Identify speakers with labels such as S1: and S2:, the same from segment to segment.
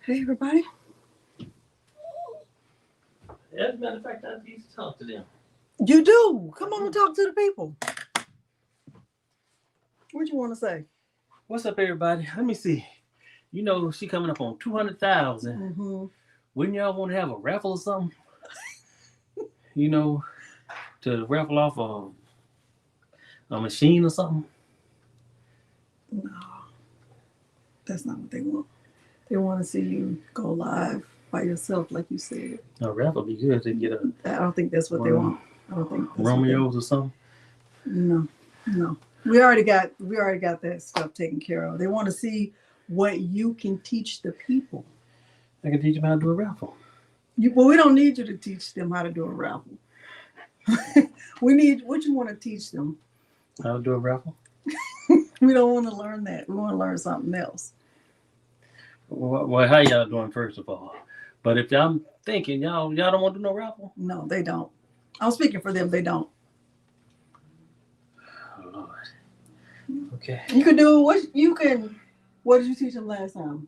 S1: Hey, everybody.
S2: As a matter of fact, I need to talk to them.
S1: You do. Come on and talk to the people. What you want to say?
S2: What's up, everybody? Let me see. You know, she coming up on 200,000.
S1: Mm-hmm.
S2: Wouldn't y'all want to have a raffle or something? You know, to raffle off a machine or something?
S1: No, that's not what they want. They want to see you go live by yourself, like you said.
S2: A raffle would be good to get a
S1: I don't think that's what they want. I don't think that's
S2: Romeo's or something.
S1: No. We already got that stuff taken care of. They want to see what you can teach the people.
S2: I can teach them how to do a raffle.
S1: Well, we don't need you to teach them how to do a raffle. We need what you want to teach them.
S2: How to do a raffle?
S1: We don't want to learn that. We want to learn something else.
S2: Well, how y'all doing, first of all? But if I'm thinking y'all don't want to do no raffle?
S1: No, they don't. I'm speaking for them. They don't.
S2: Oh, Lord. Okay.
S1: You can do what you can. What did you teach them last time?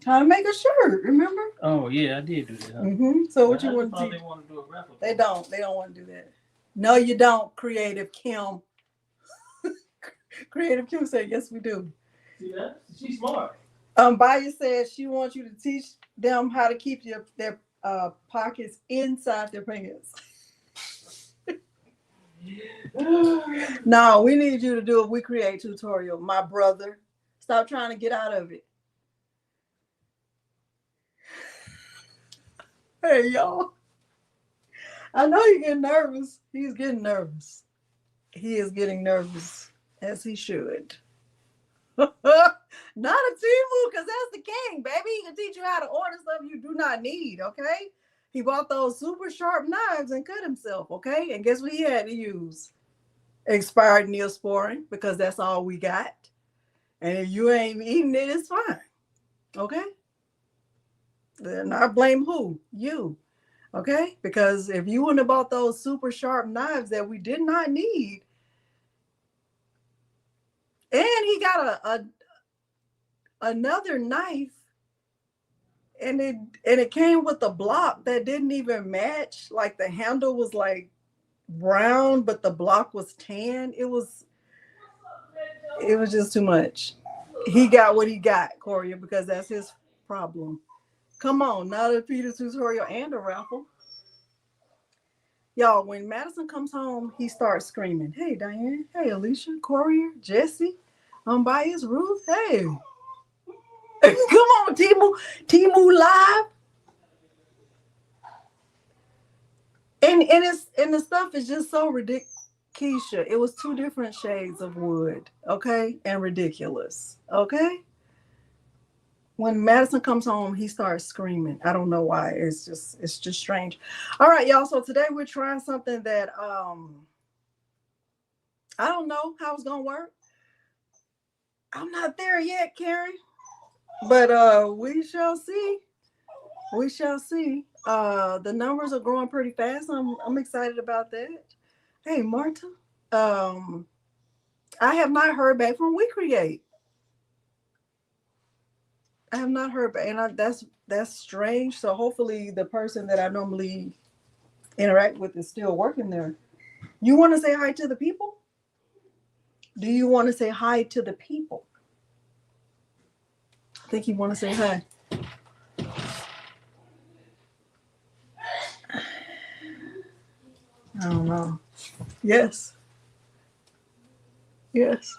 S1: How to make a shirt. Remember?
S2: Oh yeah, I did do that. Huh?
S1: Mm-hmm. So what you want to teach?
S2: They want to do a raffle.
S1: They don't. They don't want to do that. No, you don't. Creative Kim. Creative Kim said, "Yes, we do."
S2: See that? She's smart.
S1: Baya said she wants you to teach them how to keep their pockets inside their pants. No, we need you to do a WeCreat tutorial, my brother. Stop trying to get out of it. Hey, y'all. I know you're getting nervous. He's getting nervous. He is getting nervous, as he should. Not a Timu, because that's the king, baby. He can teach you how to order stuff you do not need, okay? He bought those super sharp knives and cut himself, okay? And guess what he had to use? Expired Neosporin, because that's all we got. And if you ain't eating it, it's fine, okay? Then I blame who? You, okay? Because if you wouldn't have bought those super sharp knives that we did not need, and he got another knife, and it came with a block that didn't even match. Like the handle was like brown, but the block was tan. It was just too much. He got what he got, Coria, because that's his problem. Come on, not a Peter tutorial and a raffle. Y'all, when Madison comes home, he starts screaming, "Hey, Diane. Hey, Alicia, Coria, Jesse, Bias, Ruth. Hey." Come on, Timu Live. And the stuff is just so ridiculous. Keisha, it was 2 different shades of wood, okay? And ridiculous, okay? When Madison comes home, he starts screaming. I don't know why. It's just strange. All right, y'all. So today we're trying something that I don't know how it's gonna work. I'm not there yet, Carrie. But we shall see. We shall see. The numbers are growing pretty fast. I'm excited about that. Hey, Marta. I have not heard back from WeCreat. I have not heard back, and that's strange. So hopefully the person that I normally interact with is still working there. You want to say hi to the people? Do you want to say hi to the people? I think you want to say hi. I don't know. Yes. Yes.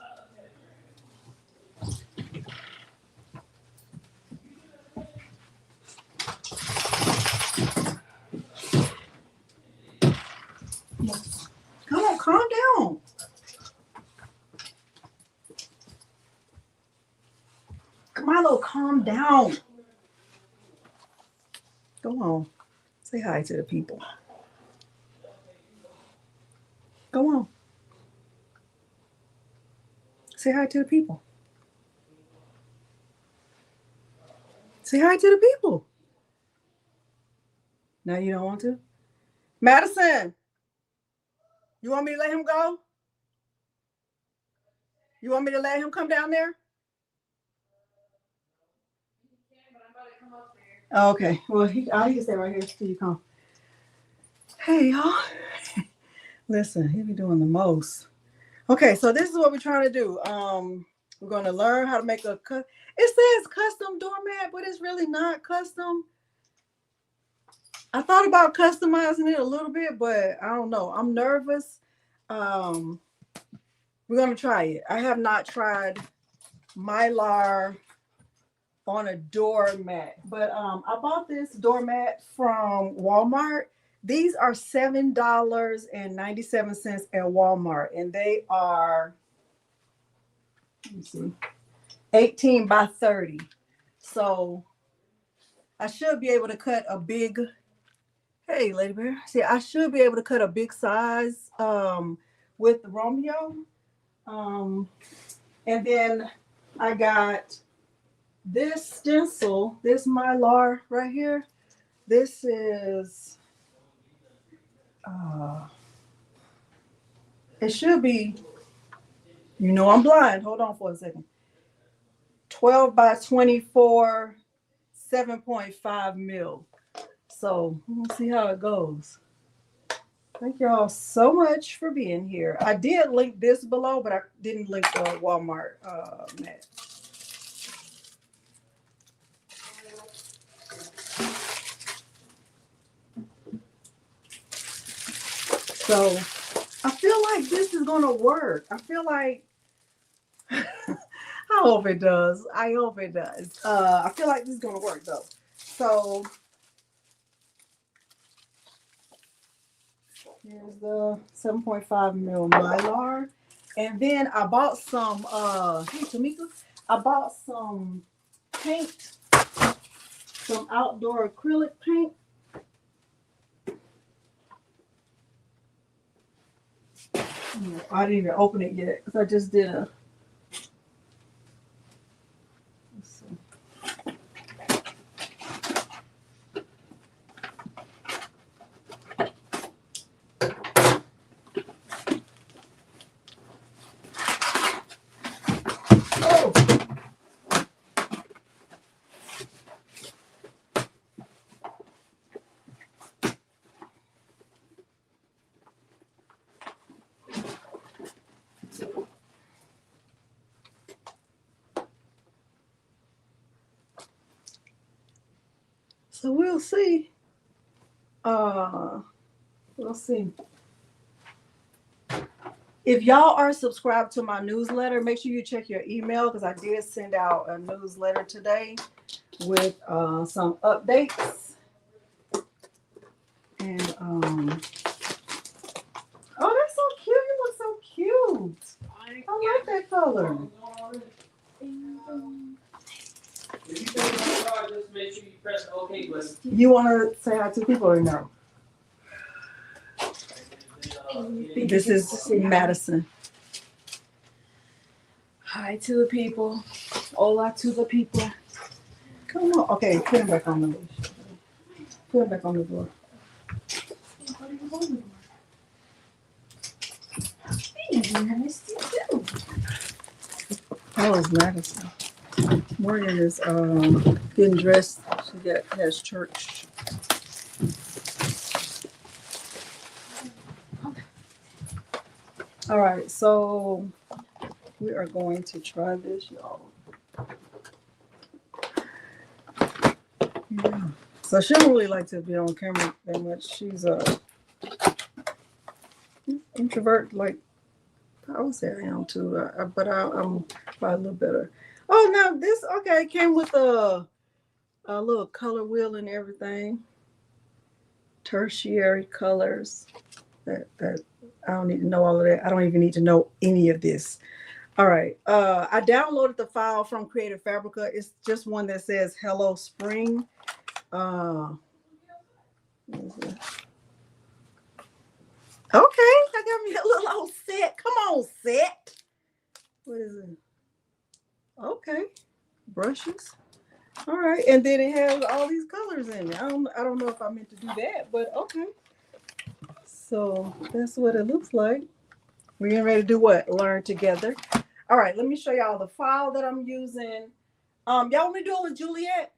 S1: Come on, calm down. Milo, calm down. Go on. Say hi to the people. Go on. Say hi to the people. Say hi to the people. Now you don't want to? Madison, you want me to let him go? You want me to let him come down there? Okay, well, he can stay right here till you come. Hey, y'all. Listen, he be doing the most. Okay, so this is what we're trying to do. We're going to learn how to make a cut. It says custom doormat, but it's really not custom. I thought about customizing it a little bit, but I don't know. I'm nervous. We're going to try it. I have not tried Mylar on a doormat, but I bought this doormat from Walmart. These are $7.97 at Walmart, and they are, let me see, 18 by 30. So I should be able to cut a big, hey, Lady Bear. See, I should be able to cut a big size with the Romeo. And then I got this stencil, this Mylar right here. This is, it should be, you know, I'm blind. Hold on for a second. 12 by 24, 7.5 mil. So we'll see how it goes. Thank y'all so much for being here. I did link this below, but I didn't link the Walmart mat. So I feel like this is gonna work. I feel like I hope it does. I hope it does. I feel like this is gonna work though. So here's the 7.5 mil Mylar. And then I bought some hey Tamika, I bought some paint, some outdoor acrylic paint. I didn't even open it yet because I just did a. Let's see. Oh. So we'll see. We'll see. If y'all are subscribed to my newsletter, make sure you check your email because I did send out a newsletter today with some updates. And oh, that's so cute. You look so cute. I like that color.
S2: If you take my card, just make sure you press the OK button.
S1: You want to say hi to people or no? This is Madison.
S3: Hi to the people. Hola to the people.
S1: Come on. Okay, put him back on the leash. Put him back on the door. That was Madison. Morgan is getting dressed. She has church. All right, so we are going to try this, y'all. Yeah. So she don't really like to be on camera that much. She's a introvert, like I would say I am too, but I'm probably a little better. Oh, now this okay came with a little color wheel and everything. Tertiary colors. That I don't need to know all of that. I don't even need to know any of this. All right. I downloaded the file from Creative Fabrica. It's just one that says Hello Spring. Okay, I got me a little old set. Come on, set. What is it? Okay, brushes. All right, and then it has all these colors in it. I don't know if I meant to do that, but okay. So that's what it looks like. We're getting ready to do what? Learn together. All right, let me show y'all the file that I'm using. Y'all want me to do it with Juliet?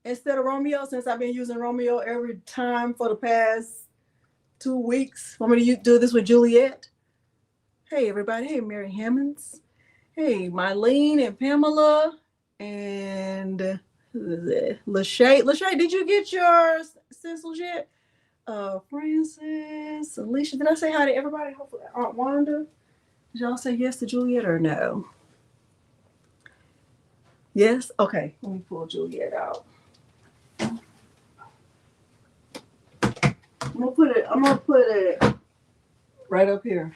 S1: instead of Romeo, since I've been using Romeo every time for the past 2 weeks. Want me to do this with Juliet? Hey, everybody. Hey, Mary Hammonds. Hey, Mylene and Pamela. And Lachey. Lachey, did you get your stencils yet? Francis, Alicia. Did I say hi to everybody? Hopefully, Aunt Wanda. Did y'all say yes to Juliet or no? Yes? Okay. Let me pull Juliet out. I'm gonna put it right up here.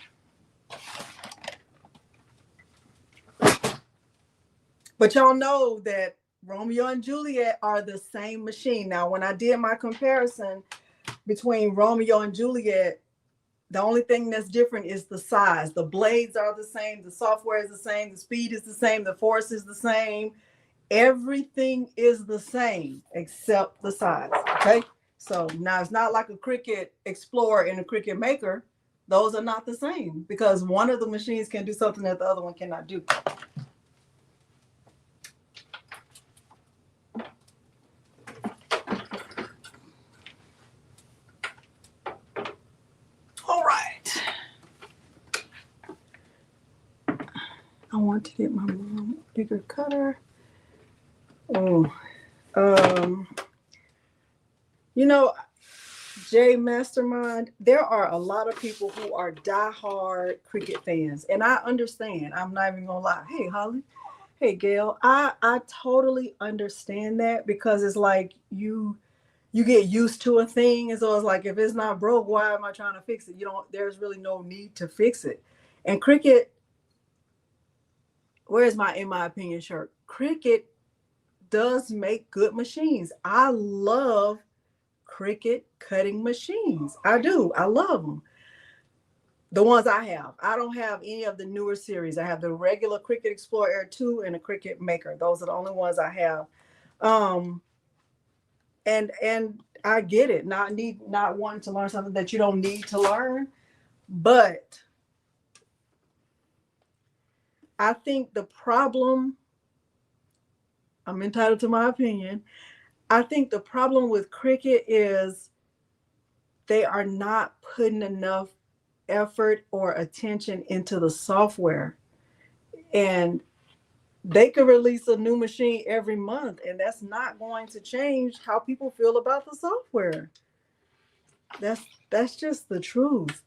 S1: But y'all know that Romeo and Juliet are the same machine. Now, when I did my comparison between Romeo and Juliet, the only thing that's different is the size. The blades are the same, the software is the same, the speed is the same, the force is the same. Everything is the same except the size. Okay. So now it's not like a Cricut Explorer and a Cricut Maker. Those are not the same because one of the machines can do something that the other one cannot do. All right. I want to get my bigger cutter. Oh, you know, Jay Mastermind, there are a lot of people who are diehard Cricut fans, and I understand. I'm not even gonna lie. Hey, Holly. Hey, Gail. I totally understand that because it's like you get used to a thing, and so it's like if it's not broke, why am I trying to fix it? There's really no need to fix it. And Cricut, where's my in my opinion shirt? Cricut does make good machines. I love Cricut cutting machines. I do. I love them. The ones I have. I don't have any of the newer series. I have the regular Cricut Explorer Air 2 and a Cricut Maker. Those are the only ones I have. And I get it. Not wanting to learn something that you don't need to learn, but I think the problem, I'm entitled to my opinion. I think the problem with Cricut is they are not putting enough effort or attention into the software. And they could release a new machine every month, and that's not going to change how people feel about the software. That's just the truth.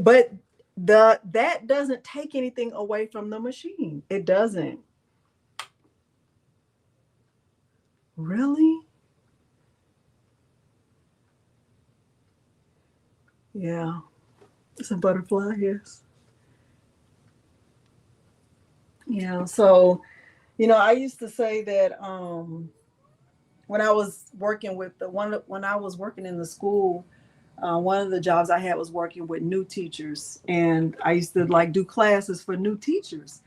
S1: But that doesn't take anything away from the machine. It doesn't. Really? Yeah. It's a butterfly, yes. Yeah. So, I used to say that when I was working with when I was working in the school, one of the jobs I had was working with new teachers, and I used to do classes for new teachers.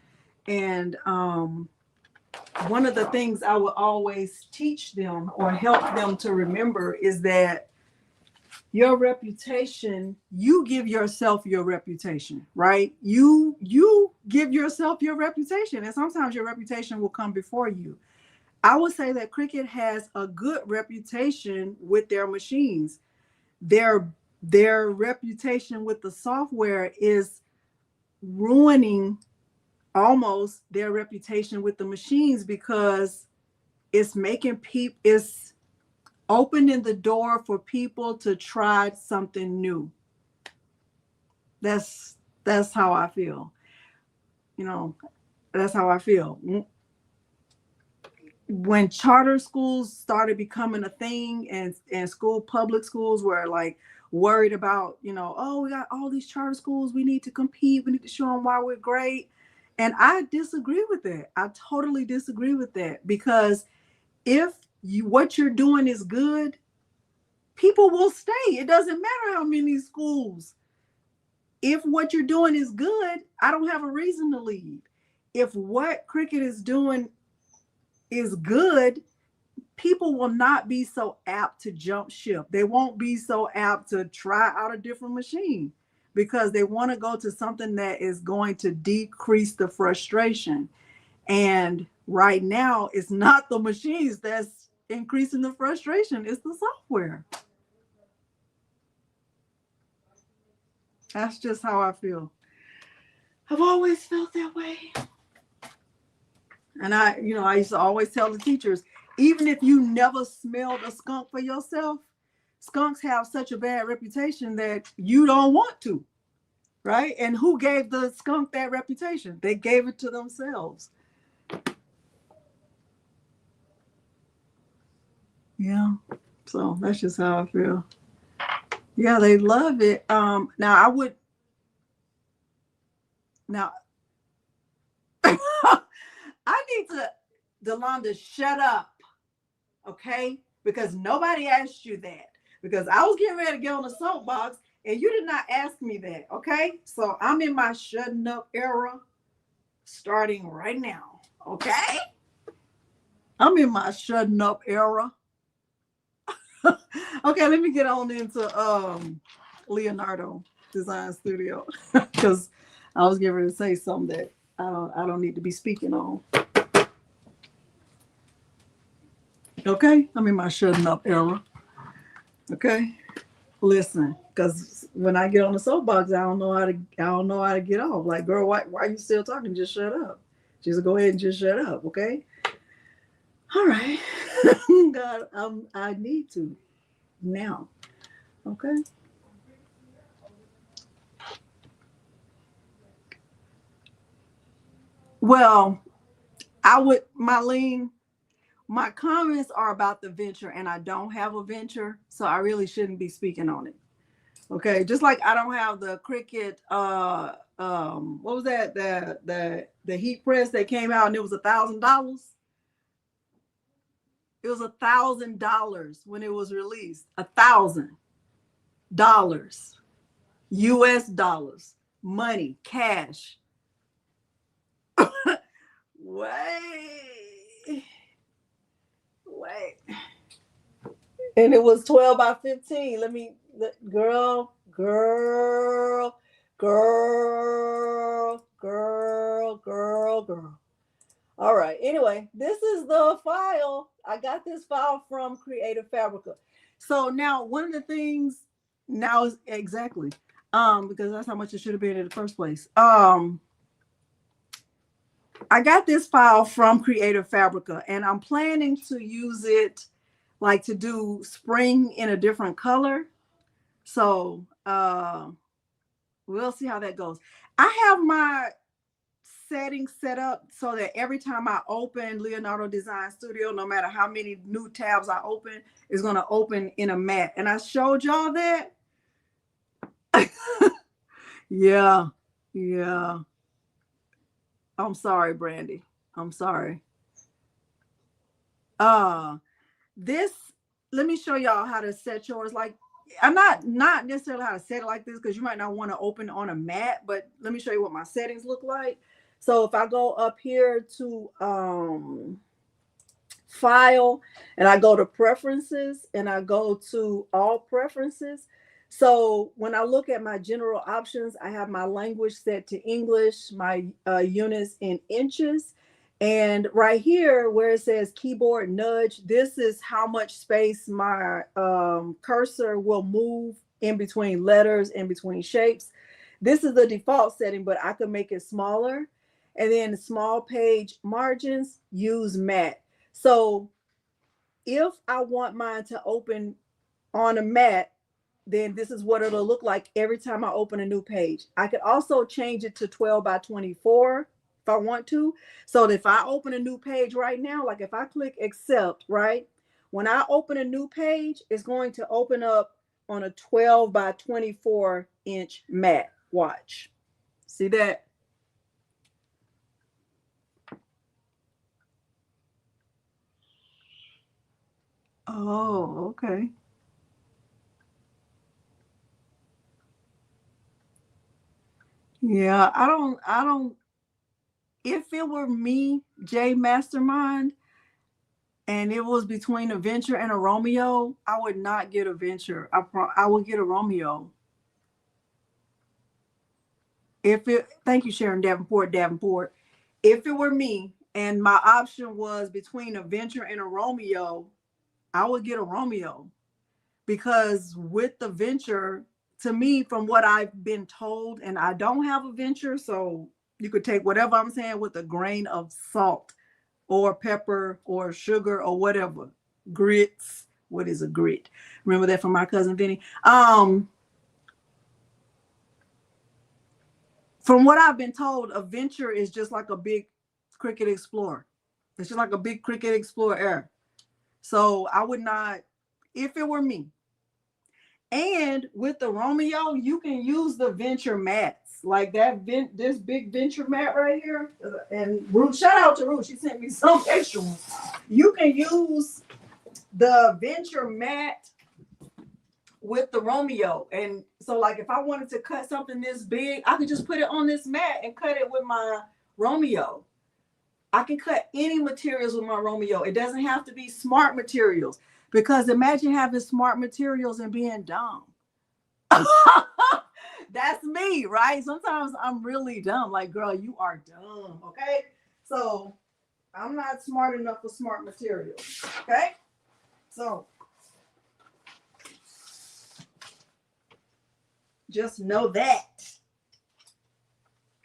S1: And one of the things I would always teach them or help them to remember is that your reputation, you give yourself your reputation, right? You give yourself your reputation, and sometimes your reputation will come before you. I would say that Cricut has a good reputation with their machines. Their reputation with the software is ruining almost their reputation with the machines because it's opening the door for people to try something new. That's how I feel. That's how I feel. When charter schools started becoming a thing and public schools were worried about, oh, we got all these charter schools, we need to compete, we need to show them why we're great. And I disagree with that. I totally disagree with that, because if what you're doing is good, people will stay. It doesn't matter how many schools. If what you're doing is good, I don't have a reason to leave. If what Cricut is doing is good, people will not be so apt to jump ship. They won't be so apt to try out a different machine because they want to go to something that is going to decrease the frustration. And right now, it's not the machines that's increasing the frustration. It's the software. That's just how I feel. I've always felt that way. And I used to always tell the teachers, even if you never smelled a skunk for yourself, skunks have such a bad reputation that you don't want to, right? And who gave the skunk that reputation? They gave it to themselves. Yeah, so that's just how I feel. Yeah, they love it. Now I need to, Delonda, shut up, okay? Because nobody asked you that. Because I was getting ready to get on the soapbox, and you did not ask me that, okay? So I'm in my shutting up era, starting right now, okay? I'm in my shutting up era. Okay, let me get on into Leonardo Design Studio because I was getting ready to say something that I don't need to be speaking on. Okay, I'm in my shutting up era. Okay, listen, because when I get on the soapbox, I don't know how to get off. Like, girl, why are you still talking? Just shut up. Just go ahead and just shut up. Okay. All right. God, I need to now. Okay. Well, Marlene, my comments are about the venture, and I don't have a venture, so I really shouldn't be speaking on it. Okay, just like I don't have the Cricut. What was that? The heat press that came out, and it was $1,000. It was $1,000 when it was released. $1,000, US dollars, money, cash. Wait. And it was 12 by 15. Girl. All right. Anyway, this is the file. I got this file from Creative Fabrica. So now one of the things now is exactly, because that's how much it should have been in the first place. I got this file from Creative Fabrica, and I'm planning to use it like to do spring in a different color. So we'll see how that goes. I have my settings set up so that every time I open Leonardo Design Studio, no matter how many new tabs I open, it's going to open in a mat. And I showed y'all that. Yeah. I'm sorry, Brandy. I'm sorry. This, let me show y'all how to set yours. Like, I'm not necessarily how to set it like this, because you might not want to open on a mat, but let me show you what my settings look like. So if I go up here to file, and I go to preferences, and I go to all preferences. So when I look at my general options, I have my language set to English, my units in inches. And right here where it says keyboard nudge, this is how much space my cursor will move in between letters, in between shapes. This is the default setting, but I can make it smaller. And then small page margins, use matte. So if I want mine to open on a mat, then this is what it'll look like every time I open a new page. I could also change it to 12 by 24 if I want to. So if I open a new page right now, like if I click accept, right? When I open a new page, it's going to open up on a 12 by 24 inch mat. Watch. See that? Oh, okay. Yeah, I don't, if it were me, J Mastermind, and it was between a Venture and a Romeo, I would not get a Venture. I would get a Romeo. Thank you, Sharon Davenport. If it were me and my option was between a Venture and a Romeo, I would get a Romeo, because with the venture, to me, from what I've been told, and I don't have a venture, so you could take whatever I'm saying with a grain of salt or pepper or sugar or whatever. Grits. What is a grit? Remember that from my cousin Vinny? From what I've been told, a venture is just like a big Cricut Explorer. It's just like a big Cricut Explorer Air. So I would not, if it were me. And with the Romeo, you can use the venture mats, like this big venture mat right here. And Ruth, shout out to Ruth, she sent me some extra ones. You can use the venture mat with the Romeo. And so like if I wanted to cut something this big, I could just put it on this mat and cut it with my Romeo. I can cut any materials with my Romeo. It doesn't have to be smart materials, because imagine having smart materials and being dumb. That's me, right? Sometimes I'm really dumb. Like, girl, you are dumb, okay? So I'm not smart enough for smart materials, okay? So just know that,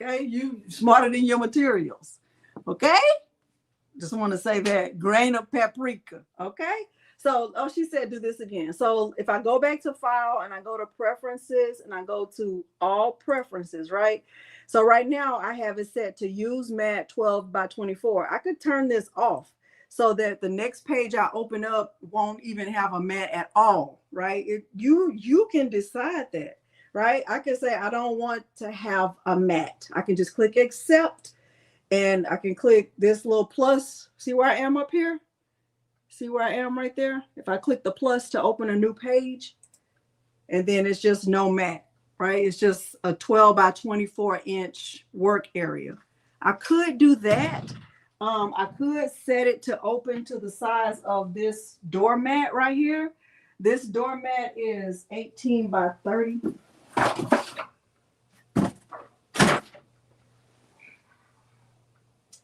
S1: okay? You smarter than your materials, okay? Just want to say that. Grain of paprika, okay? So, oh, she said do this again. So if I go back to file and I go to preferences and I go to all preferences, right? So right now I have it set to use mat 12 by 24. I could turn this off so that the next page I open up won't even have a mat at all, right? You can decide that, right? I can say I don't want to have a mat. I can just click accept, and I can click this little plus. See where I am up here? See where I am right there? If I click the plus to open a new page, and then it's just no mat, right? It's just a 12 by 24 inch work area. I could do that. I could set it to open to the size of this doormat right here. This doormat is 18 by 30.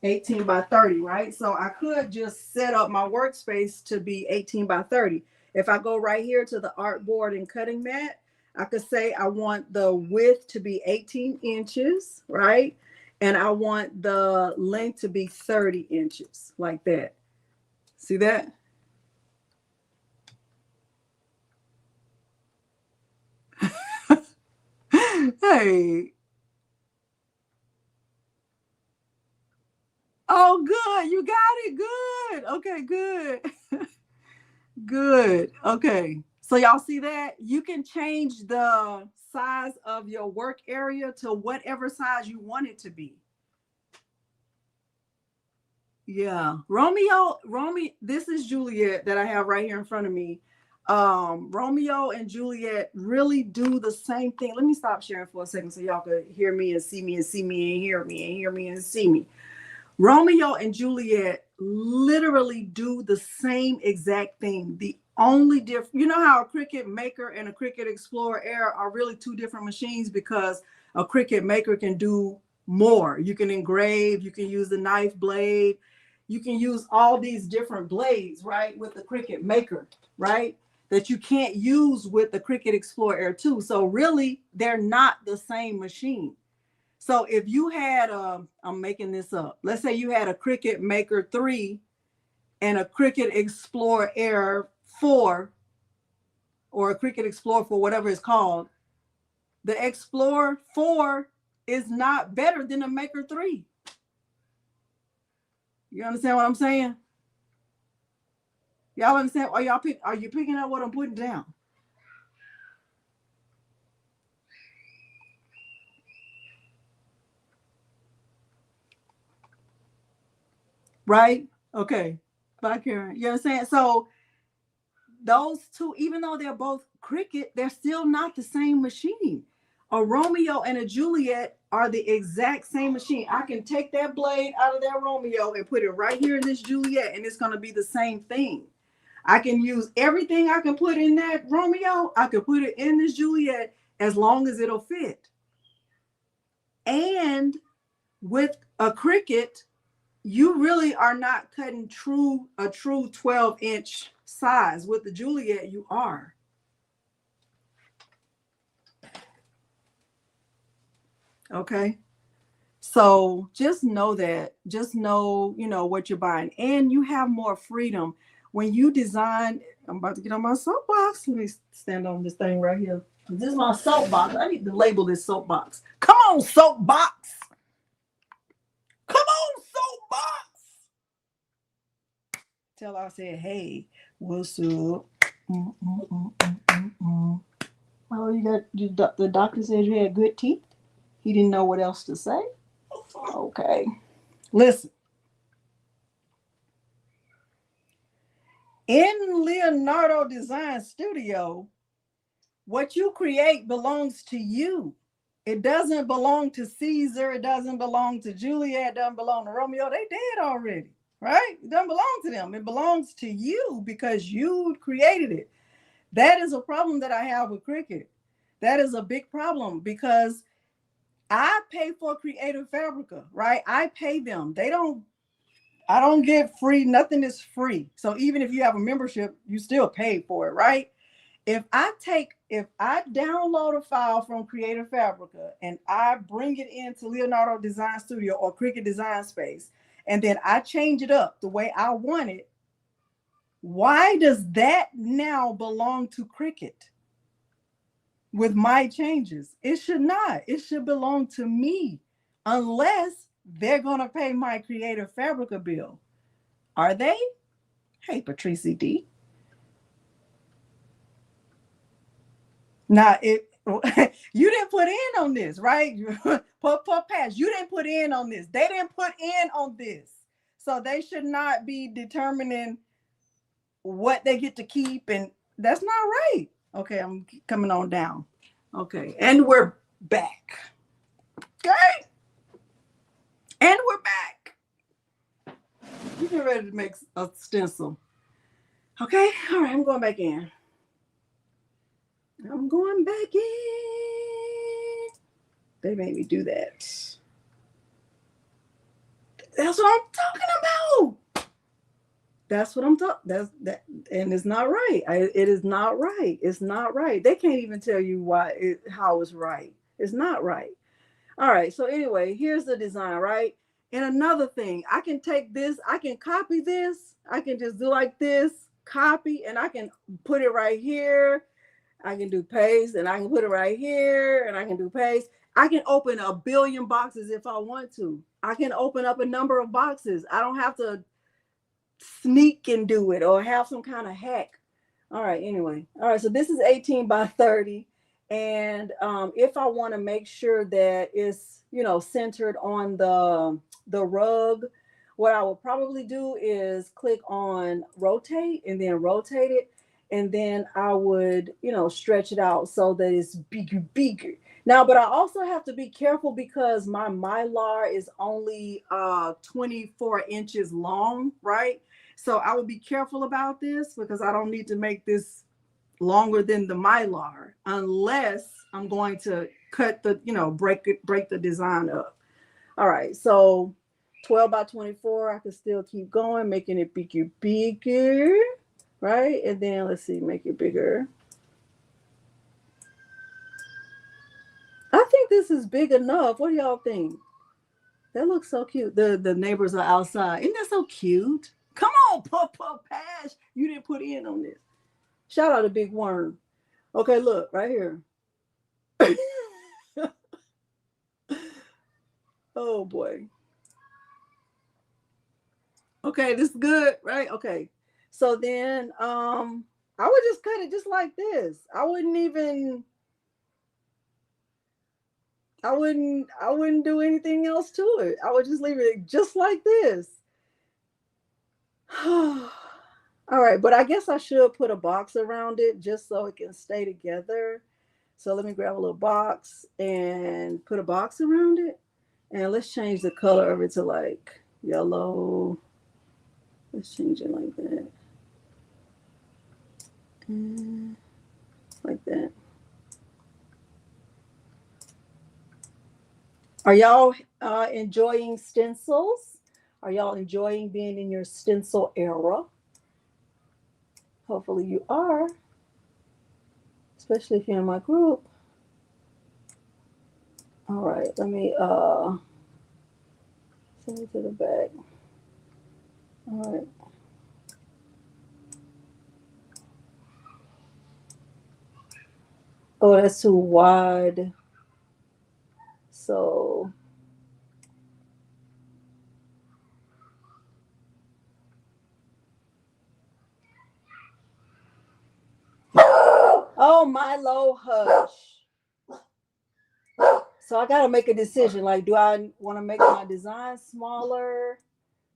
S1: 18 by 30, right? So I could just set up my workspace to be 18 by 30. If I go right here to the artboard and cutting mat, I could say I want the width to be 18 inches, right? And I want the length to be 30 inches, like that. See that? Hey. Oh, good. You got it. Good. Okay, good. Good. Okay. So y'all see that? You can change the size of your work area to whatever size you want it to be. Yeah. Romeo, this is Juliet that I have right here in front of me. Romeo and Juliet really do the same thing. Let me stop sharing for a second so y'all could hear me and see me and see me and hear me and hear me and see me. Romeo and Juliet literally do the same exact thing. The only difference, you know how a Cricut Maker and a Cricut Explorer Air are really two different machines, because a Cricut Maker can do more. You can engrave, you can use the knife blade, you can use all these different blades, right, with the Cricut Maker, right, that you can't use with the Cricut Explorer Air 2. So really, they're not the same machine. So if you had, I'm making this up. Let's say you had a Cricut Maker 3 and a Cricut Explorer Air 4, or a Cricut Explorer 4, whatever it's called. The Explorer 4 is not better than a Maker 3. You understand what I'm saying? Y'all understand? Are you picking up what I'm putting down? Right? Okay. Bye, Karen. You understand? So those two, even though they're both Cricut, they're still not the same machine. A Romeo and a Juliet are the exact same machine. I can take that blade out of that Romeo and put it right here in this Juliet, and it's going to be the same thing. I can use everything I can put in that Romeo. I can put it in this Juliet as long as it'll fit. And with a Cricut, you really are not cutting a true 12-inch size. With the Juliet, you are. Okay. So just know that. Just know, you know, what you're buying. And you have more freedom. When you design, I'm about to get on my soapbox. Let me stand on this thing right here. This is my soapbox. I need to label this soapbox. Come on, soapbox. Come on, soapbox. Tell I said, hey, what's up? Oh, the doctor said you had good teeth. He didn't know what else to say. Okay. Listen. In Leonardo Design Studio, what you create belongs to you. It doesn't belong to Siser. It doesn't belong to Juliet. It doesn't belong to Romeo. They dead already, right? It doesn't belong to them. It belongs to you because you created it. That is a problem that I have with Cricut. That is a big problem because I pay for Creative Fabrica, right? I pay them. I don't get free. Nothing is free. So even if you have a membership, you still pay for it, right? If I download a file from Creative Fabrica and I bring it into Leonardo Design Studio or Cricut Design Space, and then I change it up the way I want it, why does that now belong to Cricut with my changes? It should not. It should belong to me unless they're going to pay my Creative Fabrica bill. Are they? Hey, Patrice D. Now, you didn't put in on this, right? Pass. You didn't put in on this. They didn't put in on this. So they should not be determining what they get to keep. And that's not right. Okay, I'm coming on down. Okay, and we're back. Okay. And we're back. You get ready to make a stencil. Okay, all right, I'm going back in. I'm going back in. They made me do that. That's what I'm talking about. That's what I'm talking. And it's not right. It is not right. It's not right. They can't even tell you how it's right. It's not right. All right. So anyway, here's the design, right? And another thing, I can take this. I can copy this. I can just do like this, copy, and I can put it right here. I can do paste, and I can put it right here, and I can do paste. I can open a billion boxes if I want to. I can open up a number of boxes. I don't have to sneak and do it or have some kind of hack. All right, anyway. All right, so this is 18 by 30. And if I want to make sure that it's, centered on the rug, what I will probably do is click on rotate and then rotate it. And then I would, stretch it out so that it's bigger. Now, but I also have to be careful because my Mylar is only 24 inches long, right? So I would be careful about this because I don't need to make this longer than the Mylar unless I'm going to cut the, break the design up. All right, so 12 by 24, I can still keep going, making it bigger. Right? And then let's see, make it bigger. I think this is big enough. What do y'all think? That looks so cute. The neighbors are outside. Isn't that so cute? Come on, Puff Pash. You didn't put in on this. Shout out to Big Worm. Okay, look, right here. Oh boy. Okay, this is good, right? Okay. So then I would just cut it just like this. I wouldn't do anything else to it. I would just leave it just like this. All right, but I guess I should put a box around it just so it can stay together. So let me grab a little box and put a box around it. And let's change the color of it to like yellow. Let's change it like that. And like that. Are y'all enjoying stencils? Are y'all enjoying being in your stencil era? Hopefully you are, especially if you're in my group. All right, let me send it to the back. All right. Oh, that's too wide. So oh, Milo, hush. So I gotta make a decision. Like, do I want to make my design smaller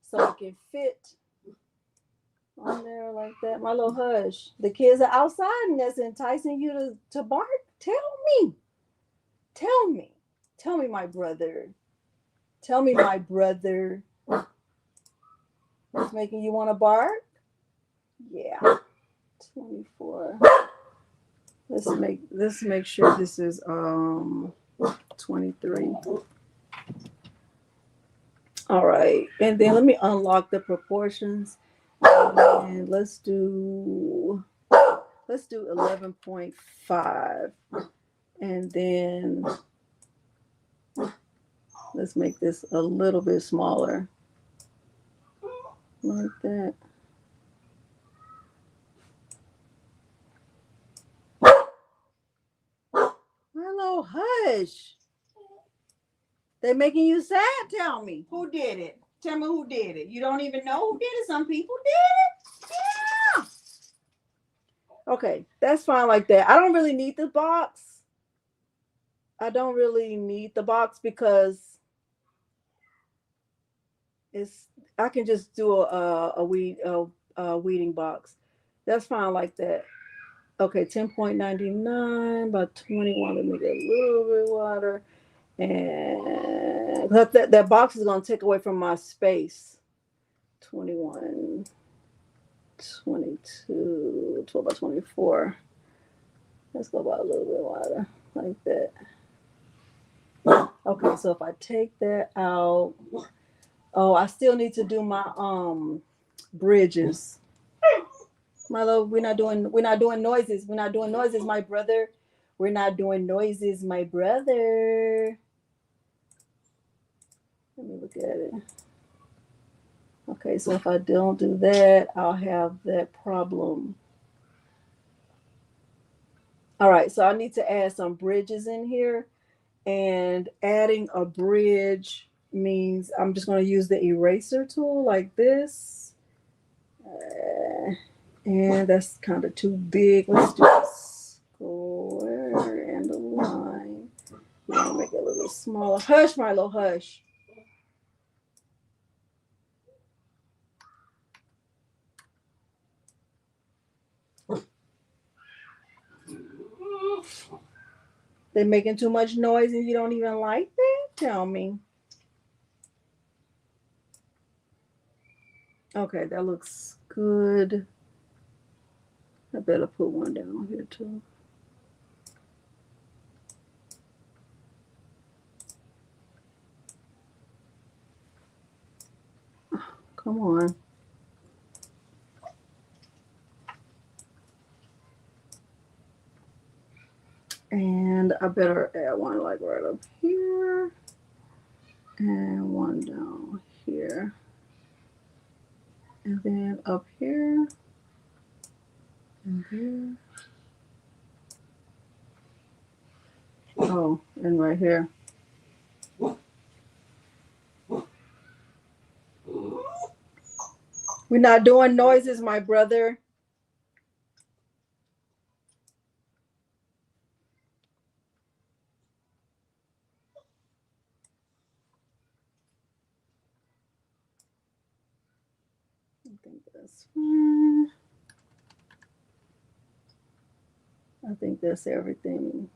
S1: so it can fit on there like that? Milo, hush. The kids are outside and that's enticing you to bark? Tell me. Tell me. Tell me, my brother. Tell me, my brother. What's making you want to bark? Yeah. 24. Let's make sure this is 23. All right, and then let me unlock the proportions, and let's do 11.5, and then let's make this a little bit smaller, like that. Hello, hush. They're making you sad. Tell me who did it. Tell me who did it. You don't even know who did it. Some people did it. Yeah. Okay, that's fine like that. I don't really need the box. I don't really need the box because I can just do a weeding box. That's fine like that. Okay, 10.99 by 21. Let me get a little bit wider. And that box is going to take away from my space. 21, 22, 12 by 24. Let's go about a little bit wider, like that. Okay, so if I take that out, oh, I still need to do my bridges. My love, we're not doing noises. We're not doing noises, my brother. We're not doing noises, my brother. Let me look at it. Okay, so if I don't do that, I'll have that problem. All right, so I need to add some bridges in here. And adding a bridge means I'm just going to use the eraser tool like this. And that's kind of too big. Let's do a square and a line. We're going to make it a little smaller. Hush, Milo, hush. They're making too much noise and you don't even like that? Tell me. Okay, that looks good. I better put one down here too. Oh, come on. And I better add one like right up here and one down here. And then up here and here. Oh, and right here. We're not doing noises, my brother. I think that's fine. I think that's everything.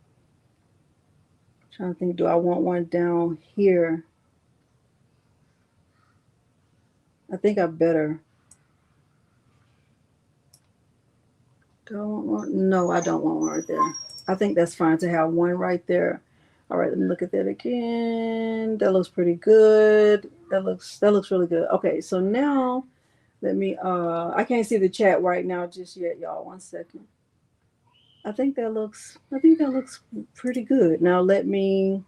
S1: I'm trying to think, do I want one down here? I think I better. Do I want one? No, I don't want one right there. I think that's fine to have one right there. All right, let me look at that again. That looks pretty good. That looks really good. Okay, so now let me I can't see the chat right now just yet, y'all. 1 second. I think that looks pretty good. Now let me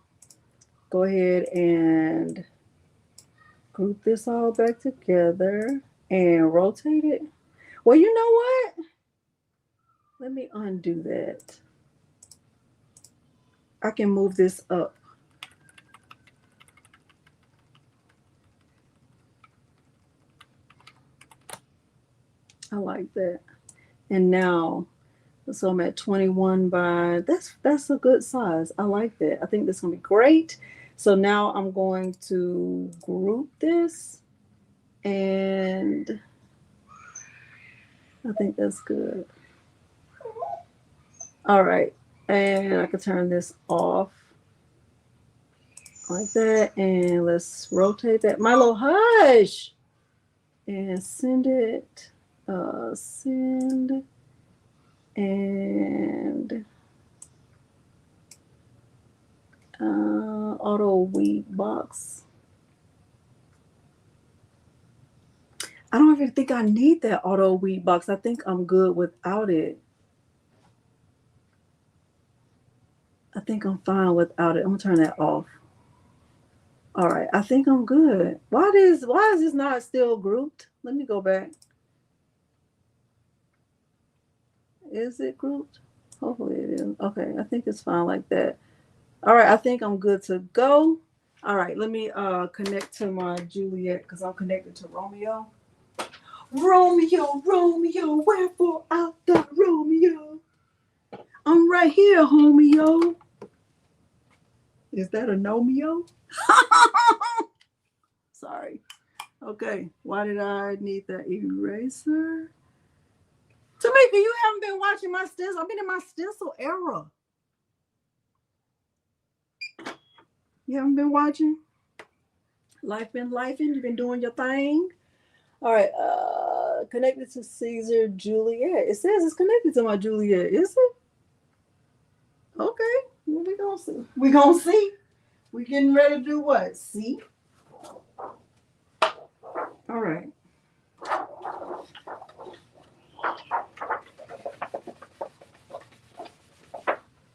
S1: go ahead and group this all back together and rotate it. Well, you know what? Let me undo that. I can move this up. I like that. And now, so I'm at 21 by, that's a good size. I like that. I think that's gonna be great. So now I'm going to group this, and I think that's good. All right, and I can turn this off like that, and let's rotate that. Milo, hush! And send it, send, and auto weed box. I don't even think I need that auto weed box. I think I'm good without it. I think I'm fine without it. I'm gonna turn that off. All right, I think I'm good. Why is this not still grouped? Let me go back. Is it grouped? Hopefully it is. Okay, I think it's fine like that. All right, I think I'm good to go. All right, let me connect to my Juliet because I'm connected to Romeo. Romeo, Romeo, wherefore art thou, Romeo? I'm right here, homeo. Is that a nomeo? Sorry. Okay, why did I need that eraser? Tamika, you haven't been watching my stencil. I've been in my stencil era. You haven't been watching? Life been lifing. You've been doing your thing. All right, connected to Siser Juliet. It says it's connected to my Juliet. Is it? Okay, well, we gonna see. We gonna see. We getting ready to do what? See? All right.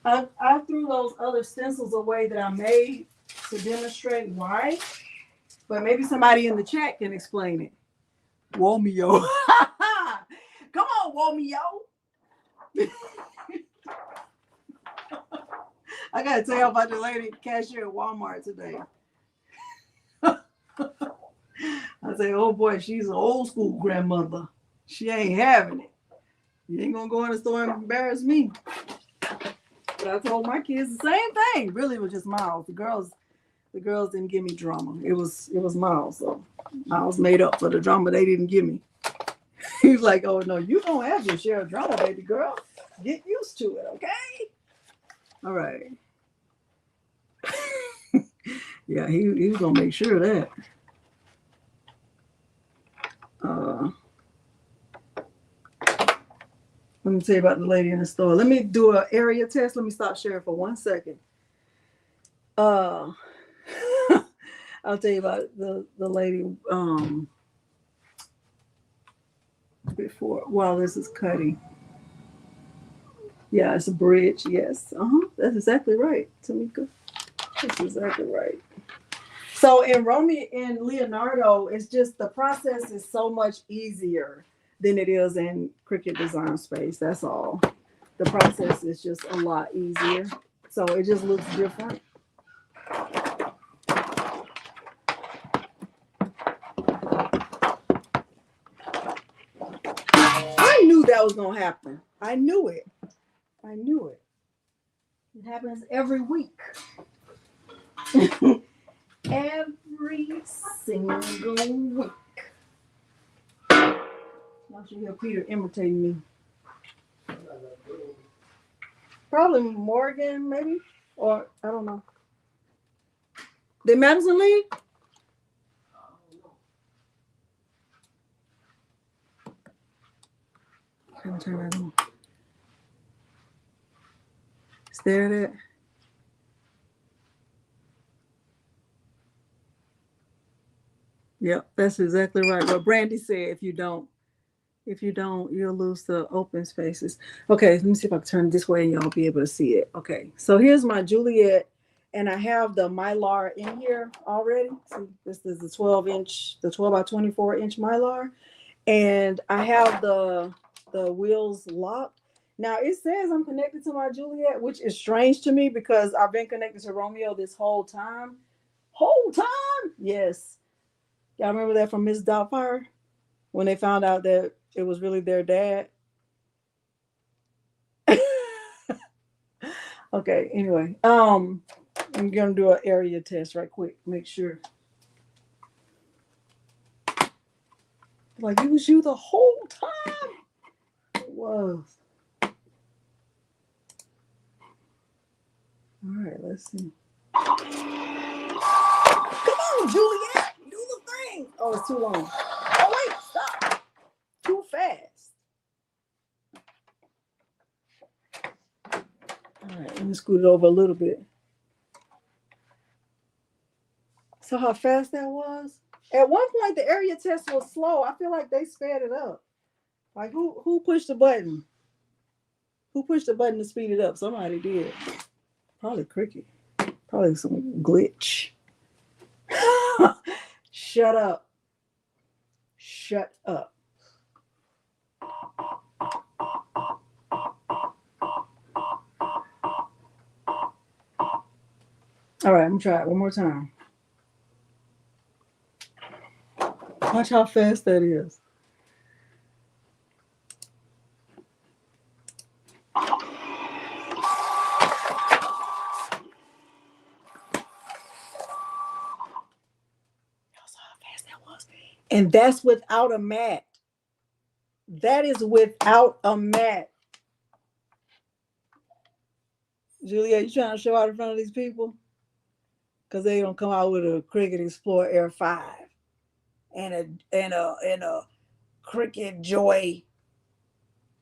S1: I threw those other stencils away that I made to demonstrate why, but maybe somebody in the chat can explain it. Womeo. Come on, Womeo. I gotta tell you about the lady cashier at Walmart today. I say, oh boy, she's an old school grandmother. She ain't having it. You ain't gonna go in the store and embarrass me. But I told my kids the same thing. Really, it was just Miles. The girls didn't give me drama. It was Miles. So Miles made up for the drama they didn't give me. He was like, oh no, you don't have your share of drama, baby girl. Get used to it, okay? All right. Yeah, he was gonna make sure of that. Let me tell you about the lady in the store. Let me do an area test. Let me stop sharing for 1 second. I'll tell you about the lady before while this is cutting. Yeah, it's a bridge. Yes. That's exactly right, Tamika. That's exactly right. So in Leonardo, it's just the process is so much easier than it is in Cricut Design Space. That's all. The process is just a lot easier. So it just looks different. I knew that was going to happen. I knew it. I knew it. It happens every week. Every single week. I should hear Peter imitating me. Probably Morgan, maybe, or I don't know. Did Madison leave? Let me turn that on. Is there that? Yep, that's exactly right. What Brandy said, if you don't, you'll lose the open spaces. Okay, let me see if I can turn it this way and y'all be able to see it. Okay, so here's my Juliet, and I have the Mylar in here already. See, this is the 12 by 24 inch Mylar, and I have the wheels locked. Now it says I'm connected to my Juliet, which is strange to me because I've been connected to Romeo this whole time. Whole time? Yes. Y'all remember that from Miss Doubtfire? When they found out that it was really their dad. Okay, anyway. I'm gonna do an area test right quick. Make sure. Like it was you the whole time. It was. All right, let's see. Come on, Juliet, do the thing. Oh, it's too long. Oh wait, stop. Too fast. All right, let me scoot it over a little bit. So how fast that was? At one point, the area test was slow. I feel like they sped it up. Like who pushed the button? Who pushed the button to speed it up? Somebody did. Probably Cricket. Probably some glitch. Shut up. Shut up. All right, I'm gonna try it one more time. Watch how fast that is. And that's without a mat. That is without a mat. Julia, you trying to show out in front of these people? Because they don't come out with a Cricut Explorer Air 5 and a Cricut Joy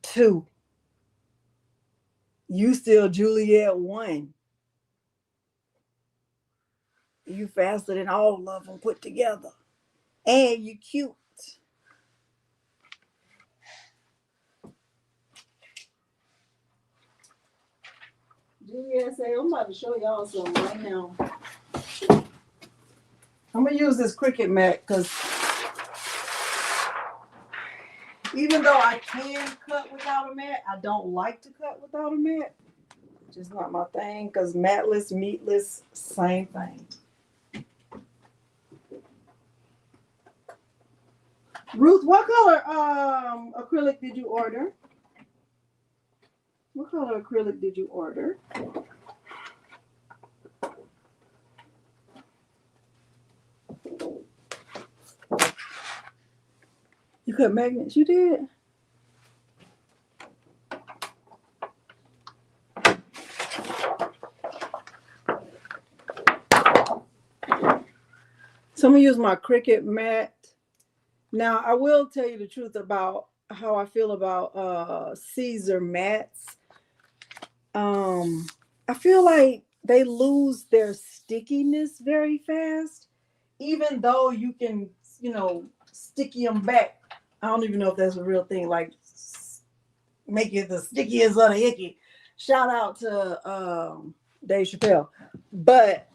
S1: 2. You still Juliet 1. You faster than all of them put together. And you cute. Juliet say, I'm about to show y'all something right now. I'm going to use this Cricut mat because even though I can cut without a mat, I don't like to cut without a mat. Just not my thing because matless, meatless, same thing. Ruth, what color acrylic did you order? What color acrylic did you order? You cut magnets? You did? So I'm going to use my Cricut mat. Now, I will tell you the truth about how I feel about Siser mats. I feel like they lose their stickiness very fast, even though you can, sticky them back. I don't even know if that's a real thing, like make it the stickiest of the icky. Shout out to Dave Chappelle. But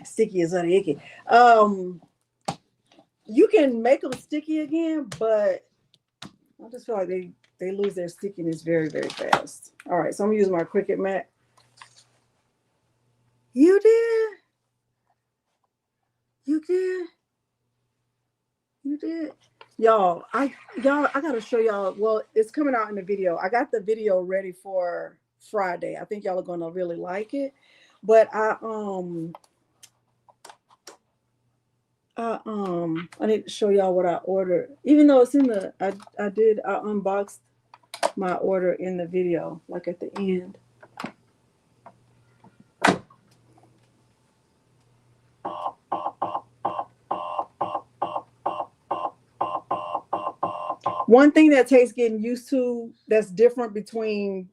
S1: stickiest of the icky. You can make them sticky again, but I just feel like they lose their stickiness very, very fast. All right, so I'm using my Cricut mat. You did? You did? You did? Y'all, I gotta show y'all. Well, it's coming out in the video. I got the video ready for Friday. I think y'all are gonna really like it. But I need to show y'all what I ordered. Even though it's in the I unboxed my order in the video, like at the end. One thing that takes getting used to that's different between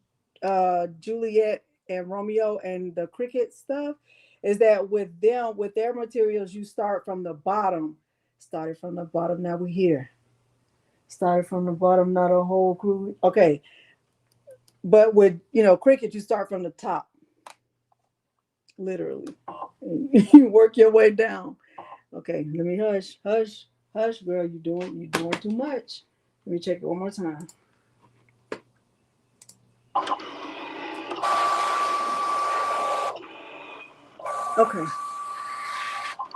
S1: Juliet and Romeo and the Cricut stuff is that with them, with their materials, you start from the bottom. Started from the bottom, now we're here. Started from the bottom, not a whole crew. Okay. But with, Cricut, you start from the top. Literally. You work your way down. Okay, let me hush, girl. You're doing too much. Let me check it one more time. Okay.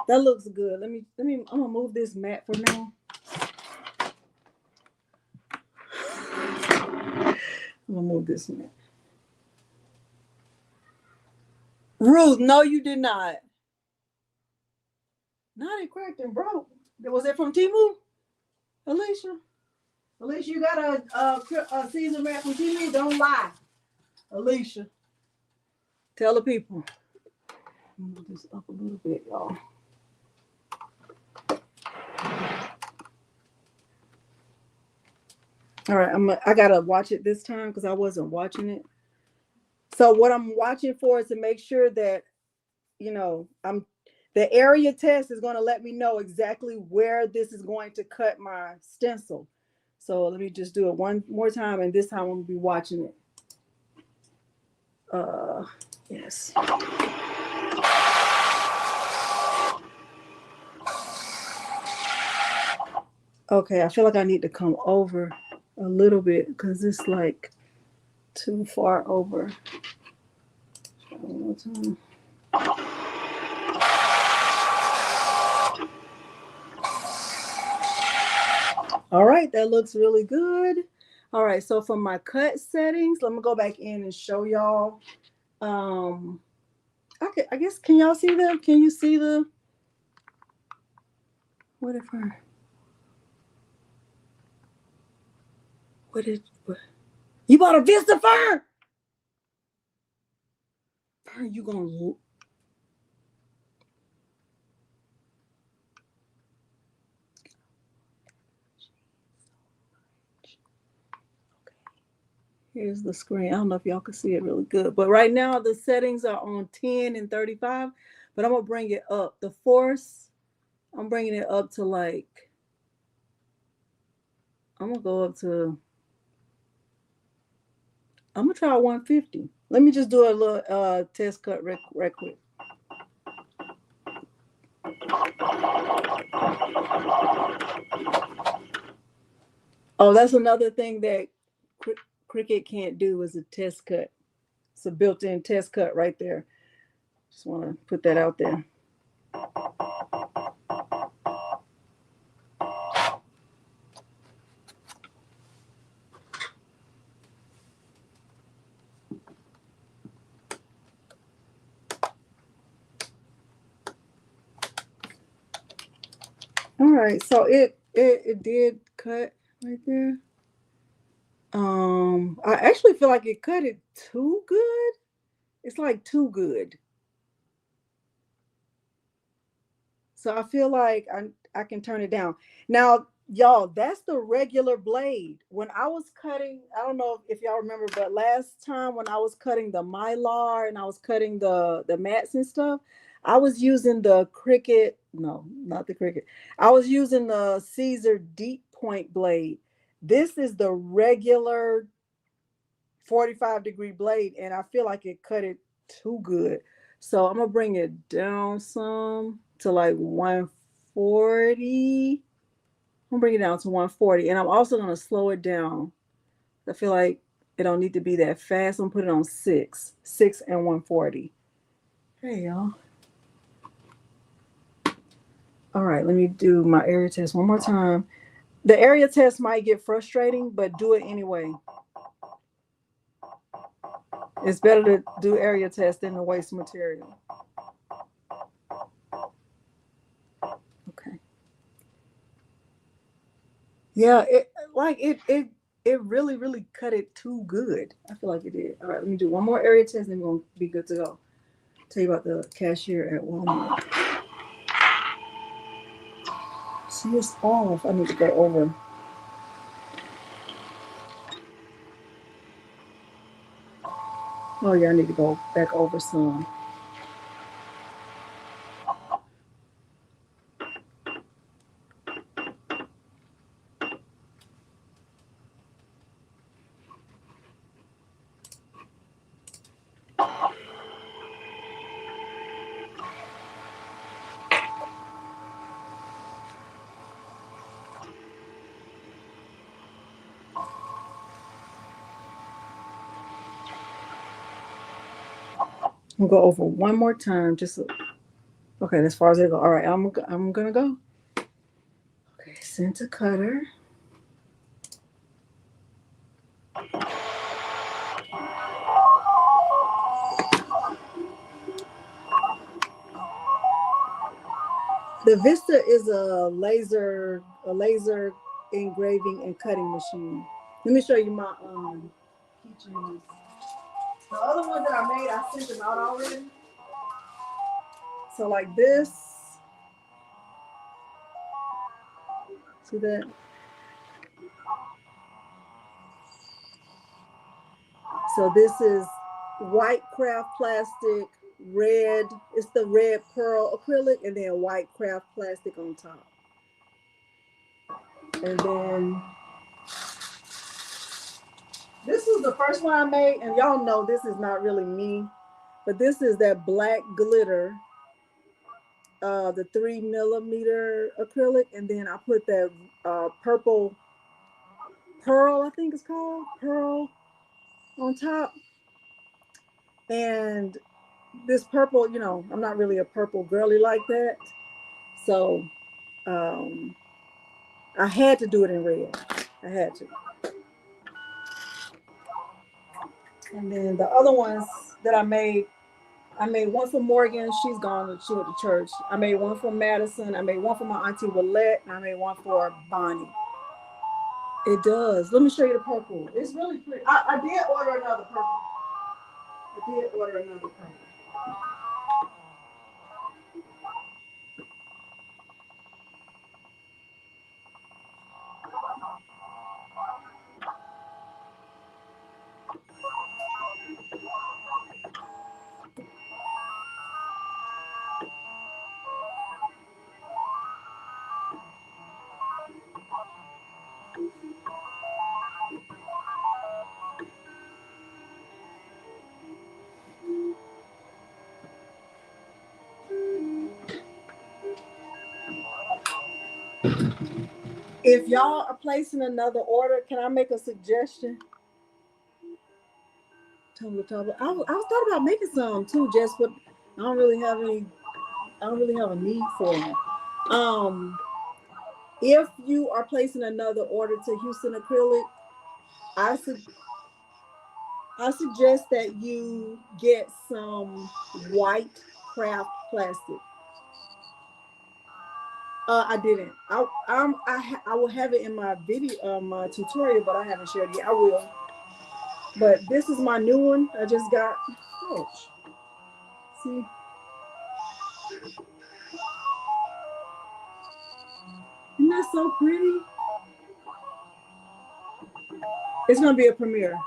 S1: That looks good. I'm gonna move this mat for now. I'm gonna move this mat. Ruth, no, you did not. Not it cracked and broke. Was it from Temu? Alicia, you got a season mat from Temu? Don't lie. Alicia, tell the people. Move this up a little bit, y'all. All right, I gotta watch it this time because I wasn't watching it. So what I'm watching for is to make sure that, the area test is going to let me know exactly where this is going to cut my stencil. So let me just do it one more time, and this time I'm gonna be watching it. Yes. Okay, I feel like I need to come over a little bit because it's like too far over. One more time. All right, that looks really good. All right, so for my cut settings, let me go back in and show y'all. I guess, can y'all see them? Can you see the, what you bought a Vista Fern? Fern, you gonna, here's the screen. I don't know if y'all can see it really good, but right now the settings are on 10 and 35, but I'm gonna bring it up. The force, I'm bringing it up to like, I'm gonna go up to, I'm gonna try 150. Let me just do a little test cut right quick. Oh, that's another thing that Cricut can't do is a test cut. It's a built-in test cut right there. Just want to put that out there. All right, so it did cut right there. I actually feel like it cut it too good. It's like too good. So I feel like I can turn it down. Now, y'all, that's the regular blade. When I was cutting, I don't know if y'all remember, but last time when I was cutting the Mylar and I was cutting the mats and stuff, I was using the Cricut. No, not the Cricut. I was using the Siser deep point blade. This is the regular 45-degree blade, and I feel like it cut it too good. So I'm gonna bring it down some to like 140. I'm gonna bring it down to 140, and I'm also gonna slow it down. I feel like it don't need to be that fast. I'm gonna put it on 6 and 140. Hey y'all. All right, let me do my area test one more time. The area test might get frustrating, but do it anyway. It's better to do area test than to waste material. Okay. Yeah, it really cut it too good. I feel like it did. All right, let me do one more area test and we're gonna be good to go. Tell you about the cashier at Walmart. See, it's off. I need to go over. Oh yeah, I need to go back over some. I'm gonna go over one more time. Just okay. As far as it go. All right. I'm gonna go. Okay. Center cutter. The Vista is a laser engraving and cutting machine. Let me show you my keychains. The other one that I made, I sent them out already. So like this, see that? So this is white craft plastic, red. It's the red pearl acrylic, and then white craft plastic on top. And then this was the first one I made, and y'all know this is not really me, but this is that black glitter, the 3mm acrylic, and then I put that purple pearl, I think it's called pearl, on top. And this purple, you know, I'm not really a purple girly like that, so I had to do it in red. I had to. And then the other ones that I made one for Morgan. She's gone. She went to church. I made one for Madison. I made one for my auntie Willette. And I made one for Bonnie. It does. Let me show you the purple. It's really pretty. I did order another purple. If y'all are placing another order, can I make a suggestion? I was thought about making some too, Jess, but I don't really have a need for them. If you are placing another order to Houston Acrylic, I suggest that you get some white craft plastic. I didn't. I will have it in my video, my tutorial, but I haven't shared it yet. I will. But this is my new one. I just got. Ouch. See. Isn't that so pretty? It's gonna be a premiere.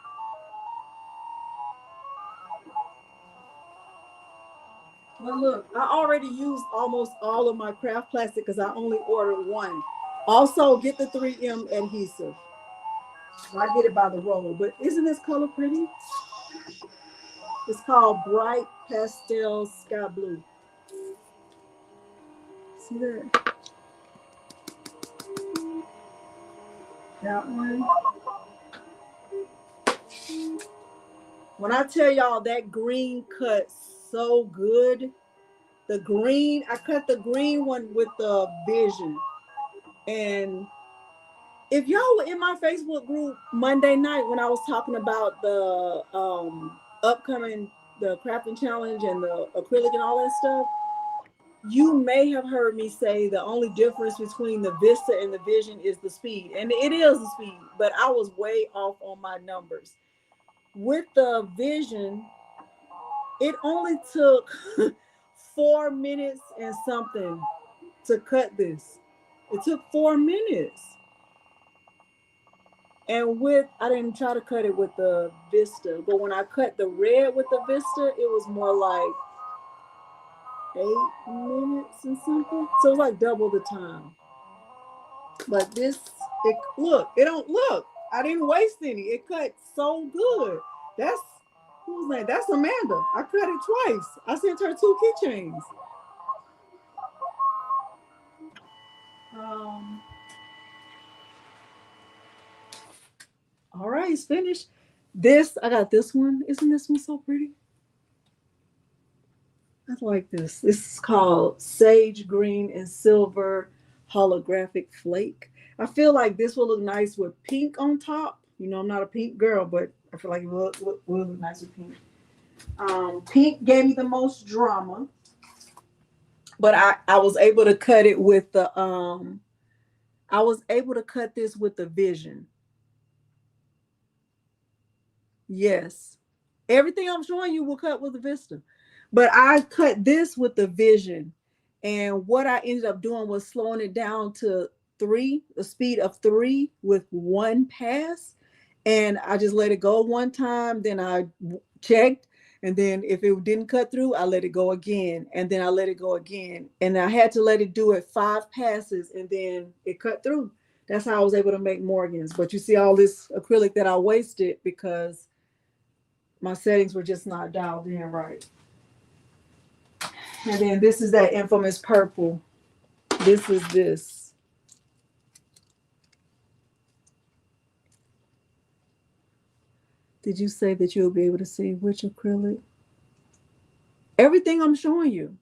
S1: But look, I already used almost all of my craft plastic because I only ordered one. Also, get the 3M adhesive. I get it by the roll, but isn't this color pretty? It's called Bright Pastel Sky Blue. See that? That one. When I tell y'all that green cuts so good, I cut the green one with the Vision. And if y'all were in my Facebook group Monday night when I was talking about the upcoming, the crafting challenge and the acrylic and all that stuff, you may have heard me say the only difference between the Vista and the Vision is the speed. And it is the speed, but I was way off on my numbers. With the Vision, it only took 4 minutes and something to cut this. It took 4 minutes. And I didn't try to cut it with the Vista, but when I cut the red with the Vista, it was more like 8 minutes and something. So it was like double the time. But this, I didn't waste any. It cut so good. Who's that? That's Amanda. I cut it twice. I sent her 2 keychains. All right, it's finished. I got this one. Isn't this one so pretty? I like this. This is called Sage Green and Silver Holographic Flake. I feel like this will look nice with pink on top. You know, I'm not a pink girl, but I feel like it will look nice with pink. Pink gave me the most drama, but I was able to cut it with the I was able to cut this with the Vision. Yes. Everything I'm showing you will cut with the Vista. But I cut this with the Vision. And what I ended up doing was slowing it down to 3, the speed of 3 with one pass. And I just let it go one time. Then I checked. And then if it didn't cut through, I let it go again. And then I let it go again. And I had to let it do it 5 passes. And then it cut through. That's how I was able to make Morgan's. But you see all this acrylic that I wasted because my settings were just not dialed in right. And then this is that infamous purple. This is this. Did you say that you'll be able to see which acrylic? Everything I'm showing you.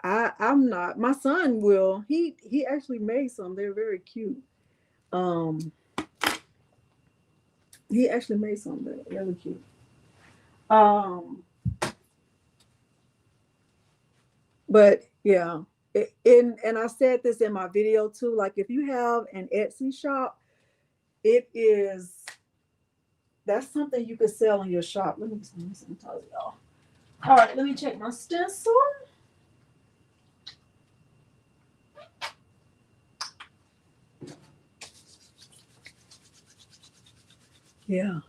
S1: I'm not. My son will. He actually made some. They're very cute. He actually made some. They're really cute. But yeah, and I said this in my video too. Like if you have an Etsy shop, that's something you could sell in your shop. Let me tell y'all. All right, let me check my stencil. Yeah.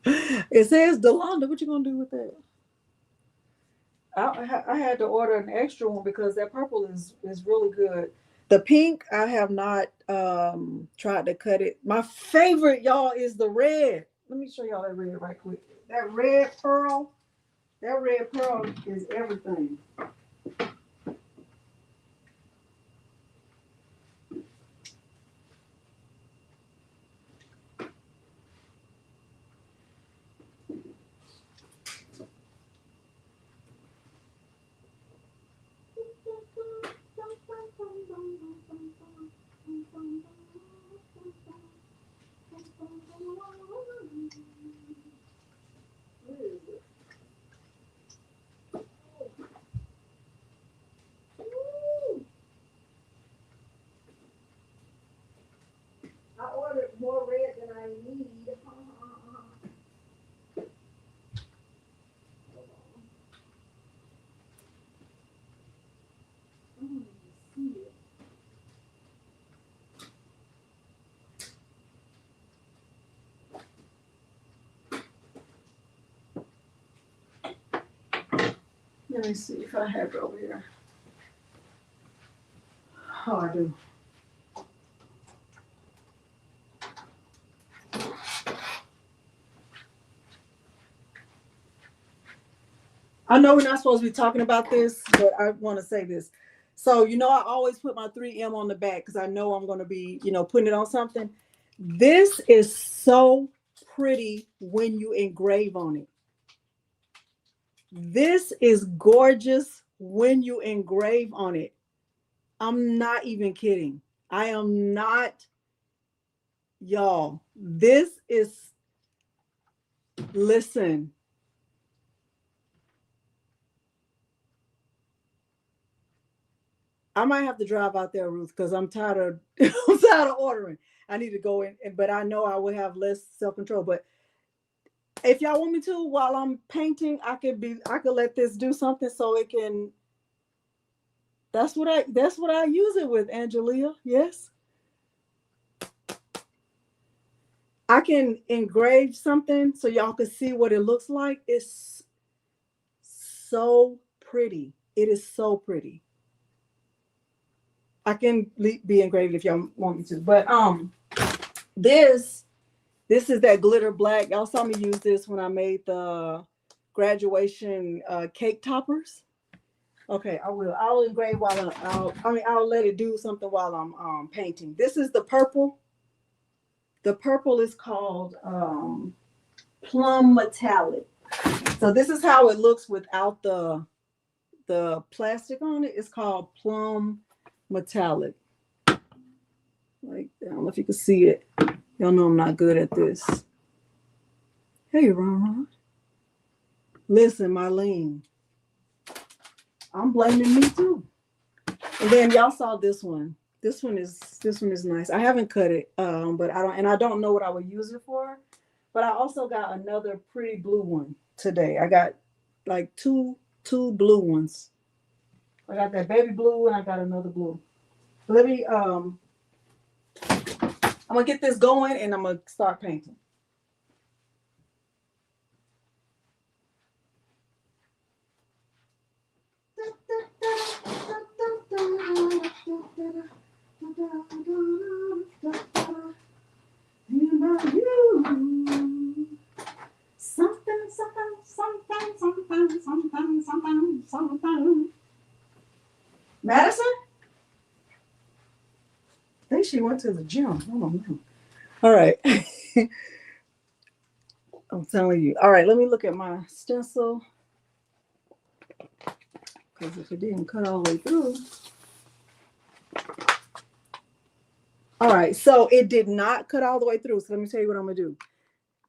S1: It says Delonda. What you gonna do with that? I had to order an extra one because that purple is really good. The pink, I have not tried to cut it. My favorite, y'all, is the red. Let me show y'all that red right quick. That red pearl is everything. I ordered more red than I need. Let me see if I have it over here. Oh, I do. I know we're not supposed to be talking about this, but I want to say this. So, you know, I always put my 3M on the back because I know I'm going to be, putting it on something. This is so pretty when you engrave on it. This is gorgeous when you engrave on it. I'm not even kidding. I am not, y'all. This is, listen. I might have to drive out there, Ruth, because I'm tired of ordering. I need to go in, but I know I will have less self-control. But if y'all want me to, while I'm painting, I could let this do something so it can. That's what I use it with, Angelia. Yes. I can engrave something so y'all can see what it looks like. It's so pretty. It is so pretty. I can be engraved if y'all want me to. But this is that glitter black. Y'all saw me use this when I made the graduation cake toppers. Okay, I will. I'll engrave while I'll let it do something while I'm painting. This is the purple. The purple is called Plum Metallic. So this is how it looks without the plastic on it. It's called Plum Metallic. Like, I don't know if you can see it. Y'all know I'm not good at this. Hey, Ron. Listen, Marlene. I'm blaming me too. And then y'all saw this one. This one is nice. I haven't cut it, but I don't know what I would use it for. But I also got another pretty blue one today. I got like two blue ones. I got that baby blue and I got another blue. Let me I'm gonna get this going and I'm gonna start painting. Something. Madison? I think she went to the gym. I don't know. All right. I'm telling you. All right, let me look at my stencil. Because if it didn't cut all the way through. All right, so it did not cut all the way through. So let me tell you what I'm going to do.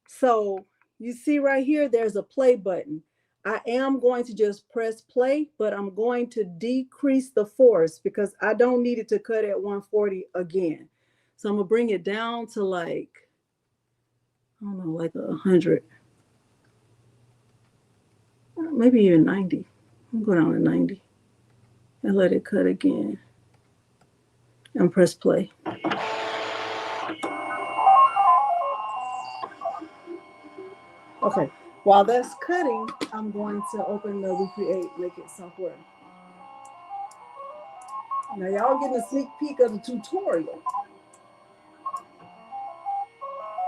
S1: So you see right here, there's a play button. I am going to just press play, but I'm going to decrease the force because I don't need it to cut at 140 again. So I'm going to bring it down to like, I don't know, like 100. Maybe even 90. I'm going down to 90 and let it cut again. And press play. Okay, while that's cutting, I'm going to open the WeCreat MakeIt software. Now y'all getting a sneak peek of the tutorial.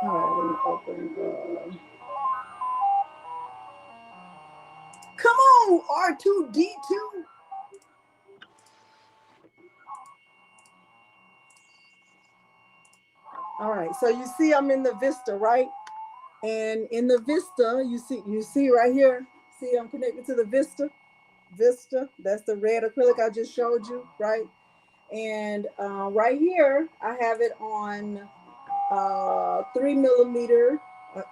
S1: All right, let me open. Come on, R2D2. All right, so you see I'm in the Vista, right? And in the Vista, you see right here, see I'm connected to the Vista. Vista, that's the red acrylic I just showed you, right? And right here, I have it on 3mm.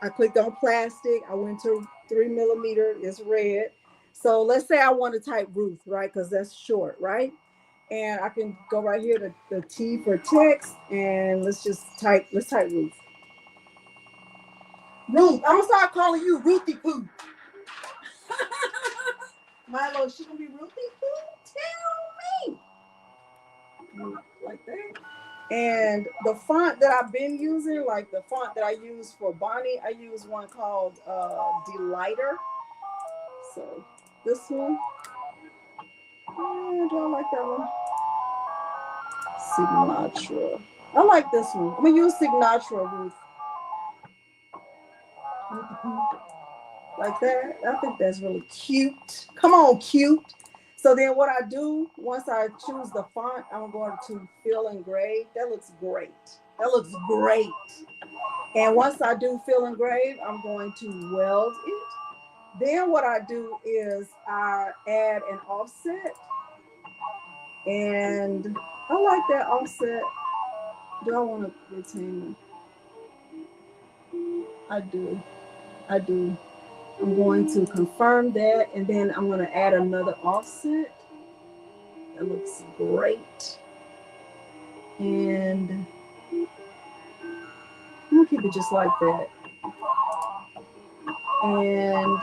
S1: I clicked on plastic. I went to 3mm. It's red. So let's say I want to type Ruth, right? Because that's short, right? And I can go right here to the T for text, and let's type Ruth. Ruth, I'm gonna start calling you Ruthie Poo. Milo, she gonna be Ruthie Poo? Tell me. Like that. And the font that I've been using, like the font that I use for Bonnie, I use one called Delighter. So this one, do I like that one? Signature. I like this one. I'm gonna use Signature, Ruth. Like that. I think that's really cute. Come on, cute. So then what I do, once I choose the font, I'm going to fill engrave. That looks great. That looks great. And once I do fill engrave, I'm going to weld it. Then what I do is I add an offset. And I like that offset. Do I want to retain it? I do. I'm going to confirm that, and then I'm going to add another offset. That looks great. And I'm going to keep it just like that. And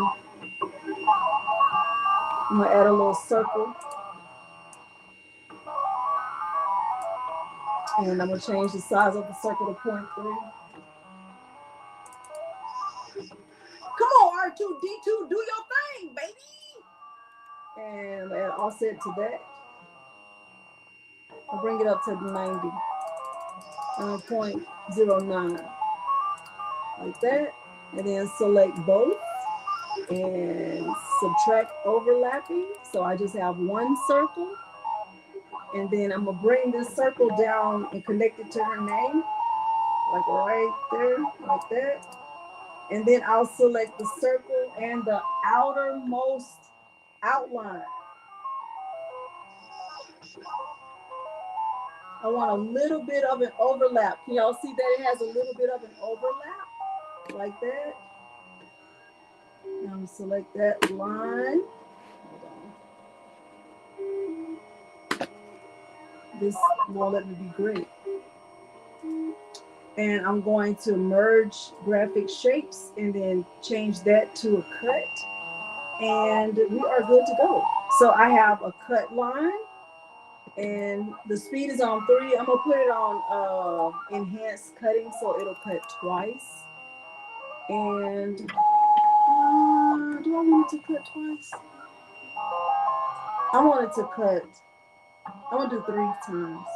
S1: I'm going to add a little circle. And I'm going to change the size of the circle to 0.3. Come on, R2D2, do your thing, baby. And add offset to that. I'll bring it up to 90. 0.09. Like that. And then select both and subtract overlapping. So I just have one circle. And then I'm going to bring this circle down and connect it to her name. Like right there, like that. And then I'll select the circle and the outermost outline. I want a little bit of an overlap. Can y'all see that it has a little bit of an overlap? Like that. I'm going to select that line. Hold on. This won't let me be great. And I'm going to merge graphic shapes and then change that to a cut. And we are good to go. So I have a cut line and the speed is on 3. I'm gonna put it on enhanced cutting so it'll cut twice. And do I want it to cut twice? I want it to cut, I'm gonna do 3 times.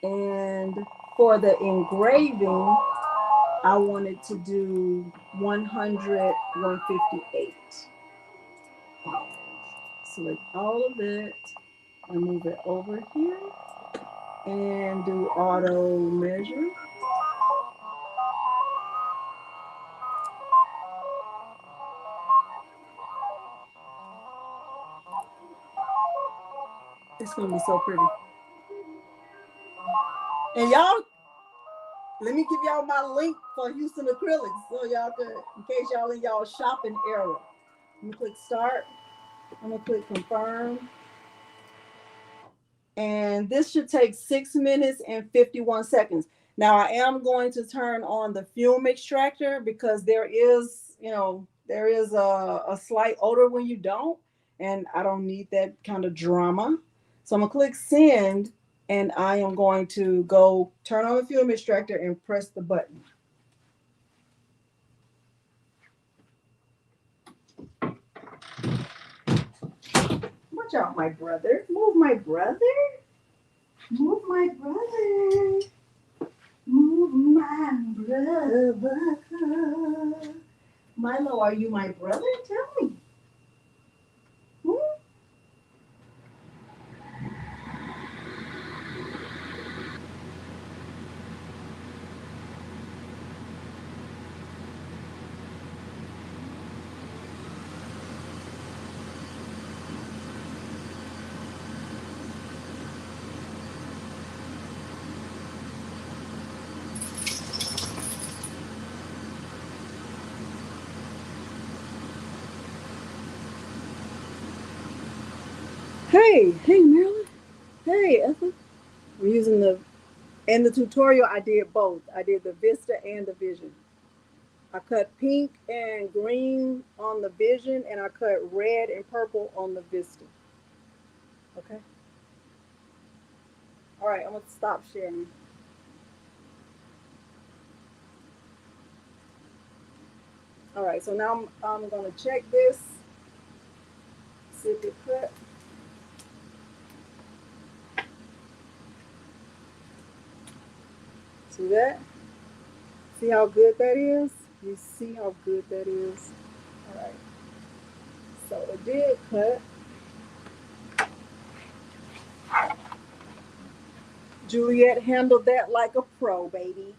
S1: And for the engraving, I wanted to do 100, 158. Select all of that and move it over here and do auto measure. It's gonna be so pretty. And y'all, let me give y'all my link for Houston Acrylics so y'all could, in case y'all in y'all shopping era. I'm gonna click start. I'm gonna click confirm. And this should take 6 minutes and 51 seconds. Now I am going to turn on the fume extractor because there is, there is a slight odor when you don't, and I don't need that kind of drama. So I'm gonna click send, and I am going to go turn on the fume extractor and press the button. Watch out, my brother. Move, my brother. Move, my brother. Move, my brother. Milo, are you my brother? Tell me. Hey, Marilyn. Hey, Ethel. We're using in the tutorial, I did both. I did the Vista and the Vision. I cut pink and green on the Vision, and I cut red and purple on the Vista. Okay. All right, I'm gonna stop sharing. All right, so now I'm gonna check this. See if it cut. See that? See how good that is? You see how good that is? All right. So it did cut. Juliet handled that like a pro, baby.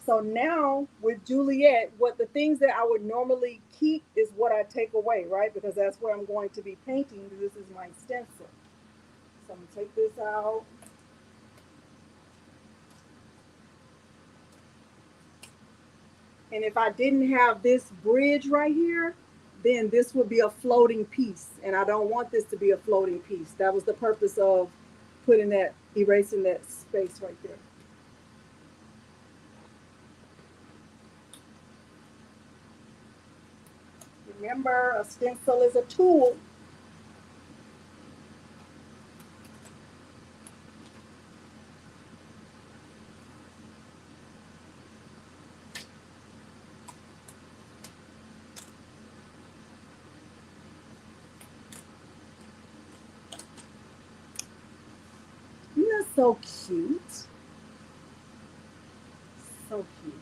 S1: So now with Juliet, the things that I would normally keep is what I take away, right? Because that's where I'm going to be painting. This is my stencil. So I'm gonna take this out. And if I didn't have this bridge right here, then this would be a floating piece. And I don't want this to be a floating piece. That was the purpose of erasing that space right there. Remember, a stencil is a tool. Isn't that so cute? So cute.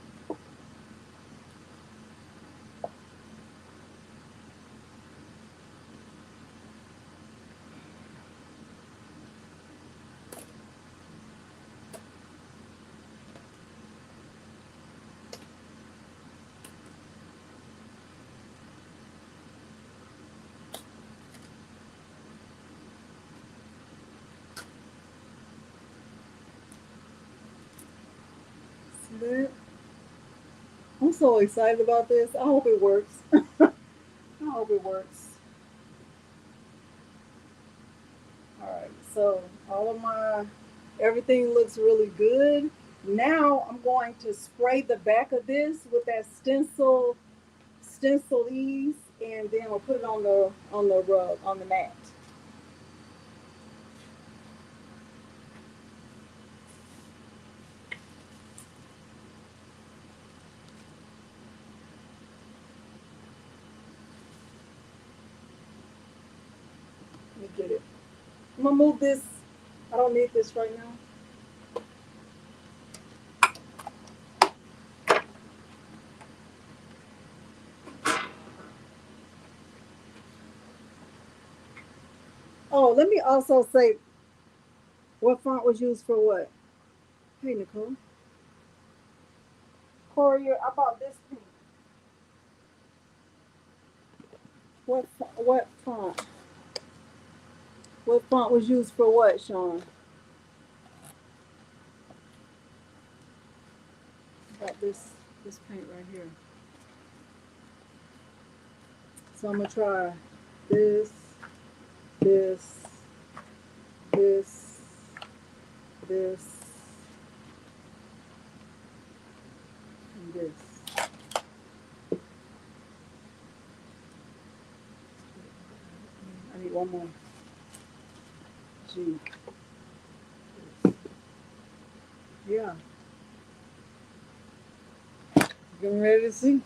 S1: I'm so excited about this. I hope it works. I hope it works. All right, so all of my, everything looks really good. Now I'm going to spray the back of this with that stencil ease, and then we'll put it on the rug, on the mat. Let me get it. I'm gonna move this. I don't need this right now. Oh, let me also say what font was used for what. Hey, Nicole. Corey, I bought this pink. What font? What font was used for what, Sean? Got this paint right here. So I'm gonna try this, this, this, this, and this. I need one more. G. Yeah. Getting ready to see.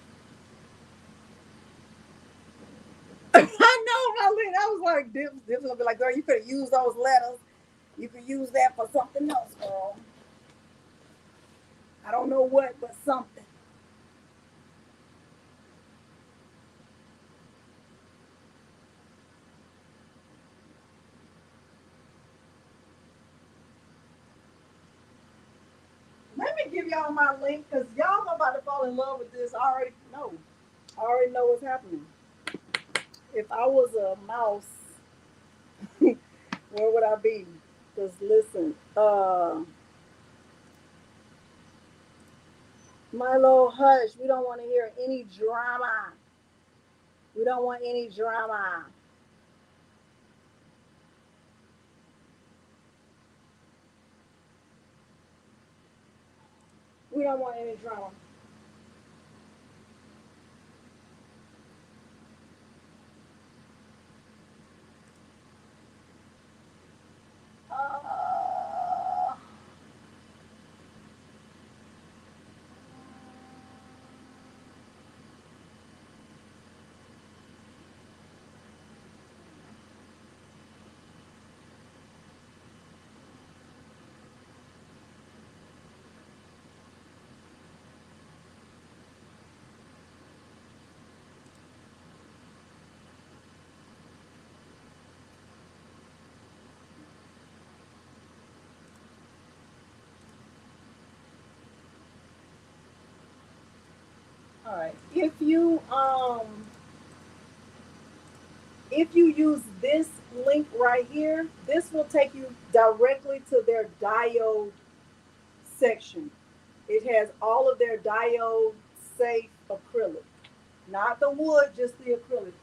S1: I know, Marlene. I was like, Dib's gonna be like, girl, you could have used those letters. You could use that for something else, girl. I don't know what, but something. Let me give y'all my link, because y'all are about to fall in love with this. I already know. I already know what's happening. If I was a mouse, where would I be? Because listen, Milo, hush. We don't want to hear any drama. We don't want any drama. We don't want any drama. Uh, all right. If you use this link right here, this will take you directly to their Diode section. It has all of their Diode safe acrylic, not the wood, just the acrylic.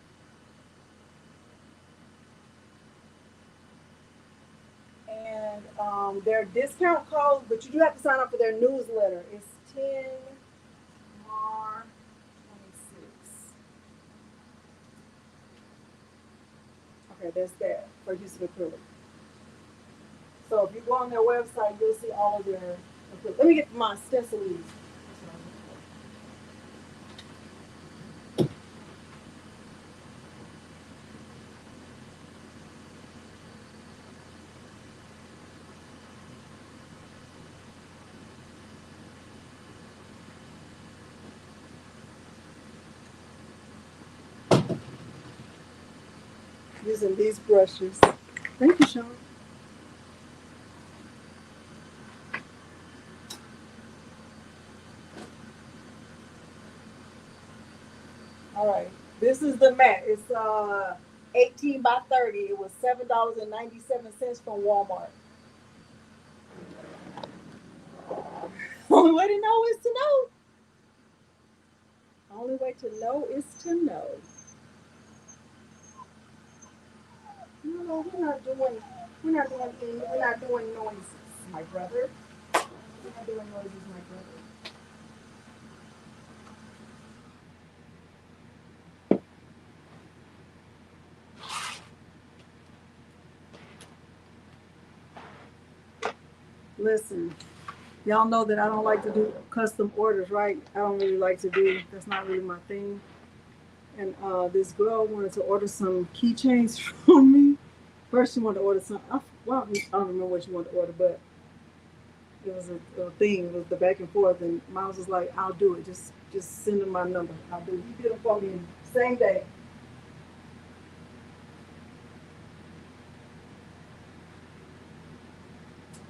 S1: And their discount code, but you do have to sign up for their newsletter. It's 10 Mar 26. Okay, that's that for use of acrylic. So if you go on their website, you'll see all of their acrylic. Let me get my stencil ease. Using these brushes. Thank you, Sean. All right. This is the mat. It's 18 by 30. It was $7.97 from Walmart. Only way to know is to know.
S3: Only way to know is to know. No, we're not doing noises, my brother. We're not doing noises, my brother.
S1: Listen, y'all know that I don't like to do custom orders, right? I don't really like to do, that's not really my thing. And this girl wanted to order some keychains from me. First, she wanted to order some, well, I don't remember what she wanted to order, but it was a thing. It was the back and forth. And Miles was like, I'll do it. Just send him my number. I'll do it. He did it for me same day.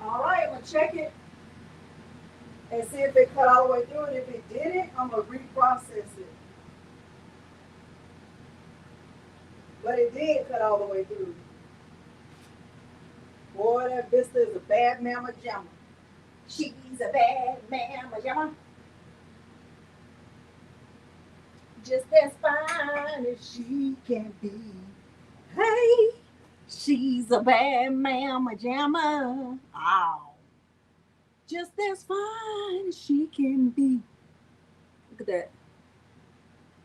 S1: All right, I'm going to check it and see if it cut all the way through. And if it didn't, I'm going to reprocess it. But it did cut all the way through. Boy, that Vista is a bad mama jamma. She's a bad mama jamma. Just as fine as she can be. Hey, she's a bad mama jamma. Ow. Just as fine as she can be. Look at that.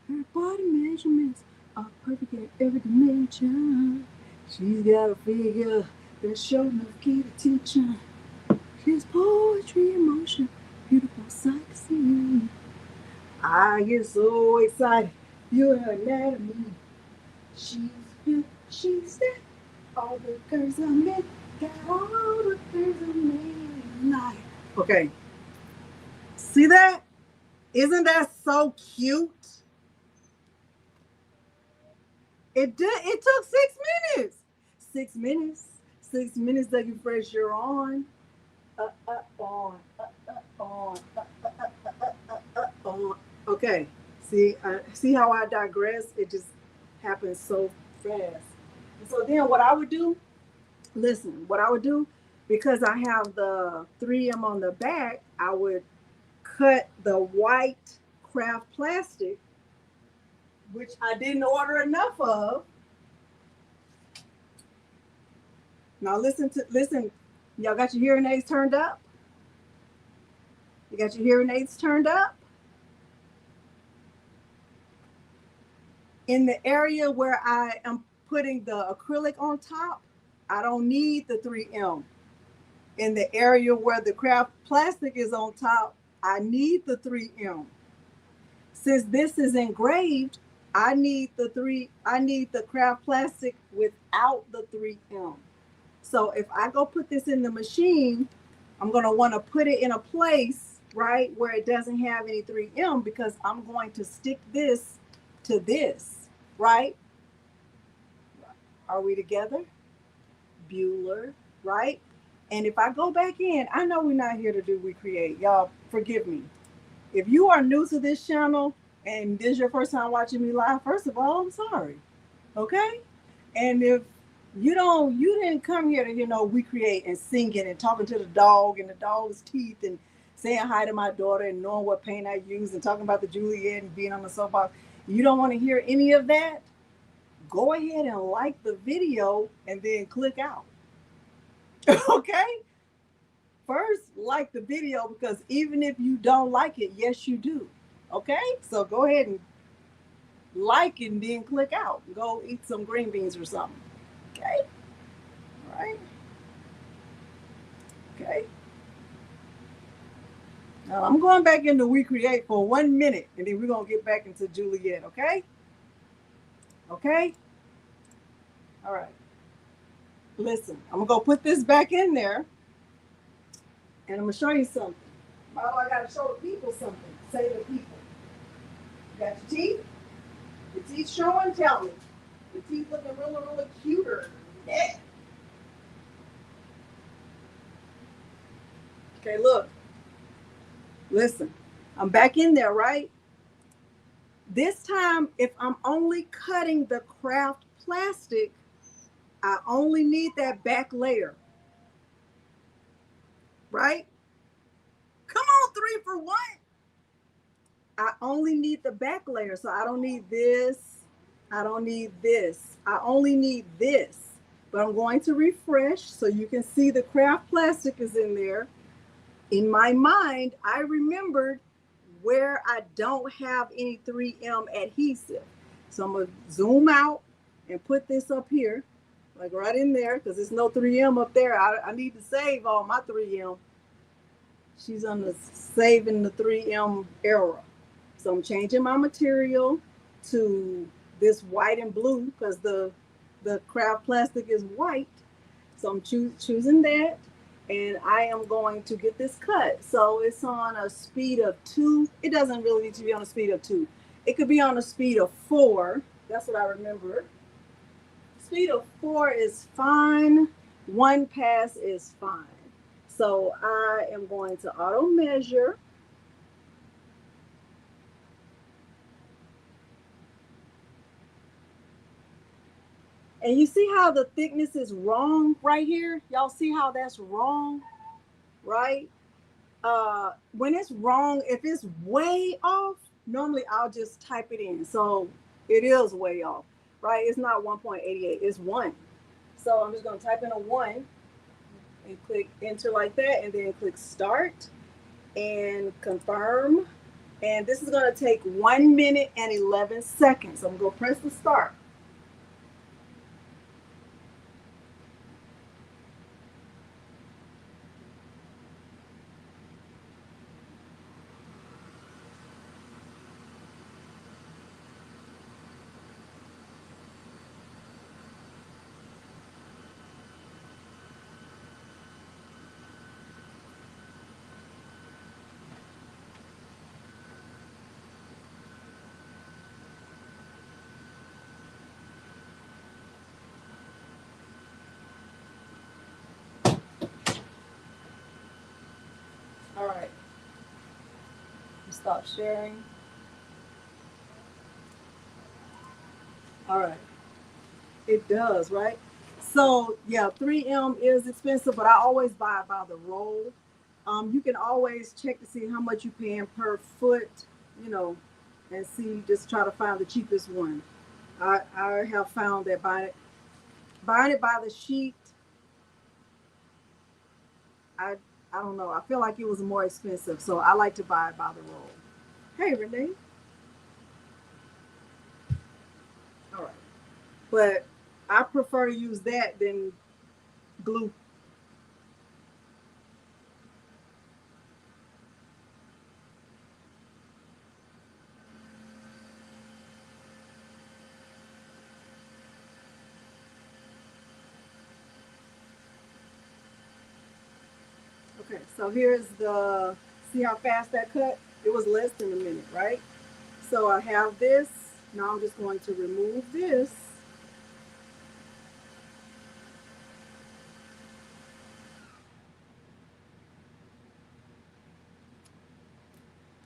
S1: Her body measurements are perfect in every dimension. She's got a figure that's sure enough get attention. She's poetry in motion, beautiful sight to see. I get so excited, you're her anatomy. She's good, she's that. All the curves are made, got all the curves are made like. Okay, see that? Isn't that so cute? It took 6 minutes. 6 minutes. 6 minutes that you fresh your on. On. On. Okay. See how I digress? It just happens so fast. And so then what I would do, listen, what I would do, because I have the 3M on the back, I would cut the white craft plastic, which I didn't order enough of. Now listen, y'all got your hearing aids turned up? You got your hearing aids turned up? In the area where I am putting the acrylic on top, I don't need the 3M. In the area where the craft plastic is on top, I need the 3M. Since this is engraved, I need the craft plastic without the 3M. So if I go put this in the machine, I'm going to want to put it in a place, right, where it doesn't have any 3M, because I'm going to stick this to this, right? Are we together? Bueller, right? And if I go back in, I know we're not here to do WeCreat. Y'all, forgive me. If you are new to this channel and this is your first time watching me live, first of all, I'm sorry. Okay? And if you didn't come here to, WeCreat and singing and talking to the dog and the dog's teeth and saying hi to my daughter and knowing what paint I use and talking about the Juliet and being on the soapbox. You don't want to hear any of that? Go ahead and like the video and then click out. Okay? First, like the video, because even if you don't like it, yes, you do. Okay? So go ahead and like it and then click out. Go eat some green beans or something. Okay? All right? Okay? Now I'm going back into WeCreat for 1 minute, and then we're going to get back into Juliet, okay? Okay? All right. Listen, I'm going to go put this back in there, and I'm going to show you something. Oh, I got to show the people something. Say to the people. You got your teeth? Your teeth showing? Tell me. Your teeth looking really, really cuter. Yeah. Okay, look. Listen, I'm back in there, right? This time, if I'm only cutting the craft plastic, I only need that back layer. Right? Come on, 3 for 1. I only need the back layer, so I don't need this. I don't need this. I only need this. But I'm going to refresh so you can see the craft plastic is in there. In my mind, I remembered where I don't have any 3M adhesive. So I'm going to zoom out and put this up here, like right in there, because there's no 3M up there. I need to save all my 3M. She's on the saving the 3M era. So I'm changing my material to this white and blue because the craft plastic is white. So I'm choosing that. And I am going to get this cut. So it's on a speed of 2. It doesn't really need to be on a speed of 2. It could be on a speed of 4. That's what I remember. Speed of 4 is fine. 1 pass is fine. So I am going to auto measure. And you see how the thickness is wrong right here? Y'all see how that's wrong, right? When it's wrong, if it's way off, normally I'll just type it in. So it is way off, right? It's not 1.88, it's 1. So I'm just going to type in a 1 and click enter like that, and then click start and confirm. And this is going to take 1 minute and 11 seconds. So I'm going to press the start. All right. Stop sharing. All right. It does, right? So yeah, 3M is expensive, but I always buy it by the roll. You can always check to see how much you're paying per foot, you know, and see, just try to find the cheapest one. I have found that buying it by the sheet, I I don't know. I feel like it was more expensive, so I like to buy it by the roll. Hey, Renee. All right, but I prefer to use that than glue. Okay, so here's the, see how fast that cut? It was less than a minute, right? So I have this. Now I'm just going to remove this.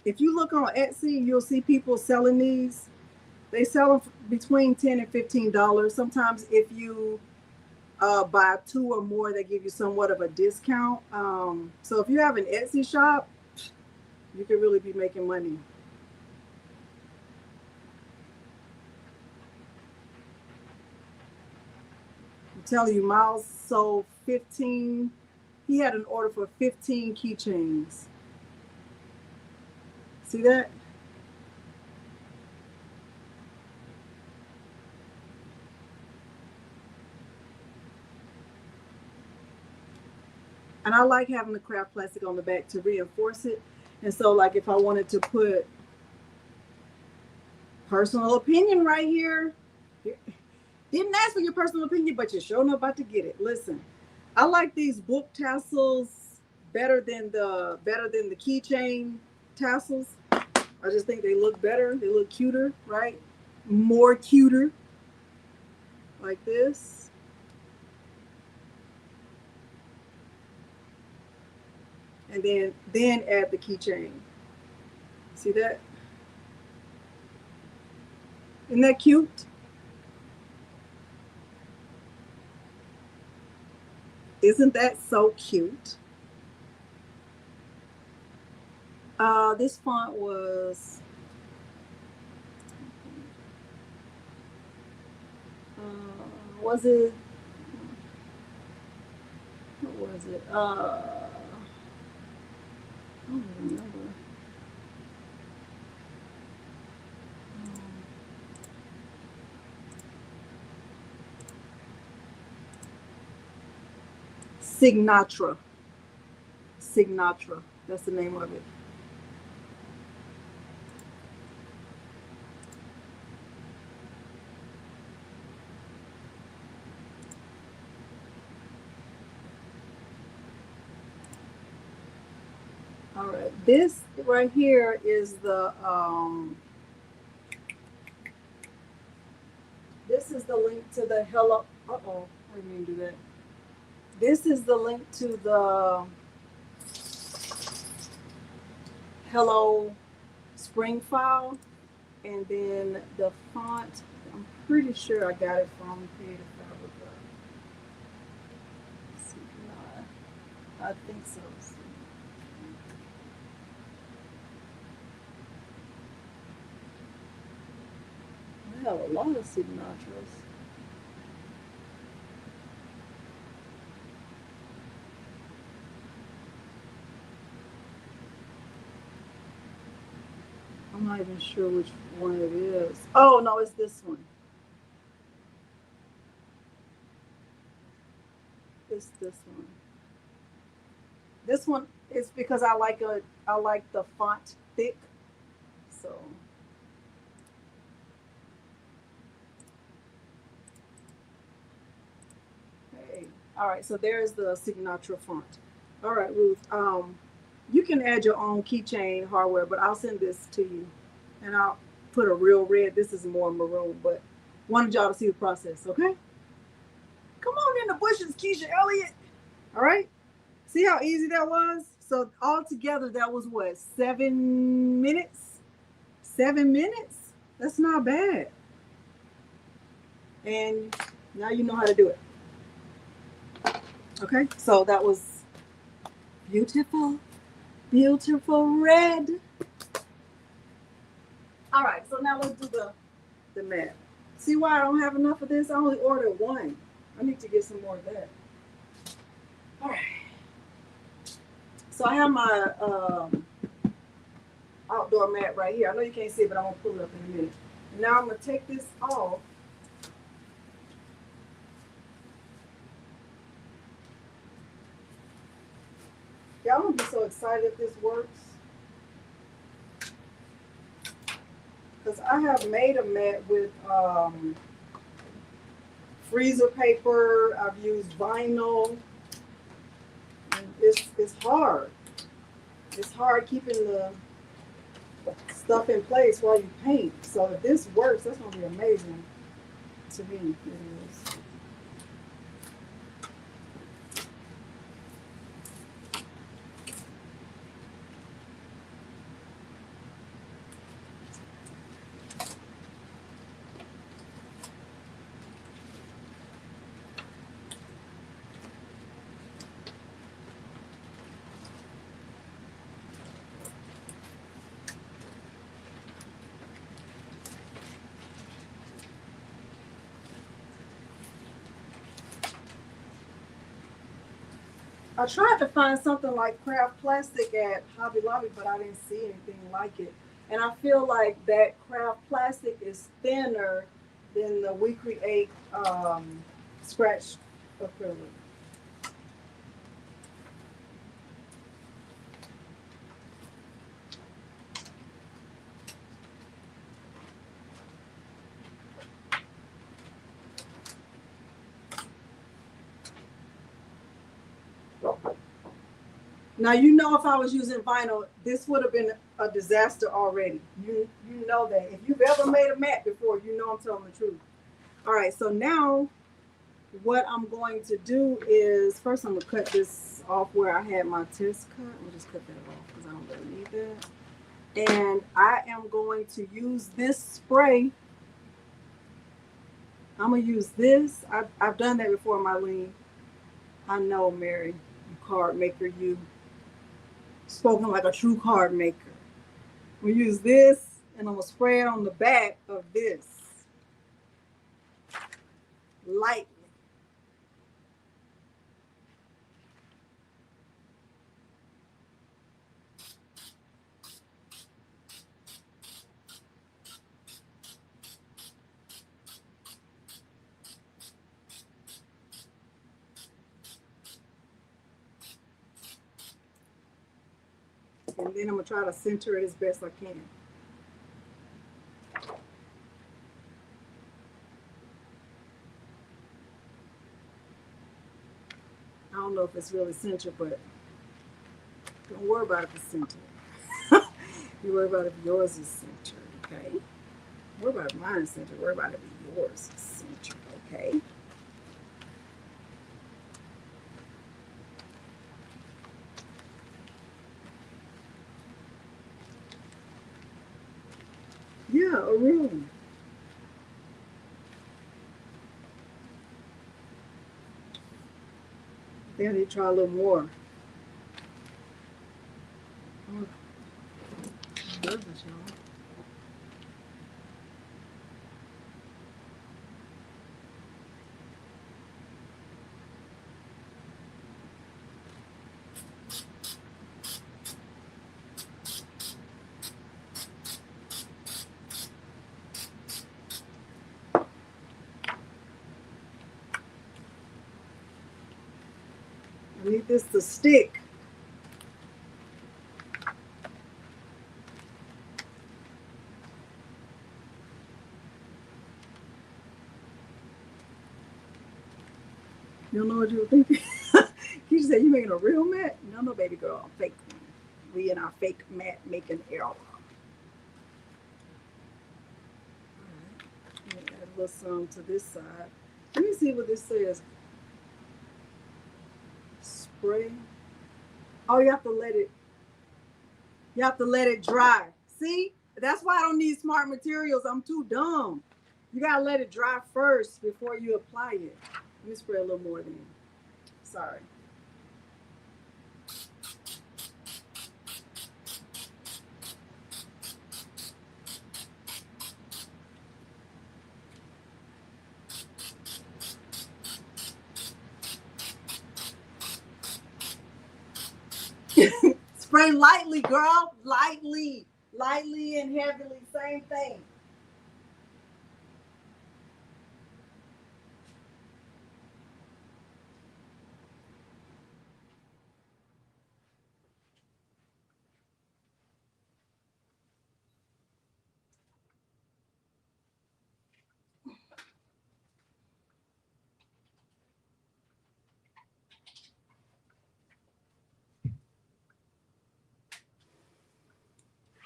S1: If you look on Etsy, you'll see people selling these. They sell them between $10 and $15. Sometimes if you buy 2 or more, they give you somewhat of a discount. So if you have an Etsy shop, you can really be making money. I'm telling you, Miles sold 15. He had an order for 15 keychains. See that? And I like having the craft plastic on the back to reinforce it. And so like if I wanted to put personal opinion right here, didn't ask for your personal opinion, but you're sure enough about to get it. Listen, I like these book tassels better than the keychain tassels. I just think they look better. They look cuter, right? More cuter, like this. And then add the keychain. See that? Isn't that cute? Isn't that so cute? This font was Was it? What was it? I don't remember. Signatra. Signatra. That's the name of it. All right. This right here is the this is the link to the hello. Uh-oh, I didn't mean to do that. This is the link to the Hello Spring file, and then the font. I'm pretty sure I got it from Creative Fabric. I think so. I have a lot of signatures. I'm not even sure which one it is. Oh, no, it's this one. It's this one. This one is because I like the font thick. So hey. All right, so there's the signature font. All right, Ruth. You can add your own keychain hardware, but I'll send this to you, and I'll put a real red. This is more maroon, but wanted y'all to see the process. Okay. Come on in the bushes, Keisha Elliott. All right. See how easy that was? So altogether, that was what, 7 minutes? 7 minutes? That's not bad. And now you know how to do it. Okay, so that was beautiful, beautiful red. All right, so now let's do the mat. See why I don't have enough of this? I only ordered one. I need to get some more of that. All right. So I have my outdoor mat right here. I know you can't see it, but I'm gonna pull it up in a minute. Now I'm gonna take this off. Y'all gonna be so excited if this works. Because I have made a mat with freezer paper. I've used vinyl. And it's hard. It's hard keeping the stuff in place while you paint. So if this works, that's gonna be amazing to me. It is. I tried to find something like craft plastic at Hobby Lobby, but I didn't see anything like it. And I feel like that craft plastic is thinner than the WeCreat scratch acrylic. Now, you know, if I was using vinyl, this would have been a disaster already. You know that. If you've ever made a mat before, you know I'm telling the truth. All right, so now what I'm going to do is, first I'm going to cut this off where I had my test cut. I'll just cut that off because I don't really need that. And I am going to use this spray. I'm going to use this. I've done that before, Marlene. I know, Mary, you card maker, you spoken like a true card maker. We use this, and I'm gonna spray it on the back of this. lightly. And then I'm going to try to center it as best I can. I don't know if it's really centered, but don't worry about if it's centered. You worry about if yours is centered, okay? Worry about if mine is centered. Worry about if yours is centered, okay? Yeah, a room. I think I need to try a little more. Oh, goodness, y'all. I need this to stick. You don't know what you were thinking? You said you making a real mat? No, no, baby girl, fake one. We in our fake mat making error. All right. Add a little some to this side. Let me see what this says. Spray. Oh, you have to let it. You have to let it dry. See, that's why I don't need smart materials. I'm too dumb. You gotta let it dry first before you apply it. Let me spray a little more then. Sorry. Spray lightly, girl. Lightly. Lightly and heavily. Same thing.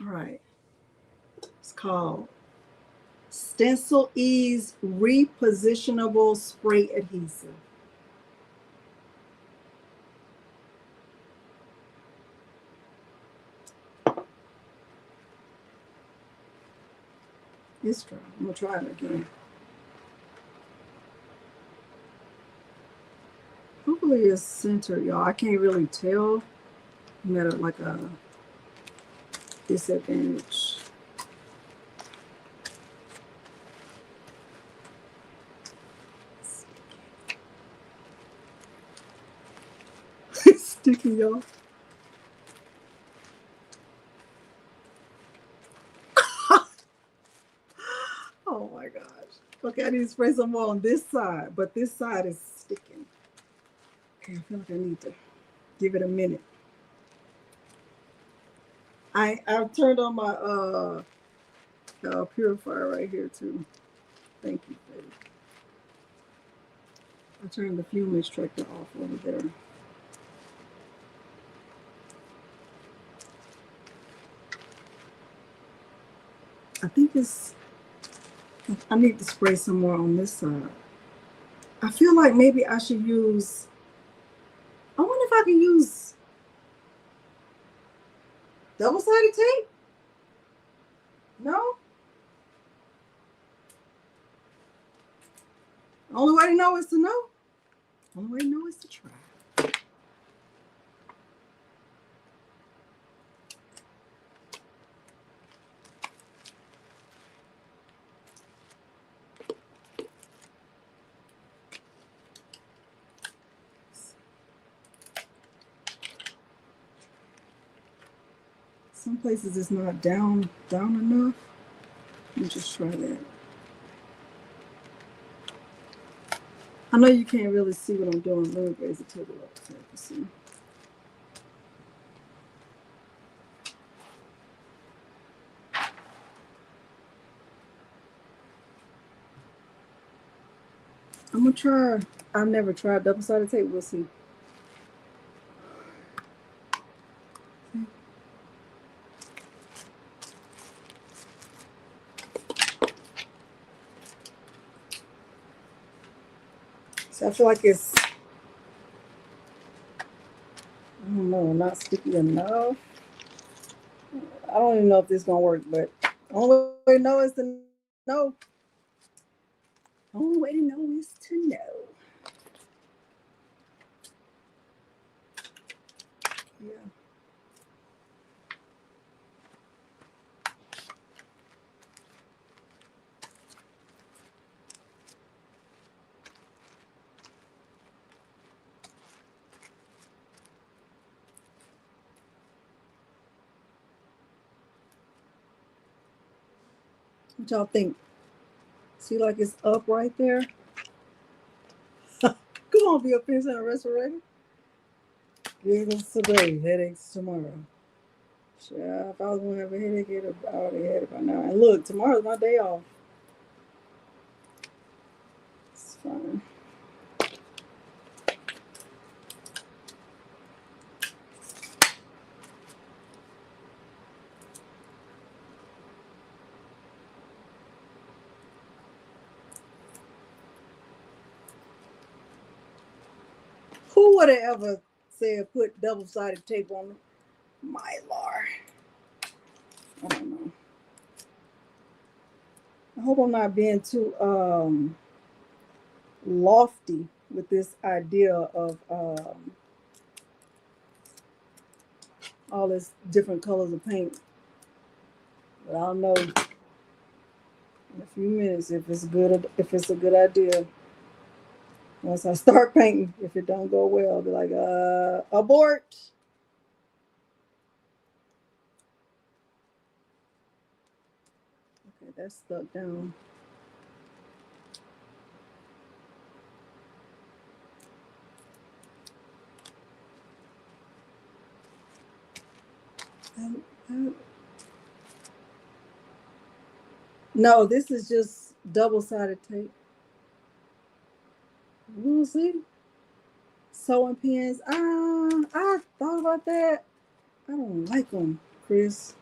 S1: All right. It's called Stencil Ease Repositionable Spray Adhesive. It's dry. I'm gonna try it again. Hopefully it's centered, y'all. I can't really tell. I'm at like a disadvantage. It's sticky, y'all. Oh my gosh. Okay, I need to spray some more on this side, but this side is sticking. Okay, I feel like I need to give it a minute. I've turned on my purifier right here too. Thank you, baby. I turned the fume extractor off over there. I think I need to spray some more on this side. I feel like maybe I should use, I wonder if I can use double-sided tape? No? The only way to know is to know. The only way to know is to try. Some places it's not down enough. Let me just try that. I know you can't really see what I'm doing. Let me raise the table up so you can see. I'm gonna try. I've never tried double-sided tape. We'll see. So I feel like it's, I don't know, not sticky enough. I don't even know if this is gonna work, but the only way to know is to know. The only way to know is to know. Yeah. What y'all think? See, like it's up right there. Come on, be a fence and a respirator. Giggles today, headaches tomorrow. Sure, if I was gonna have a headache, I already had it by now. And look, tomorrow's my day off. It's fine. Who would have ever said put double-sided tape on Mylar? I don't know. I hope I'm not being too lofty with this idea of all this different colors of paint. But I'll know in a few minutes if it's good, if it's a good idea. Once I start painting, if it don't go well, I'll be like, abort. Okay, that's stuck down. No, this is just double-sided tape. We'll see. Sewing pins. I thought about that. I don't like them, Chris.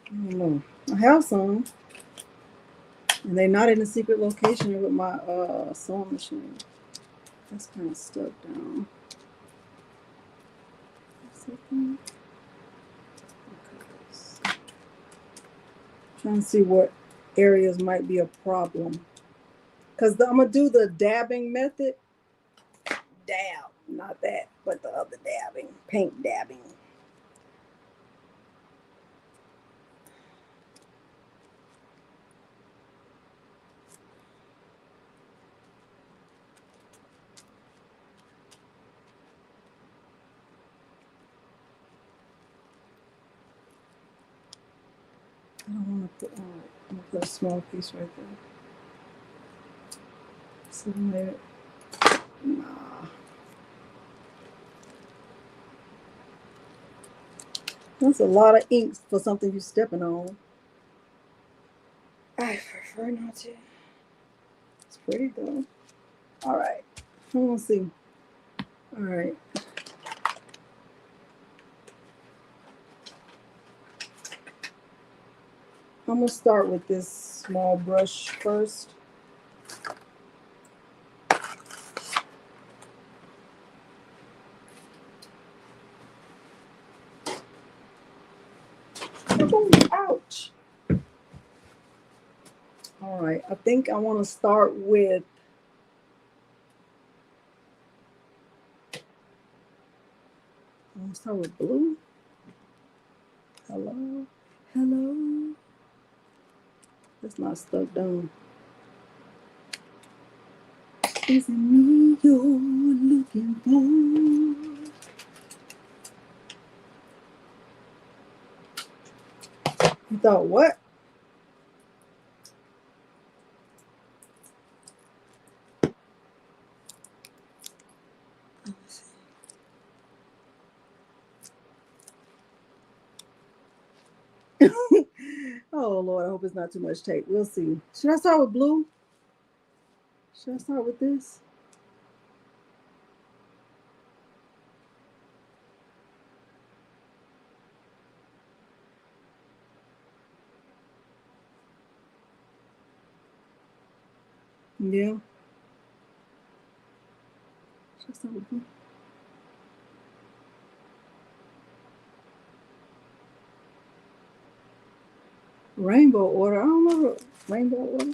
S1: I don't know. I have some, and they're not in a secret location with my sewing machine. That's kind of stuck down. Okay. Trying to see what areas might be a problem. Because I'm going to do the dabbing method. Dab, not that, but the other dabbing, paint dabbing. I don't want to put, I'm going to put a small piece right there. Sublimate it. Nah. That's a lot of ink for something you're stepping on. I prefer not to. It's pretty though. All right. I'm gonna see. All right. I'm gonna start with this small brush first. Oh, ouch. All right. I think I want to start with blue. Hello. Hello. That's not stuck down. Is it me you're looking for? thought what? Oh Lord, I hope it's not too much tape. We'll see. Should I start with blue? Should I start with this? Yeah. Should I start with blue? Rainbow order. I don't know. Rainbow order.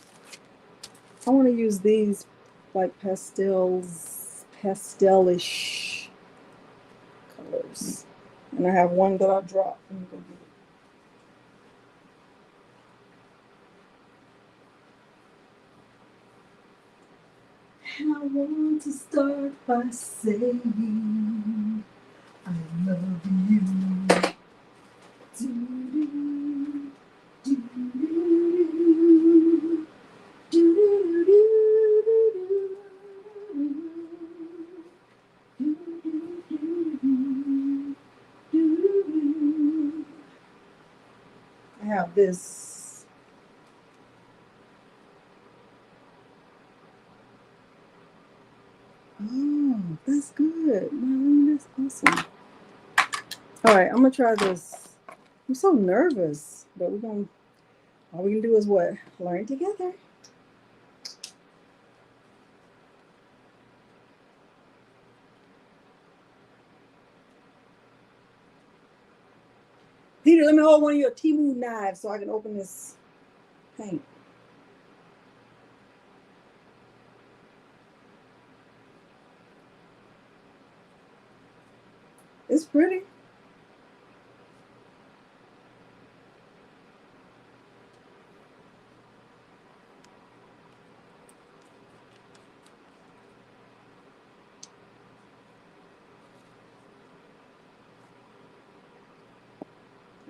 S1: I want to use these like pastelish colors. And I have one that I dropped. Let me go get it. And I want to start by saying I love you. Do-do, do-do, do-do-do-do-do-do. I have this. Oh, that's good. Marlene, that's awesome. All right, I'm gonna try this. I'm so nervous, but all we can do is what? Learn together. Peter, let me hold one of your Temu knives so I can open this paint. It's pretty.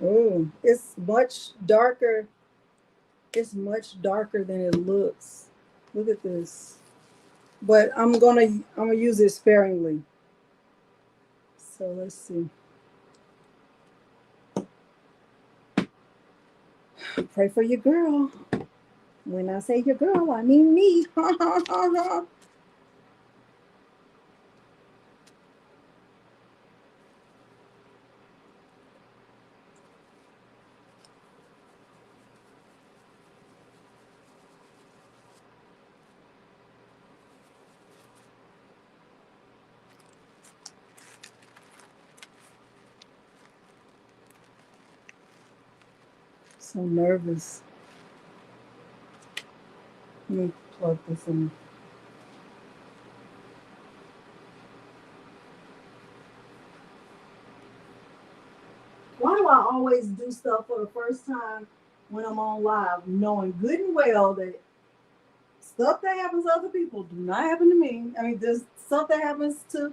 S1: Oh, it's much darker. It's much darker than it looks. Look at this. But I'm gonna use it sparingly. So let's see. Pray for your girl. When I say your girl, I mean me. So nervous. Let me plug this in. Why do I always do stuff for the first time when I'm on live, knowing good and well that stuff that happens to other people do not happen to me? I mean, there's stuff that happens to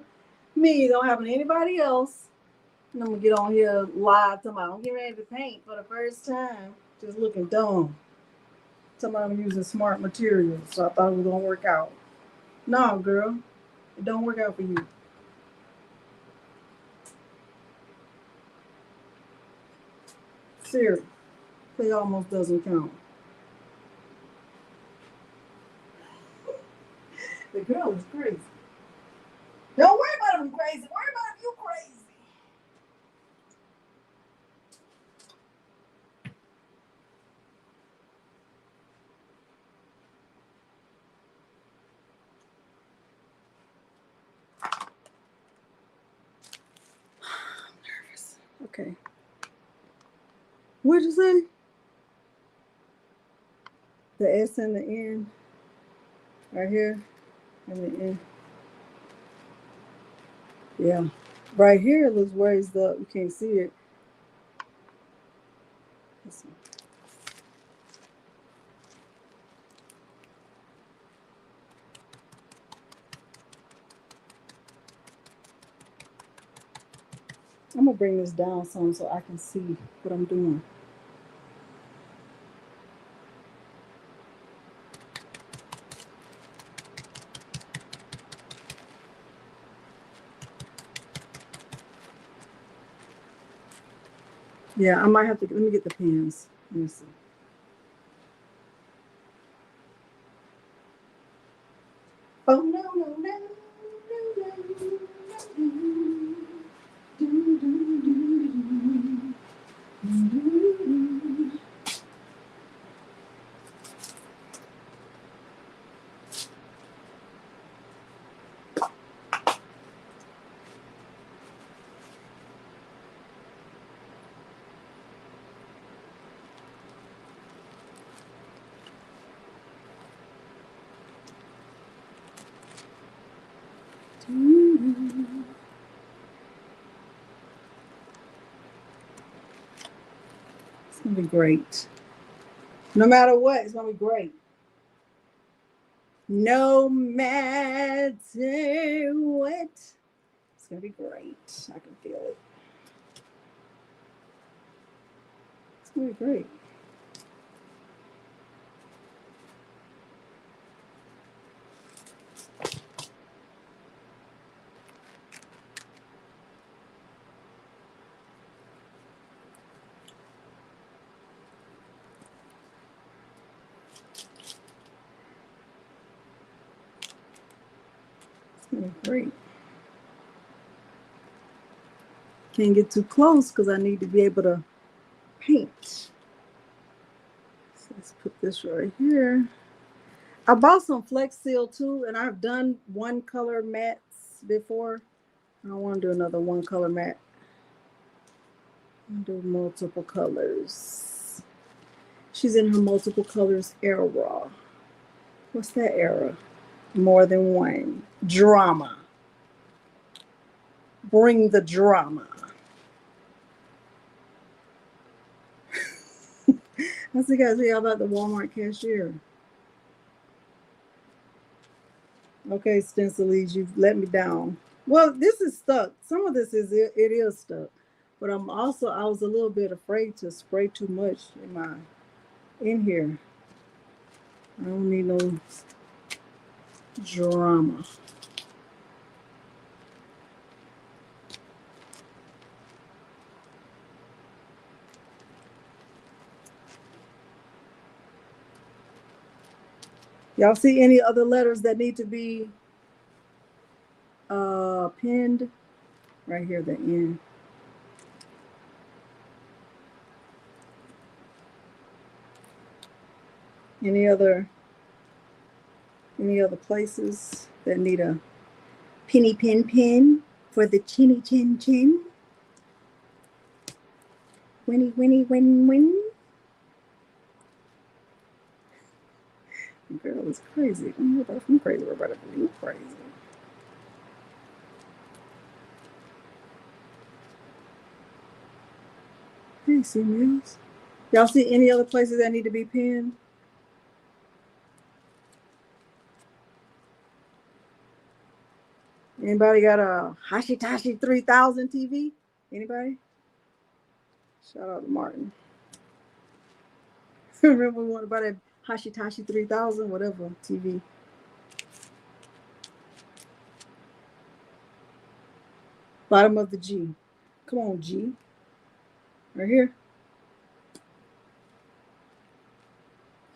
S1: me don't happen to anybody else. And I'm gonna get on here live tomorrow. I'm getting ready to paint for the first time, just looking dumb. Somebody I'm using smart materials, so I thought it was gonna work out. No, girl, it don't work out for you. Serious. It almost doesn't count. The girl is crazy. Don't worry about if I'm crazy. Worry about if you crazy. I'm nervous. Okay. What'd you say? The S and the N. Right here. And the N. Yeah. Right here it looks raised up. You can't see it. Let's see. I'm gonna bring this down some so I can see what I'm doing. Yeah, I might have to, let me get the pens. Let me see. Oh, no, no, no, no, no, no, no. It's gonna be great. No matter what, it's gonna be great. No matter what, it's gonna be great. I can feel it. It's gonna be great. It's gonna be great. Can't get too close because I need to be able to paint. So let's put this right here. I bought some Flex Seal too, and I've done one color mattes before. I don't want to do another one color matte. I'll do multiple colors. She's in her multiple colors era. What's that era? More than one. Drama. Bring the drama. I think I tell you about the Walmart cashier. Okay, Stencils, you've let me down. Well, this is stuck. Some of this is it is stuck. But I was a little bit afraid to spray too much in here. I don't need no drama. Y'all see any other letters that need to be pinned? Right here, the N. Any other places that need a penny pin for the chinny chin chin? Winnie, Winnie, win, win. Girl is crazy. I'm crazy. We're about to be crazy. Hey, see Mills. Y'all see any other places that need to be pinned? Anybody got a Hashitashi 3000 TV? Anybody? Shout out to Martin. Remember we wanted to buy that Hashitashi 3000, whatever TV. Bottom of the G. Come on, G. Right here.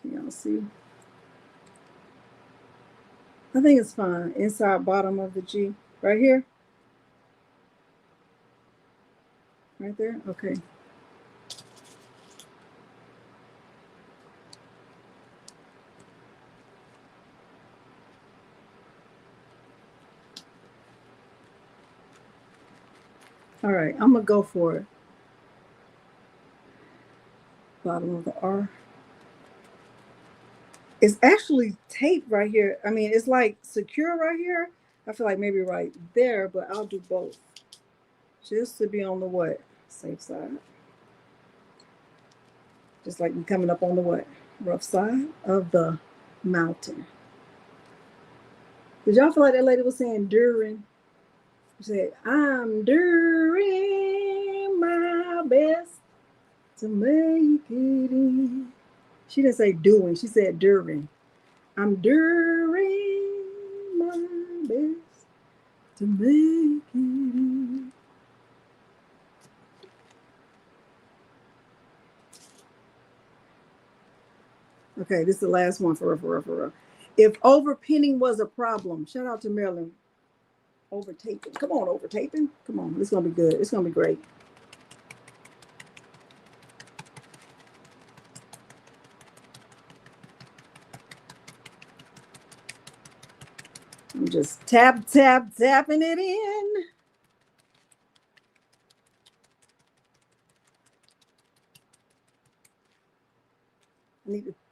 S1: Can y'all see? I think it's fine. Inside bottom of the G. Right here. Right there? Okay. All right, I'm gonna go for it. Bottom of the R. It's actually taped right here. I mean, it's like secure right here. I feel like maybe right there, but I'll do both. Just to be on the what? Safe side. Just like we coming up on the what? Rough side of the mountain. Did y'all feel like that lady was saying during? She said, I'm doing my best to make it in. She didn't say doing, she said during. I'm doing my best to make it in. Okay, this is the last one for real. If over pinning was a problem, shout out to Marilyn. Over taping. Come on, over taping. Come on, it's gonna be good. It's gonna be great. I'm just tapping it in.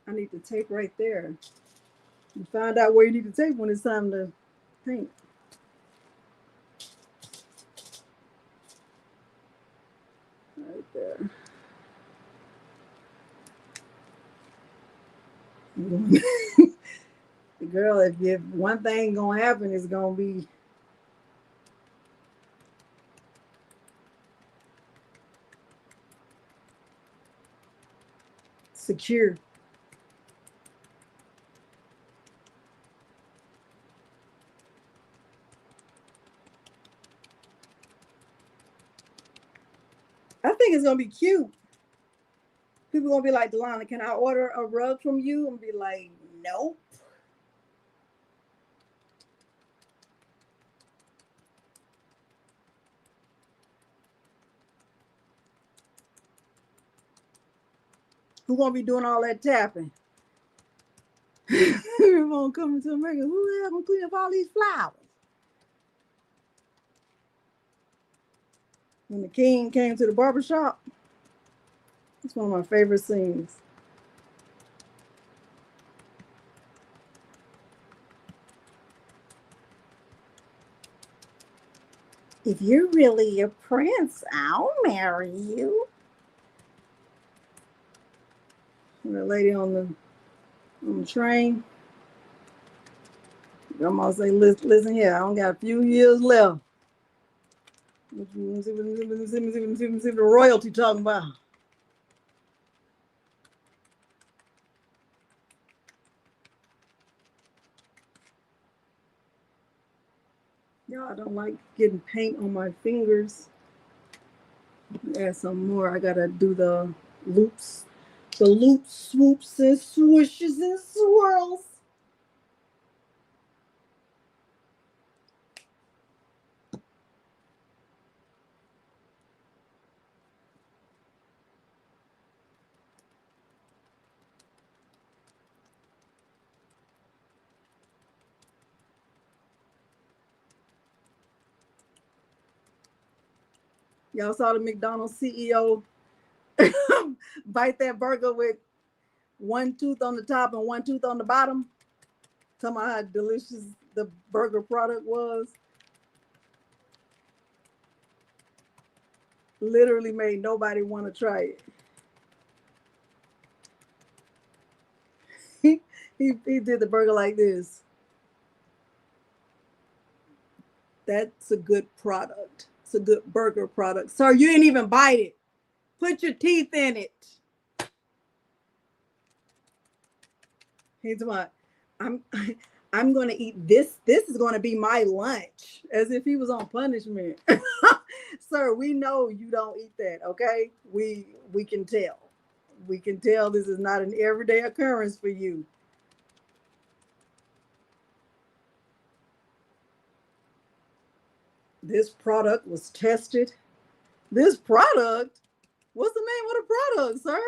S1: I need to tape right there. You find out where you need to tape when it's time to paint. Right there. Girl, if one thing gonna happen, it's gonna be secure. I think it's gonna be cute. People gonna be like, Delonda, can I order a rug from you? And be like, nope. Who gonna be doing all that tapping? Everyone coming to America. Who the hell gonna clean up all these flowers? When the king came to the barber shop, it's one of my favorite scenes. If you're really a prince, I'll marry you. And the lady on the train, grandma say, listen here, I don't got a few years left. See the royalty talking about. Y'all don't like getting paint on my fingers. Add some more. I gotta do the loops, swoops, and swooshes and swirls. Y'all saw the McDonald's CEO bite that burger with one tooth on the top and one tooth on the bottom. Talking about how delicious the burger product was. Literally made nobody want to try it. He did the burger like this. That's a good product. It's a good burger product. Sir, you didn't even bite it. Put your teeth in it. He's like, I'm going to eat this. This is going to be my lunch. As if he was on punishment. Sir, we know you don't eat that, okay? We can tell. We can tell this is not an everyday occurrence for you. This product was tested. This product? What's the name of the product, sir?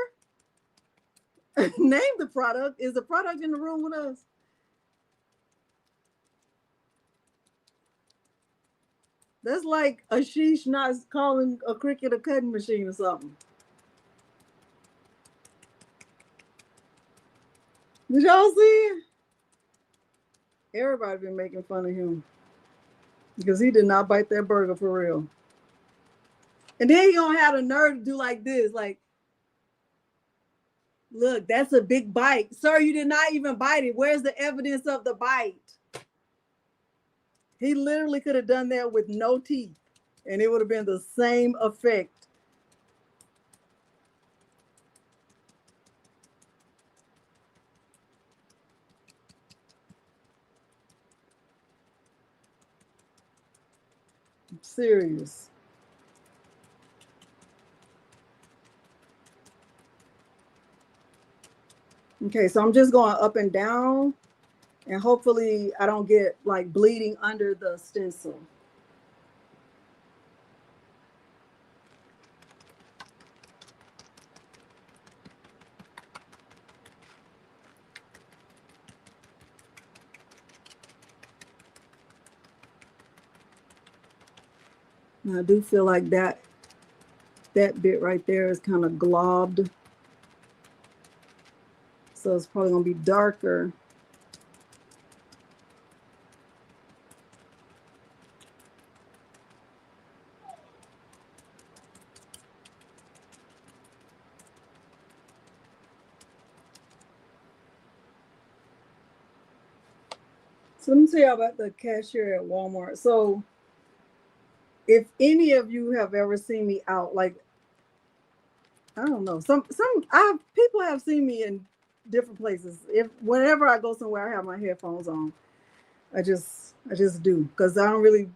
S1: Name the product. Is the product in the room with us? That's like Ashish not calling a Cricut a cutting machine or something. Did y'all see it? Everybody been making fun of him because he did not bite that burger for real. And then he gonna have the nerve to do like this, like, look, that's a big bite. Sir, you did not even bite it. Where's the evidence of the bite? He literally could have done that with no teeth, and it would have been the same effect. I'm serious. Okay, so I'm just going up and down, and hopefully I don't get like bleeding under the stencil. And I do feel like that bit right there is kind of globbed. So it's probably gonna be darker. So let me tell you about the cashier at Walmart. So if any of you have ever seen me out, like, I don't know, people have seen me in different places. Whenever I go somewhere, I have my headphones on. I just do, because I don't really,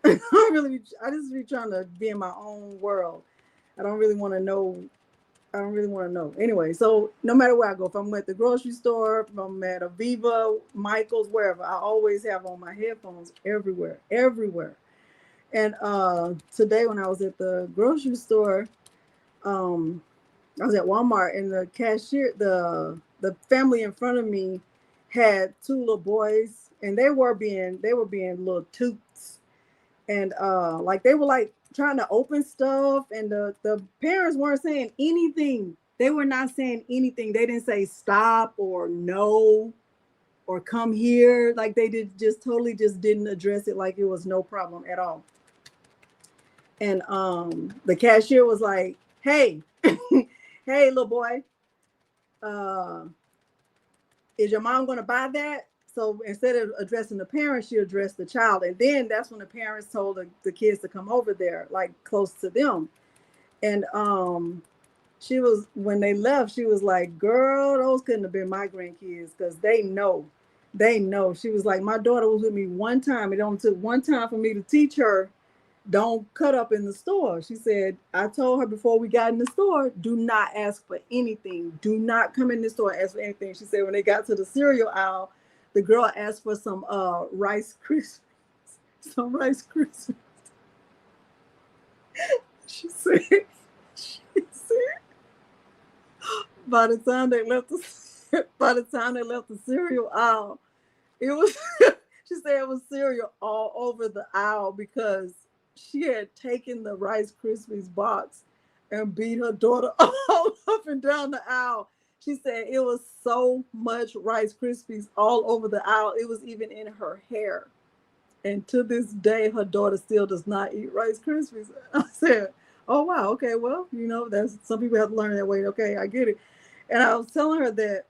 S1: I just be trying to be in my own world. I don't really want to know. Anyway, so no matter where I go, if I'm at the grocery store, if I'm at Aviva, Michael's, wherever, I always have on my headphones everywhere. And today when I was at the grocery store, I was at Walmart, and the cashier, the family in front of me had two little boys, and they were being little toots, and like they were like trying to open stuff, and the parents weren't saying anything. They were not saying anything. They didn't say stop or no or come here. Like they totally didn't address it, like it was no problem at all. And the cashier was like, hey, hey, little boy, is your mom going to buy that? So instead of addressing the parents, she addressed the child. And then that's when the parents told the kids to come over there, like close to them. And when they left, she was like, girl, those couldn't have been my grandkids, because they know. She was like, my daughter was with me one time. It only took one time for me to teach her, don't cut up in the store. She said, I told her before we got in the store, do not ask for anything. Do not come in the store and ask for anything. She said when they got to the cereal aisle, the girl asked for some Rice Krispies. Some Rice Krispies. She said, by the time they left the cereal aisle, it was she said it was cereal all over the aisle, because she had taken the Rice Krispies box and beat her daughter all up and down the aisle. She said it was so much Rice Krispies all over the aisle. It was even in her hair. And to this day, her daughter still does not eat Rice Krispies. I said, oh, wow. Okay, well, that's, some people have to learn that way. Okay, I get it. And I was telling her that,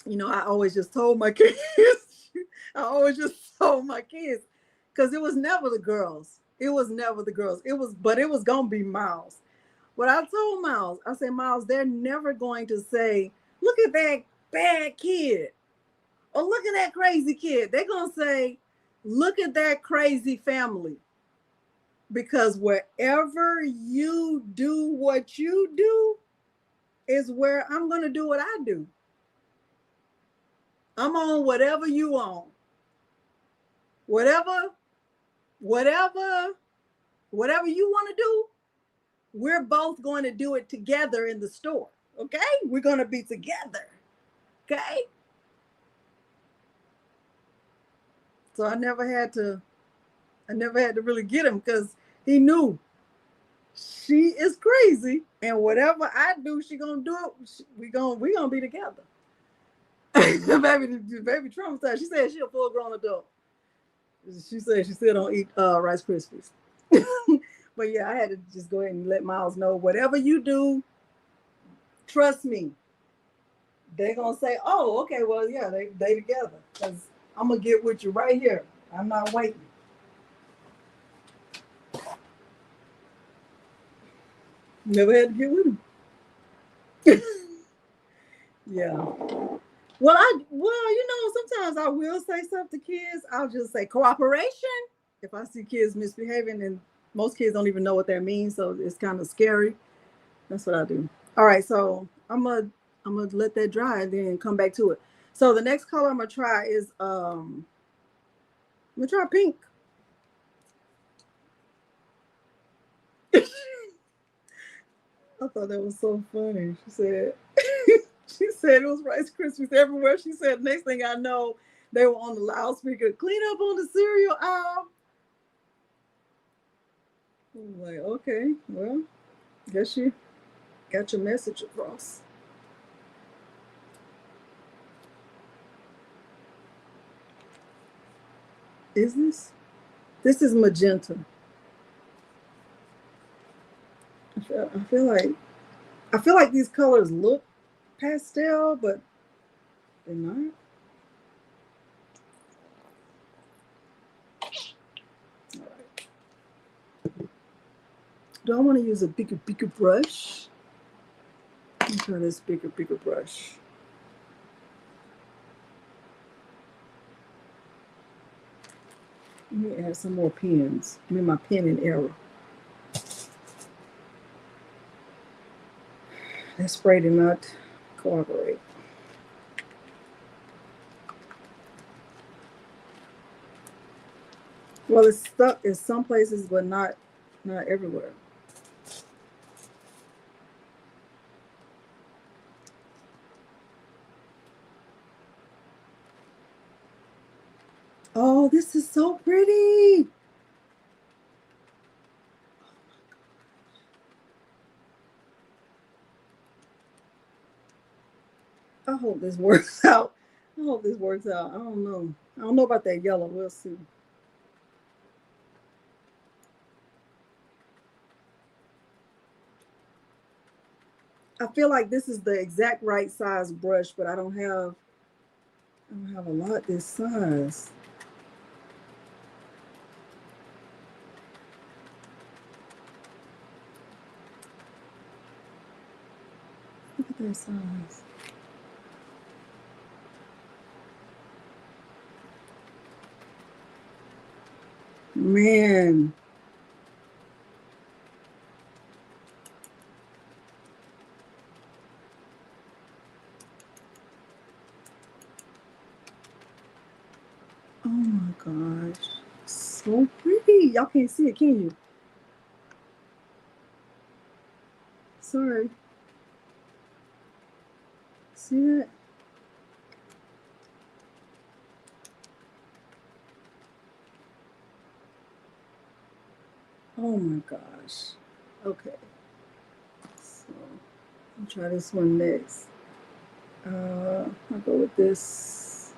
S1: I always just told my kids, because it was never the girls. It was going to be Miles. But I told Miles, I said, Miles, they're never going to say, look at that bad kid, or look at that crazy kid. They're going to say, look at that crazy family. Because wherever you do what you do is where I'm going to do what I do. I'm on whatever you on. Whatever you want to do, we're both going to do it together in the store. Okay? We're going to be together. Okay? So I never had to really get him, because he knew she is crazy, and whatever I do, she gonna do it. We gonna be together. baby traumatized. She said she a full grown adult. She said she still don't eat Rice Krispies. But yeah, I had to just go ahead and let Miles know, whatever you do, trust me. They're gonna say, oh, okay, well, yeah, they together, because I'm gonna get with you right here. I'm not waiting. Never had to get with him. Yeah. Well, sometimes I will say stuff to kids. I'll just say cooperation. If I see kids misbehaving, and most kids don't even know what that means, so it's kind of scary. That's what I do. All right, so I'm gonna I'm gonna let that dry and then come back to it. So the next color I'm gonna try is I'm gonna try pink. I thought that was so funny. She said she said it was Rice Krispies everywhere. She said next thing I know, they were on the loudspeaker. Clean up on the cereal aisle. I was like, okay, well, guess you got your message across. Is this? This is magenta. I feel like these colors look pastel, but they're not. All right. Do I want to use a bigger brush? Let me try this bigger brush. Let me add some more pens. I mean, my pen in error. That spray did not cooperate. Well, it's stuck in some places, but not everywhere. Oh, this is so pretty. I hope this works out. I hope this works out. I don't know. I don't know about that yellow. We'll see. I feel like this is the exact right size brush, but I don't have a lot this size. Look at that size. Man. Oh my gosh. So pretty. Y'all can't see it, can you? Sorry. See that? Oh my gosh. Okay. So I'll try this one next. I'll go with this.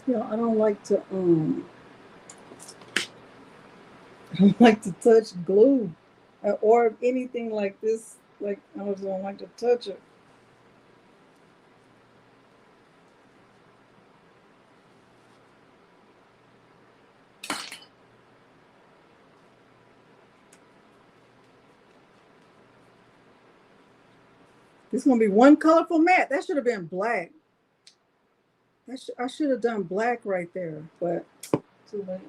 S1: Yeah, I don't like to I don't like to touch glue or anything like this. Like I just don't like to touch it. This is gonna be one colorful mat. That should have been black. I should have done black right there, but too late.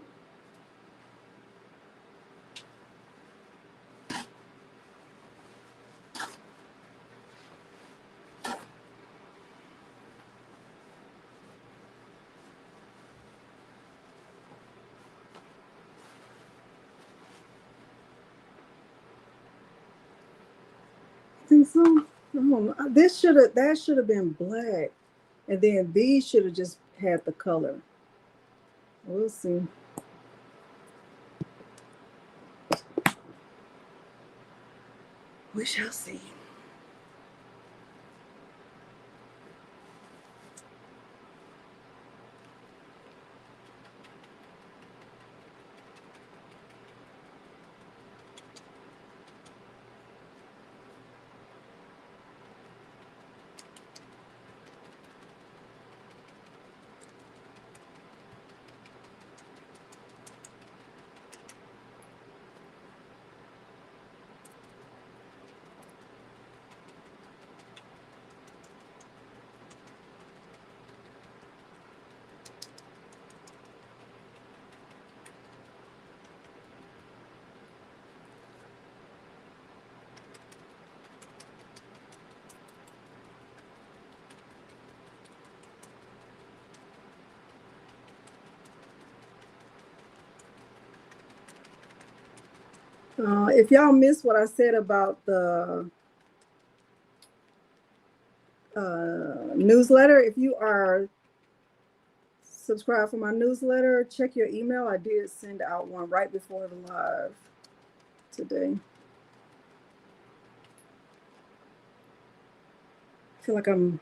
S1: Think so? That should have been black, and then these should have just had the color. We'll see. We shall see. If y'all missed what I said about the newsletter, if you are subscribed for my newsletter, check your email. I did send out one right before the live today. I feel like I'm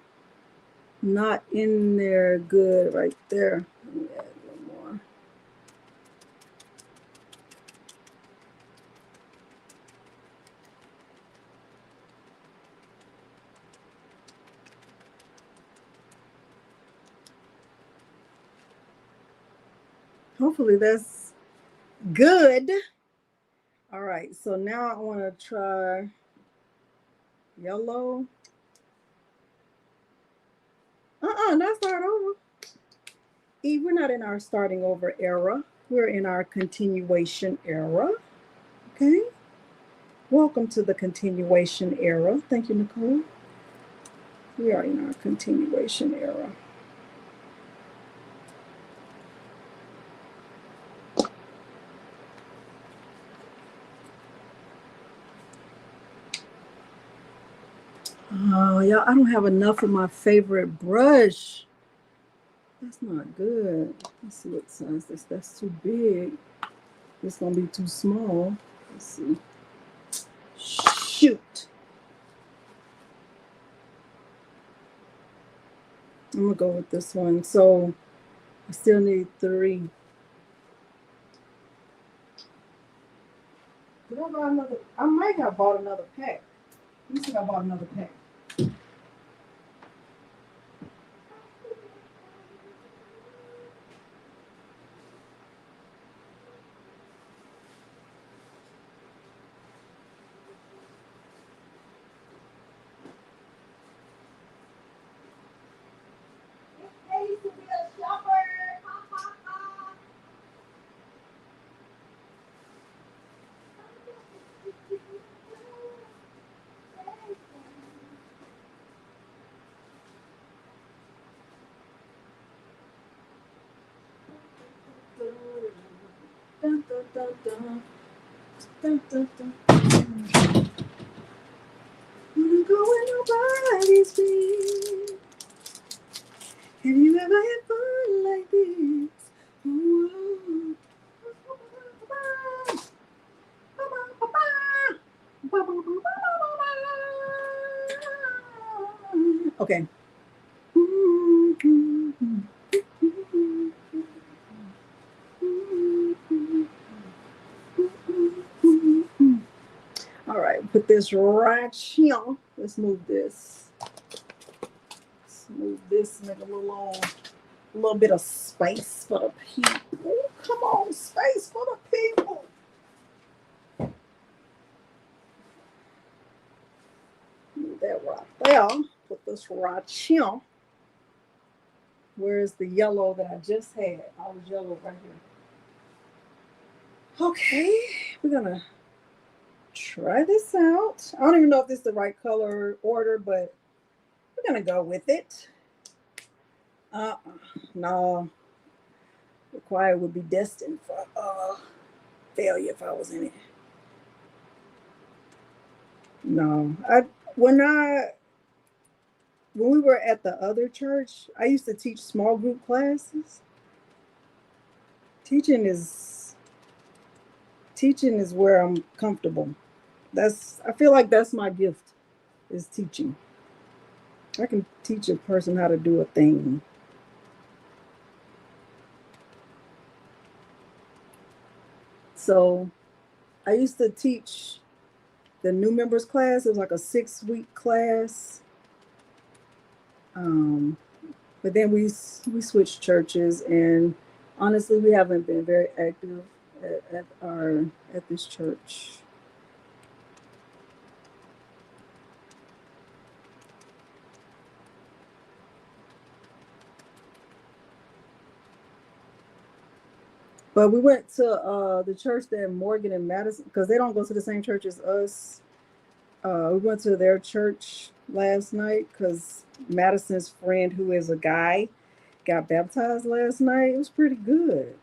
S1: not in there good right there. Let me add a little more. Hopefully that's good. All right, so now I want to try yellow. Not start over. We're not in our starting over era. We're in our continuation era. Okay. Welcome to the continuation era. Thank you, Nicole. We are in our continuation era. Oh, y'all, I don't have enough of my favorite brush. That's not good. Let's see what size this. That's too big. It's gonna be too small. Let's see. Shoot. I'm gonna go with this one. So I still need 3. Did I buy another? I might have bought another pack. Let me see if I bought another pack. Dun, dun, dun, dun. Dun, dun, dun. Wanna go where nobody's been. Have you ever had fun like this? Ooh. Okay. All right, put this right here. Let's move this. Let's move this, make a little bit of space for the people. Come on, space for the people. Move that right there. Put this right here. Where's the yellow that I just had? All the yellow right here. Okay, we're gonna try this out. I don't even know if this is the right color order, but we're gonna go with it. No. Required would be destined for failure if I was in it. No, when we were at the other church, I used to teach small group classes. Teaching is where I'm comfortable. I feel like that's my gift, is teaching. I can teach a person how to do a thing. So I used to teach the new members class. It was like a 6-week class. But then we switched churches, and honestly, we haven't been very active at this church. But we went to the church that Morgan and Madison, because they don't go to the same church as us. We went to their church last night because Madison's friend, who is a guy, got baptized last night. It was pretty good.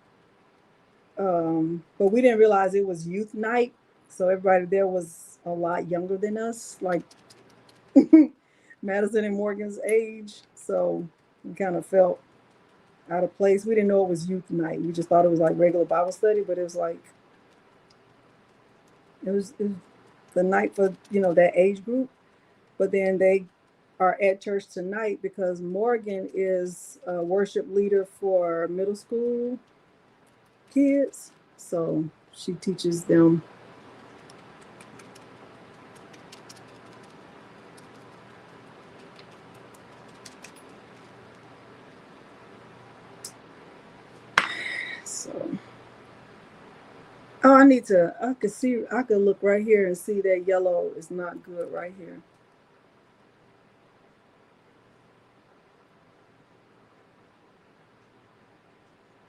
S1: But we didn't realize it was youth night. So everybody there was a lot younger than us, like Madison and Morgan's age. So we kind of felt out of place. We didn't know it was youth night. We just thought it was like regular Bible study, but it was like it was the night for that age group. But then they are at church tonight because Morgan is a worship leader for middle school kids. So she teaches them. So, oh, I could look right here and see that yellow is not good right here.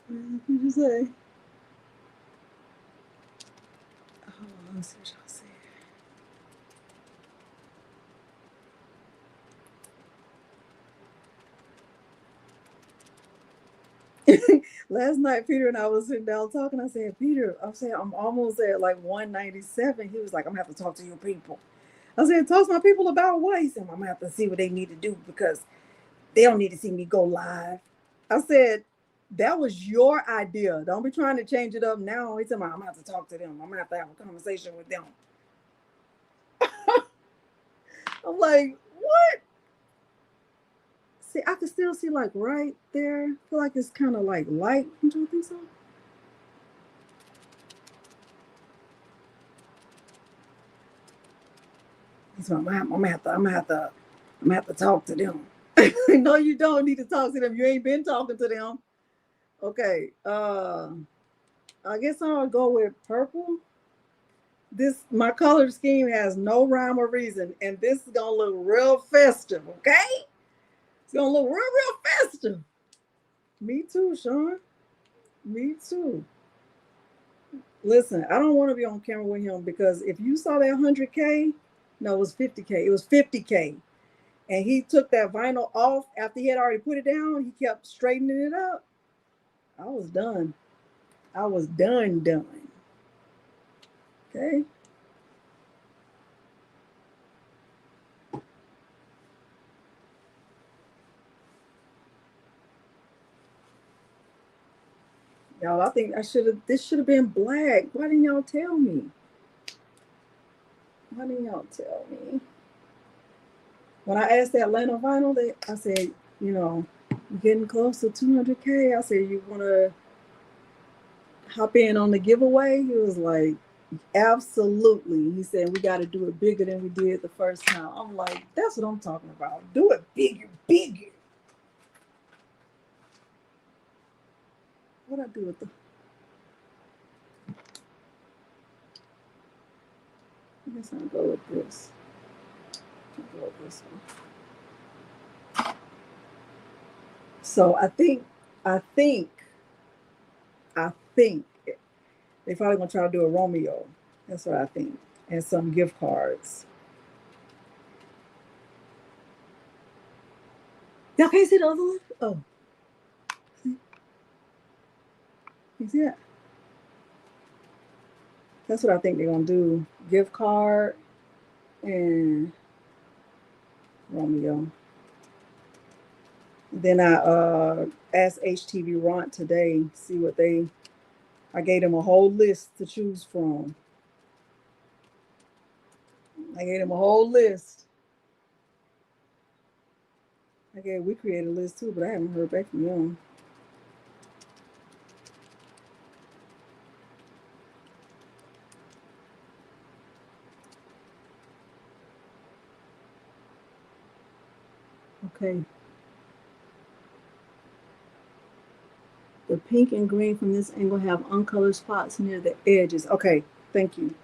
S1: What did you say? Oh, let's see what y'all see. Last night, Peter and I was sitting down talking. I said, Peter, I'm saying I'm almost at like 197. He was like, I'm gonna have to talk to your people. I said, talk to my people about what? He said, I'm gonna have to see what they need to do because they don't need to see me go live. I said, that was your idea. Don't be trying to change it up now. He said, I'm gonna have to talk to them. I'm gonna have to have a conversation with them. I'm like, what? See, I can still see like right there. I feel like it's kind of like light. Don't you think so? He's like, I'm gonna have to talk to them. No, you don't need to talk to them. You ain't been talking to them. Okay. I guess I'll go with purple. My color scheme has no rhyme or reason, and this is gonna look real festive, okay? It's gonna look real festive. Me too, Sean. Me too. Listen, I don't want to be on camera with him because if you saw that 100K, no, it was 50K. It was 50K. And he took that vinyl off after he had already put it down. He kept straightening it up. I was done. I was done. Okay. Y'all, I think this should have been black. Why didn't y'all tell me? Why didn't y'all tell me? When I asked that Atlanta vinyl, I said, you're getting close to 200K. I said, you want to hop in on the giveaway? He was like, absolutely. He said, we got to do it bigger than we did the first time. I'm like, that's what I'm talking about. Do it bigger. What I do with the... I guess I'll go with this. I'll go with this one. So I think they probably gonna try to do a Romeo. That's what I think. And some gift cards. Y'all can't see the other one? Oh. You see that? That's what I think they're gonna do. Gift card and Romeo. Then I asked HTV Ront today, see what I gave them a whole list to choose from. I gave them a whole list. I gave WeCreat a list too, but I haven't heard back from them. Okay. The pink and green from this angle have uncolored spots near the edges. Okay, thank you.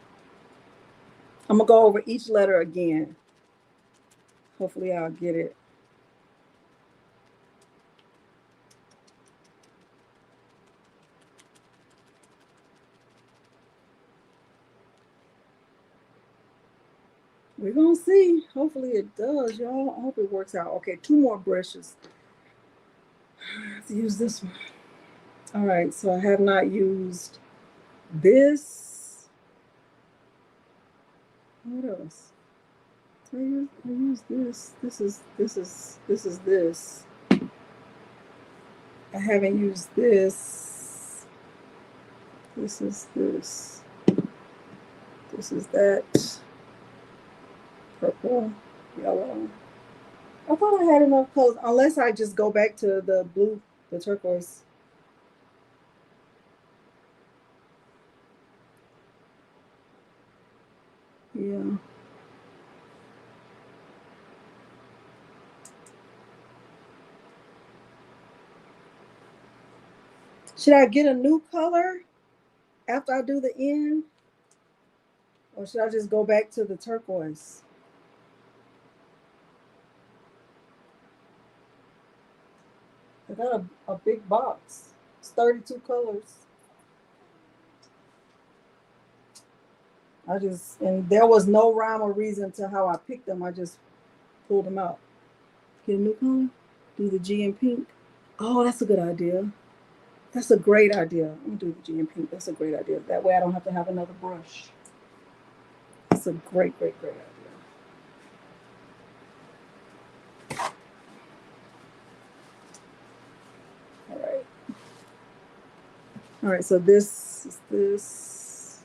S1: I'm gonna go over each letter again. Hopefully I'll get it. We're gonna see. Hopefully it does, y'all. I hope it works out. Okay, 2 more brushes. Let's use this one. All right, so I have not used this. What else? I use this. This is this. I haven't used this. This is this. This is that. Purple, yellow. I thought I had enough colors, unless I just go back to the blue, the turquoise. Yeah. Should I get a new color after I do the end? Or should I just go back to the turquoise? I got a big box. It's 32 colors. And there was no rhyme or reason to how I picked them. I just pulled them out. Get a new color? Do the G in pink. Oh, that's a good idea. That's a great idea. I'm gonna do the G in pink. That's a great idea. That way I don't have to have another brush. That's a great, great, great idea. All right. All right, so this is this.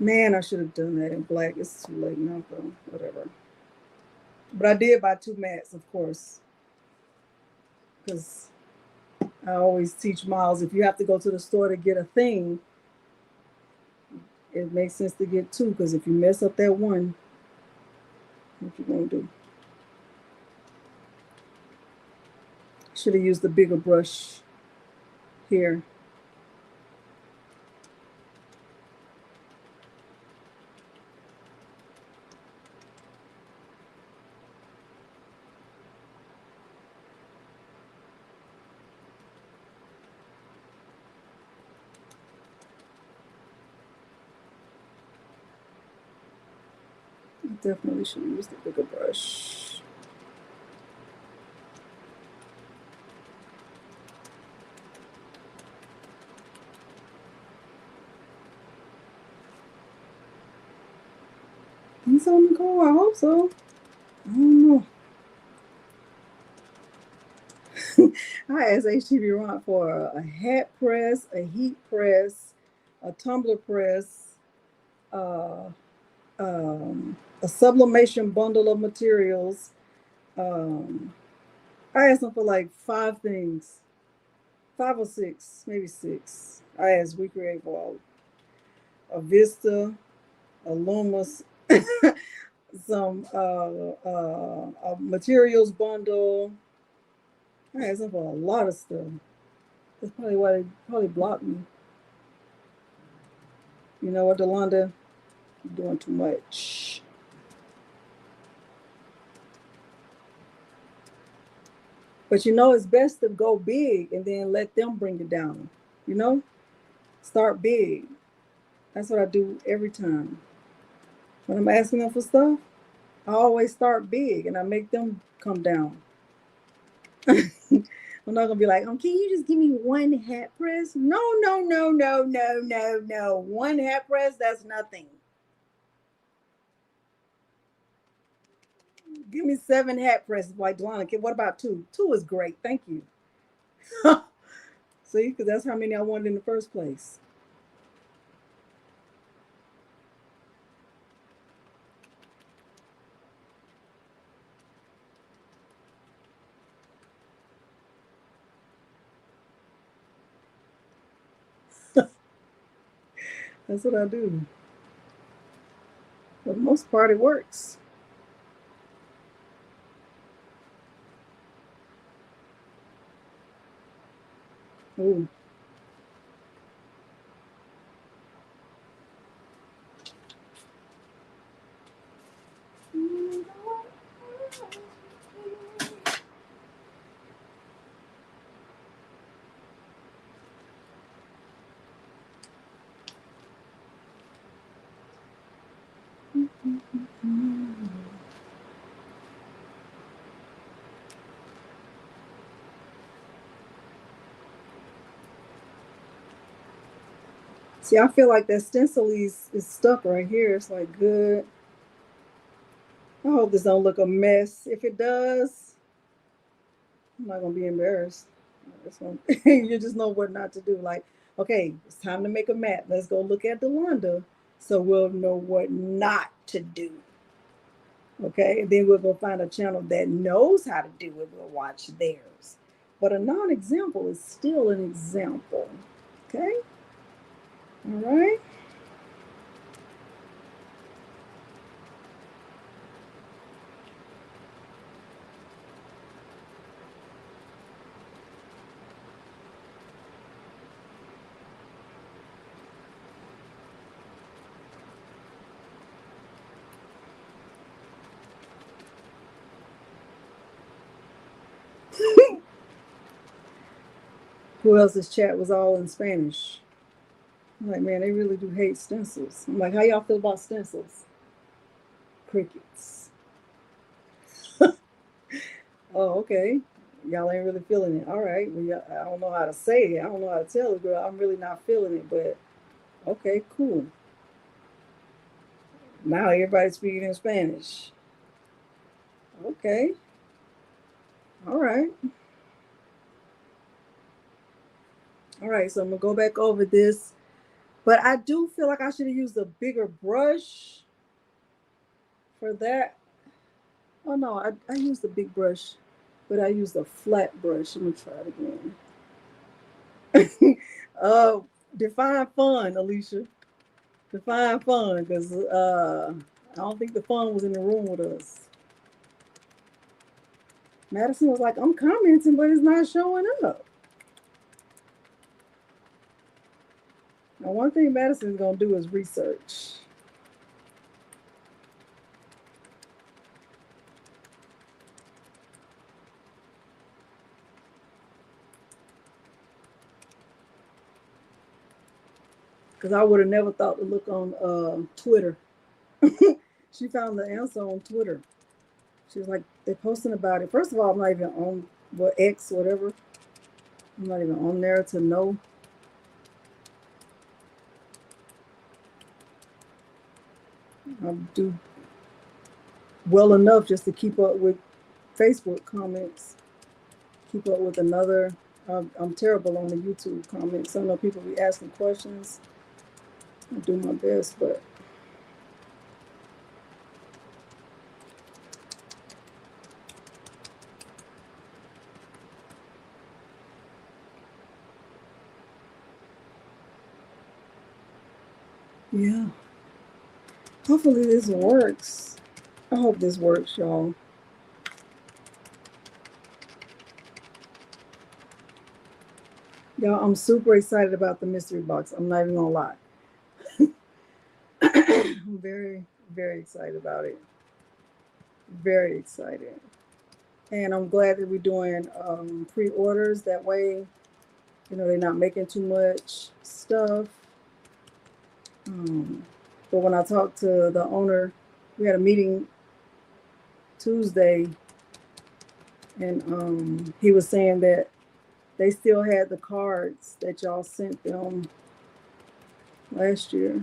S1: Man, I should have done that in black. It's too late now, though. Whatever. But I did buy 2 mats, of course, because I always teach Miles, if you have to go to the store to get a thing, it makes sense to get 2, because if you mess up that one, what you gonna do? Should have used the bigger brush here. I definitely should use the bigger brush. Think so, Nicole? I hope so. I don't know. I asked HTV Ron for a hat press, a heat press, a tumbler press, uh, a sublimation bundle of materials. I asked him for like 5 things, 5 or 6, maybe 6. I asked WeCreat for a Vista, a Lumus, some a materials bundle. I asked him for a lot of stuff. That's probably why they probably blocked me. You know what, Delonda? You're doing too much. But you know, it's best to go big and then let them bring it down. You know? Start big. That's what I do every time. When I'm asking them for stuff, I always start big and I make them come down. I'm not gonna be like, can you just give me 1 hat press? No, no, no, no, no, no, no. 1 hat press, that's nothing. Give me 7 hat presses, like Delonda. What about 2? 2 is great. Thank you. See, because that's how many I wanted in the first place. That's what I do. For the most part, it works. Ooh. See, I feel like that stencil is stuck right here. It's like good. I hope this don't look a mess. If it does, I'm not gonna be embarrassed. You just know what not to do. Like, okay, it's time to make a mat. Let's go look at Delonda, so we'll know what not to do. Okay, and then we'll go find a channel that knows how to do it. We'll watch theirs. But a non-example is still an example. Okay, all right. Who else's chat was all in Spanish? I'm like, man, they really do hate stencils. I'm like, how y'all feel about stencils? Crickets. Oh, okay. Y'all ain't really feeling it. All right. Well, I don't know how to say it. I don't know how to tell the girl. I'm really not feeling it, but okay, cool. Now everybody's speaking in Spanish. Okay. All right. All right. So I'm going to go back over this. But I do feel like I should have used a bigger brush for that. Oh, no. I used a big brush, but I used a flat brush. Let me try it again. Define fun, Alicia. Define fun, because I don't think the fun was in the room with us. Madison was like, I'm commenting, but it's not showing up. Now, one thing Madison's going to do is research. Because I would have never thought to look on Twitter. She found the answer on Twitter. She was like, they're posting about it. First of all, I'm not even on X, whatever. I'm not even on there to know. I do well enough just to keep up with Facebook comments. Keep up with another. I'm terrible on the YouTube comments. I know people be asking questions. I do my best, but yeah. Hopefully this works. I hope this works, y'all. Y'all, I'm super excited about the mystery box. I'm not even gonna lie. I'm very, very excited about it. Very excited. And I'm glad that we're doing pre-orders. That way, you know, they're not making too much stuff. But when I talked to the owner, we had a meeting Tuesday, and he was saying that they still had the cards that y'all sent them last year,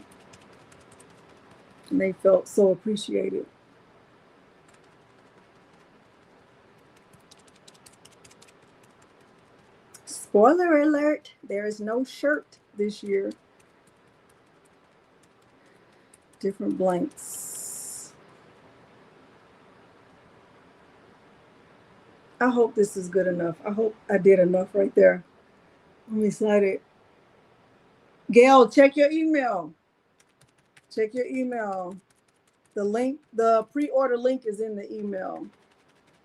S1: and they felt so appreciated. Spoiler alert, there is no shirt this year. Different blanks. I hope this is good enough. I hope I did enough right there. I'm excited. Gail, check your email. Check your email. The link, the pre-order link is in the email,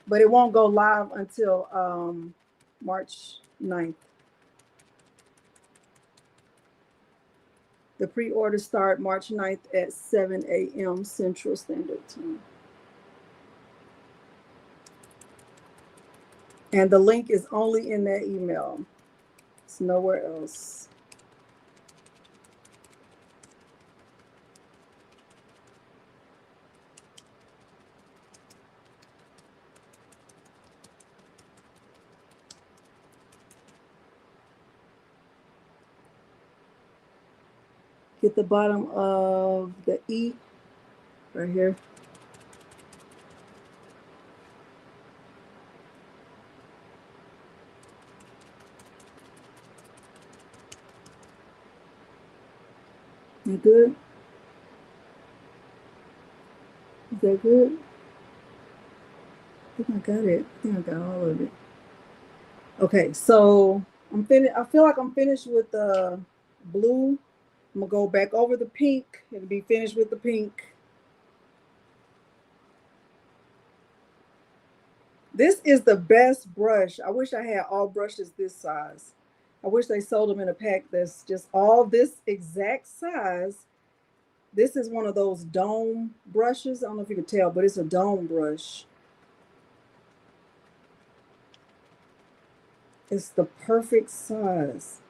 S1: but it won't go live until March 9th. The pre-order start March 9th at 7 a.m. Central Standard Time. And the link is only in that email. It's nowhere else. Get the bottom of the E right here. You good? Is that good? I think I got it. I think I got all of it. Okay, so I'm finished. I feel like I'm finished with the blue. I'm gonna go back over the pink. It'll be finished with the pink. This is the best brush. I wish I had all brushes this size. I wish they sold them in a pack that's just all this exact size. This is one of those dome brushes. I don't know if you can tell, but it's a dome brush. It's the perfect size.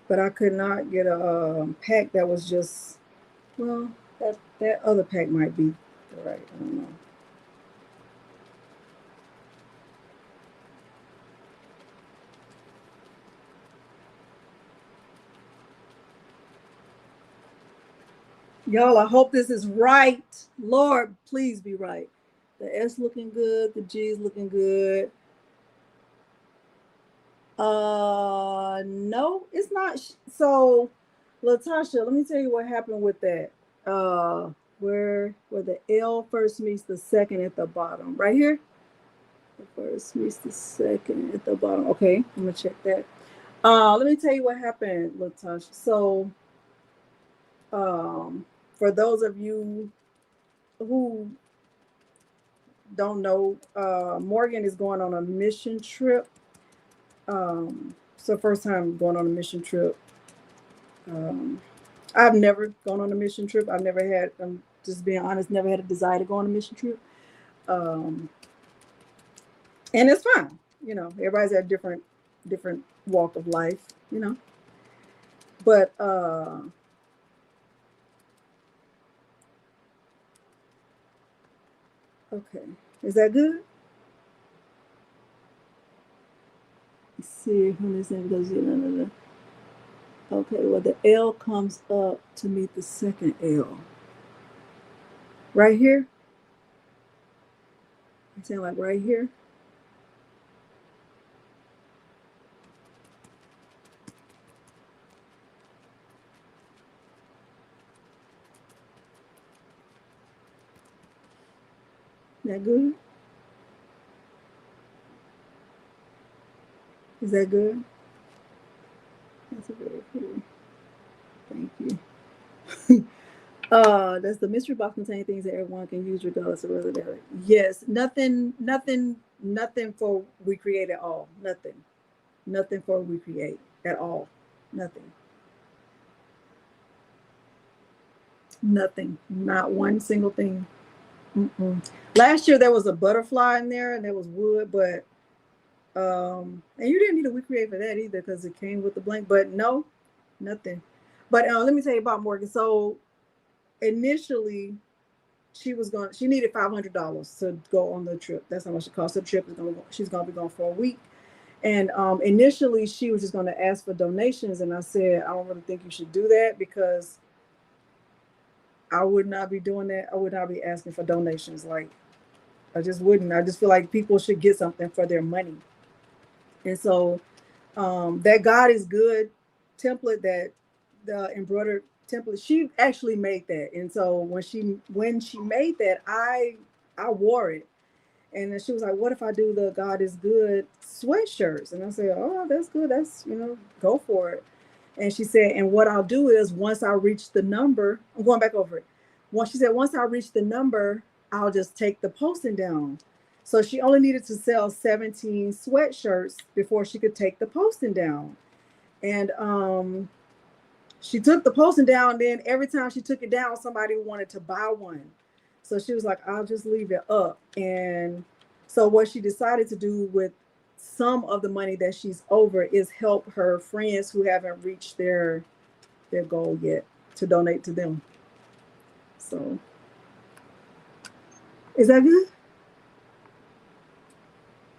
S1: But I could not get a pack that was just, well, that other pack might be right. I don't know. Y'all, I hope this is right. Lord, please be right. The S looking good. The G is looking good. No, it's not. So, Latasha, let me tell you what happened with that. Where the L first meets the second at the bottom, right here. The first meets the second at the bottom. Okay, I'm gonna check that. Let me tell you what happened, Latasha. So, for those of you who don't know, Morgan is going on a mission trip. So first time going on a mission trip. I've never gone on a mission trip. I've never had, I'm just being honest, never had a desire to go on a mission trip. And it's fine. You know, everybody's at different walk of life, you know. But okay. Is that good? Let's see when this name goes in. Okay, well the L comes up to meet the second L. Right here. I'm saying like right here. That good? Is that good? That's a very cool. Thank you. Does the mystery box contain things that everyone can use regardless of whether they're yes, nothing for WeCreat at all. Nothing for WeCreat at all. Nothing. Not one single thing. Last year there was a butterfly in there and there was wood, but and you didn't need a WeCreat for that either because it came with the blank. But no, nothing. But let me tell you about Morgan. So initially she needed $500 to go on the trip. That's how much it cost. The trip she's gonna be gone for a week. And initially she was just gonna ask for donations, and I said, I don't really think you should do that because I would not be doing that. I would not be asking for donations. Like I just wouldn't. I just feel like people should get something for their money. And so that God is good template, that the embroidered template, she actually made that. And so when she made that, I wore it. And then she was like, what if I do the God is good sweatshirts? And I said, oh, that's good. That's, go for it. And she said, and what I'll do is once I reach the number, I'm going back over it. She said, once I reach the number, I'll just take the posting down. So she only needed to sell 17 sweatshirts before she could take the posting down. And she took the posting down. And then every time she took it down, somebody wanted to buy one. So she was like, I'll just leave it up. And so what she decided to do with some of the money that she's over is help her friends who haven't reached their goal yet to donate to them. So is that good?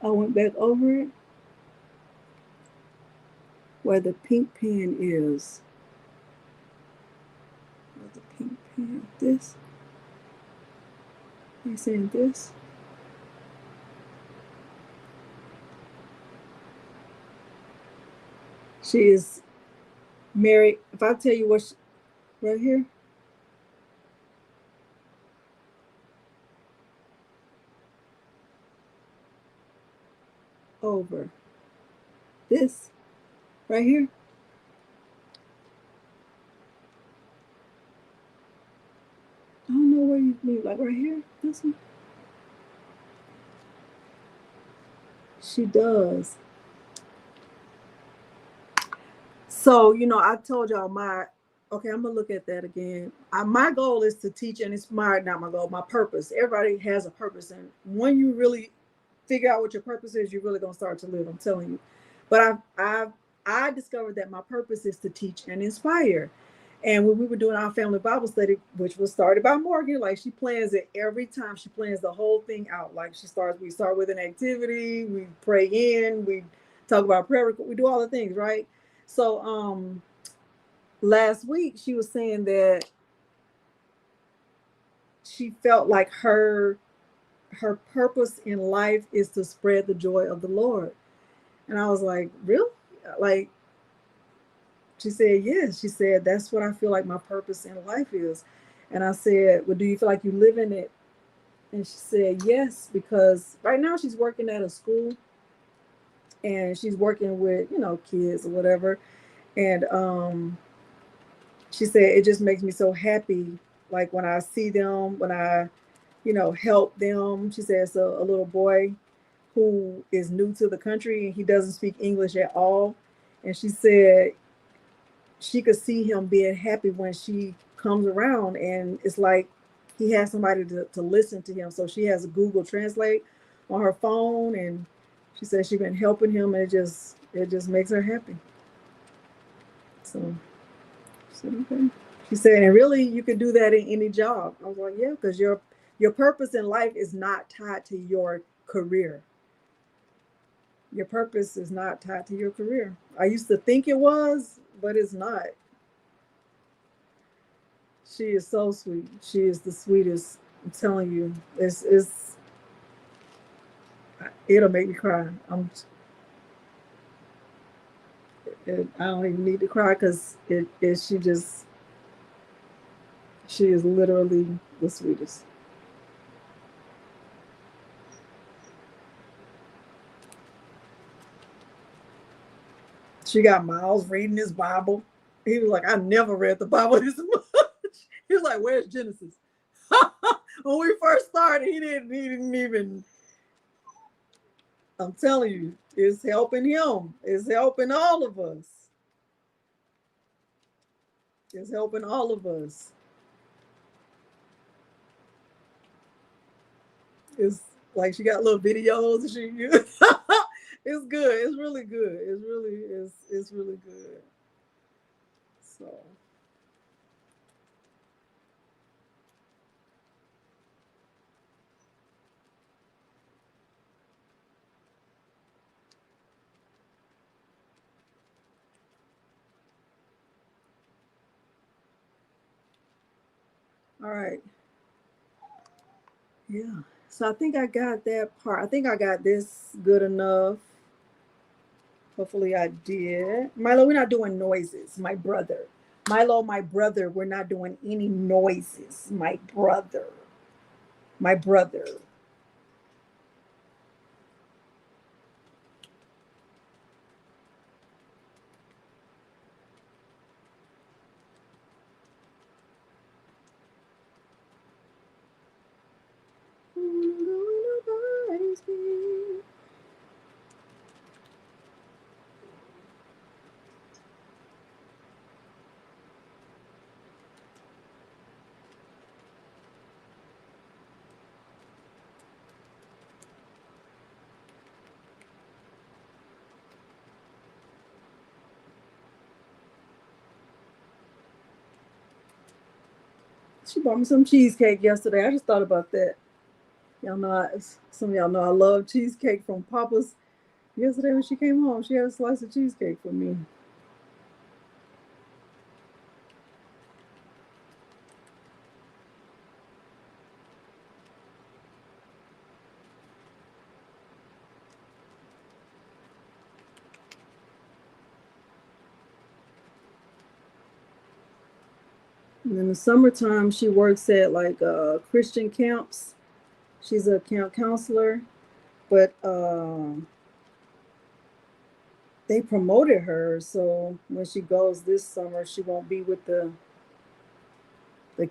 S1: I went back over it where the pink pen is. Where's the pink pen? This. Are you saying this? She is married. If I tell you what, right here. Over. This. Right here. I don't know where you mean, like right here. This one. She does. So, you know, I told y'all okay, I'm gonna look at that again. My goal is to teach and inspire, not my goal, my purpose. Everybody has a purpose. And when you really figure out what your purpose is, you're really gonna start to live, I'm telling you. But I discovered that my purpose is to teach and inspire. And when we were doing our family Bible study, which was started by Morgan, like she plans it every time. She plans the whole thing out. Like we start with an activity, we pray in, we talk about prayer, we do all the things, right? So last week she was saying that she felt like her purpose in life is to spread the joy of the Lord. And I was like, really? Like, she said, yes. She said, that's what I feel like my purpose in life is. And I said, well, do you feel like you live in it? And she said, yes, because right now she's working at a school and she's working with, you know, kids or whatever. And she said, it just makes me so happy. Like when I see them, when I, you know, help them. She says a little boy who is new to the country and he doesn't speak English at all. And she said she could see him being happy when she comes around, and it's like he has somebody to listen to him. So she has a Google Translate on her phone, and she said she's been helping him, and it just makes her happy. So she said, okay. She said, and really you can do that in any job. I was like, yeah, because your purpose in life is not tied to your career. Your purpose is not tied to your career. I used to think it was, but it's not. She is so sweet. She is the sweetest. I'm telling you, it'll make me cry. I don't even need to cry because she is literally the sweetest. She got Miles reading his Bible. He was like, I never read the Bible this much. He was like, where's Genesis? When we first started, he didn't even. I'm telling you, it's helping him. It's helping all of us. It's helping all of us. It's like she got little videos. It's good. It's really good. It's really good. So. All right. Yeah. So I think I got that part. I think I got this good enough. Hopefully I did. Milo, we're not doing noises. My brother. Milo, my brother, we're not doing any noises. My brother. My brother. She bought me some cheesecake yesterday. I just thought about that. Y'all know, some of y'all know I love cheesecake from Papa's. Yesterday when she came home, she had a slice of cheesecake for me. And in the summertime, she works at like Christian camps. She's a camp counselor, but they promoted her, so when she goes this summer, she won't be with the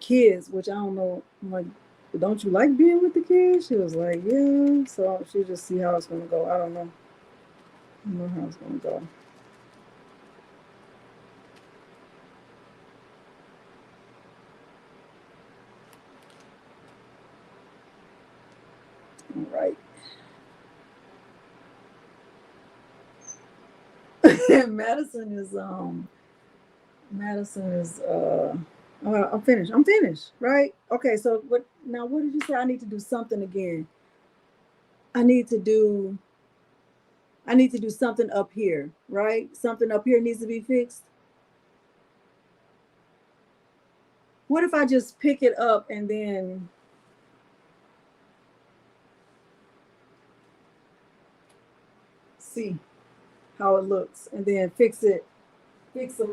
S1: kids, which I don't know. I'm like, don't you like being with the kids? She was like, yeah. So she'll just see how it's gonna go. I don't know. I don't know how it's gonna go. All right. Madison is I'm finished. I'm finished, right? Okay, so what did you say? I need to do something again. I need to do something up here, right? Something up here needs to be fixed. What if I just pick it up and then see how it looks and then fix them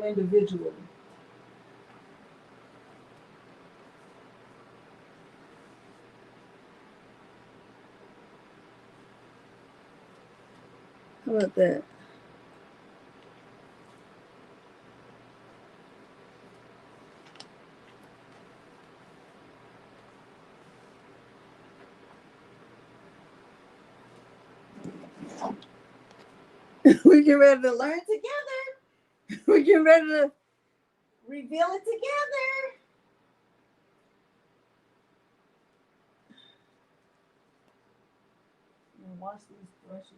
S1: individually? How about that? We get ready to learn together. We get ready to reveal it together. And wash these brushes.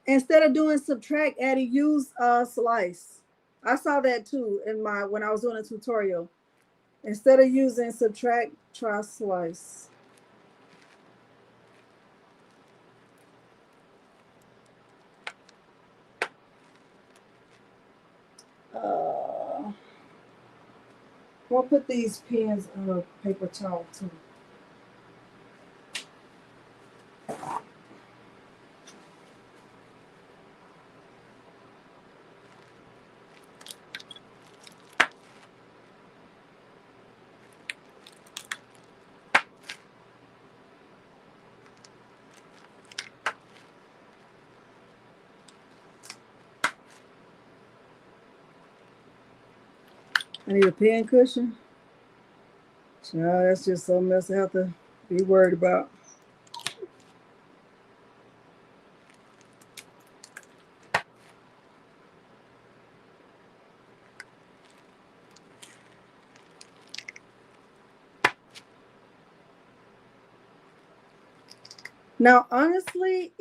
S1: Instead of doing subtract, Addie, use slice. I saw that too when I was doing a tutorial. Instead of using subtract, try slice. We'll put these pins on a paper towel too. I need a pen cushion. That's just something else I have to be worried about. Now, honestly,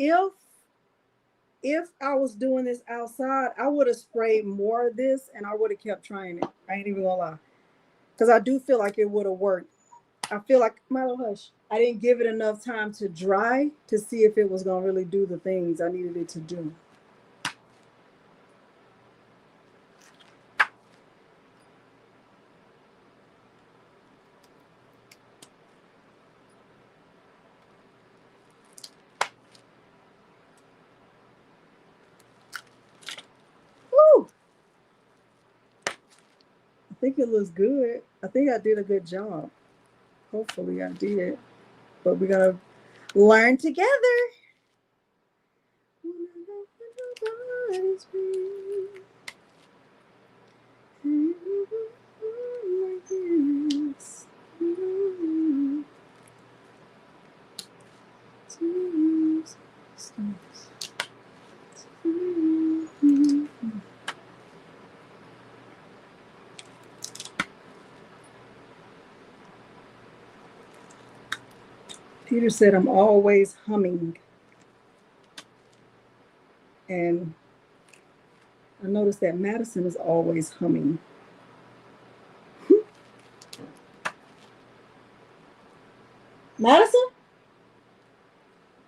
S1: if I was doing this outside, I would have sprayed more of this and I would have kept trying it. I ain't even gonna lie. Because I do feel like it would have worked. I feel like, Milo, hush. I didn't give it enough time to dry to see if it was going to really do the things I needed it to do. Woo! I think it looks good. I think I did a good job. Hopefully I did. But we're going to learn together. Peter said, I'm always humming. And I noticed that Madison is always humming. Madison?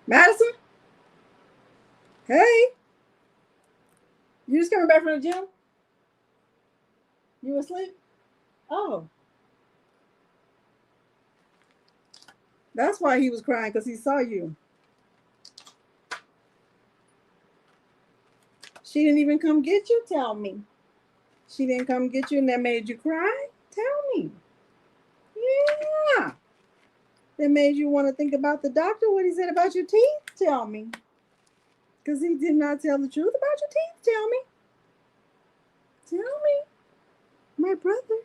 S1: Madison? Hey. You just coming back from the gym? You asleep? Oh. That's why he was crying, because he saw you. She didn't even come get you, tell me. She didn't come get you and that made you cry? Tell me. Yeah. That made you want to think about the doctor, what he said about your teeth? Tell me. Because he did not tell the truth about your teeth? Tell me. Tell me. My brother.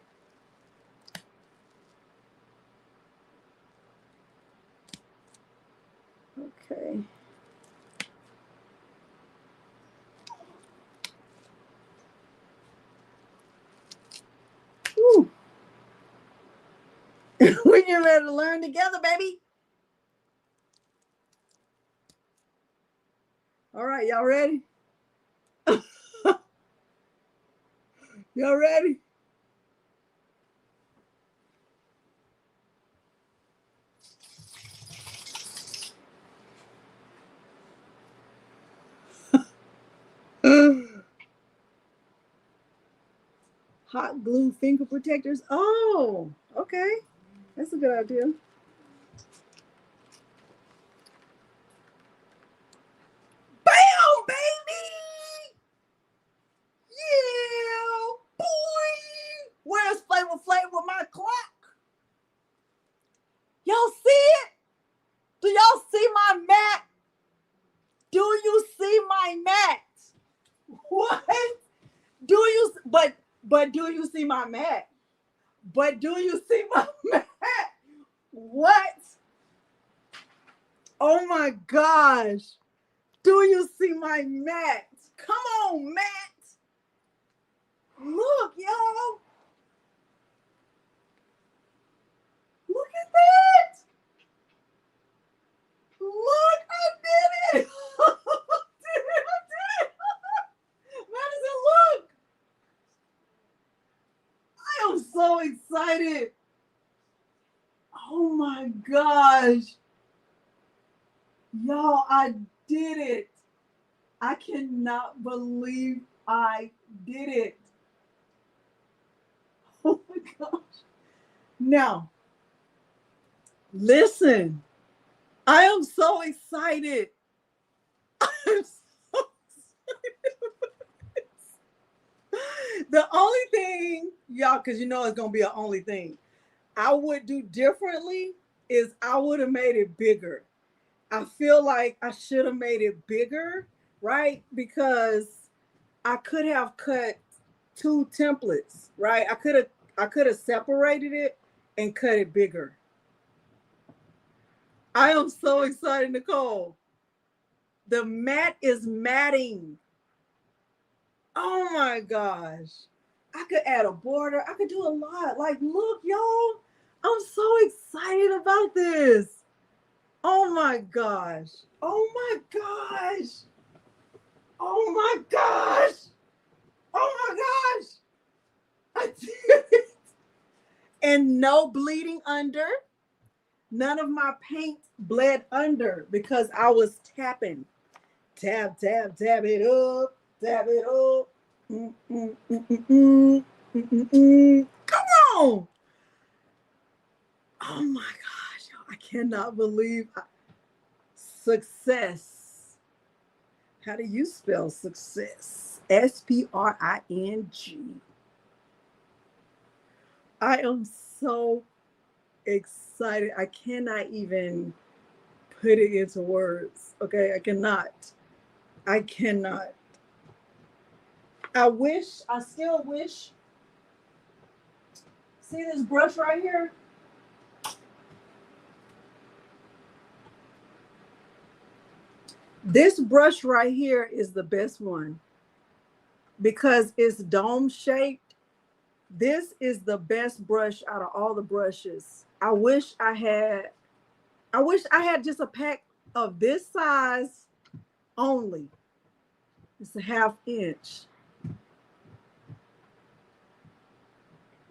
S1: Okay. Woo. We're getting ready to learn together, baby. All right, y'all ready? Y'all ready? Hot glue finger protectors. Oh, okay. That's a good idea. Bam, baby! Yeah, boy! Where's Flavor Flav with my clock? Y'all see it? Do y'all see my mat? Do you see my mat? What? Do you? But do you see my mat? But do you see my mat? What? Oh my gosh. Do you see my mat? Come on, Matt. Look, y'all. Look at that. Look, I did it. I did it. Madison, look. I am so excited. Oh my gosh. Y'all, I did it. I cannot believe I did it. Oh my gosh. Now, listen. I am so excited. I'm so excited. The only thing, y'all, because you know it's going to be an only thing, I would do differently is I would have made it bigger. I feel like I should have made it bigger, right? Because I could have cut 2 templates, right? I could have separated it and cut it bigger. I am so excited, Nicole. The mat is matting. Oh my gosh. I could add a border. I could do a lot. Like, look, y'all. I'm so excited about this. Oh my gosh. Oh my gosh. Oh my gosh. Oh my gosh. I did it. And no bleeding under. None of my paint bled under because I was tapping. Tap, tap, tap it up. Tap it up. Come on. Oh my gosh. I cannot believe success. How do you spell success? SPRING. I am so excited. I cannot even put it into words. Okay, I cannot. I cannot. I still wish. See this brush right here? This brush right here is the best one because it's dome shaped. This is the best brush out of all the brushes. I wish I had just a pack of this size only. It's a 1/2 inch.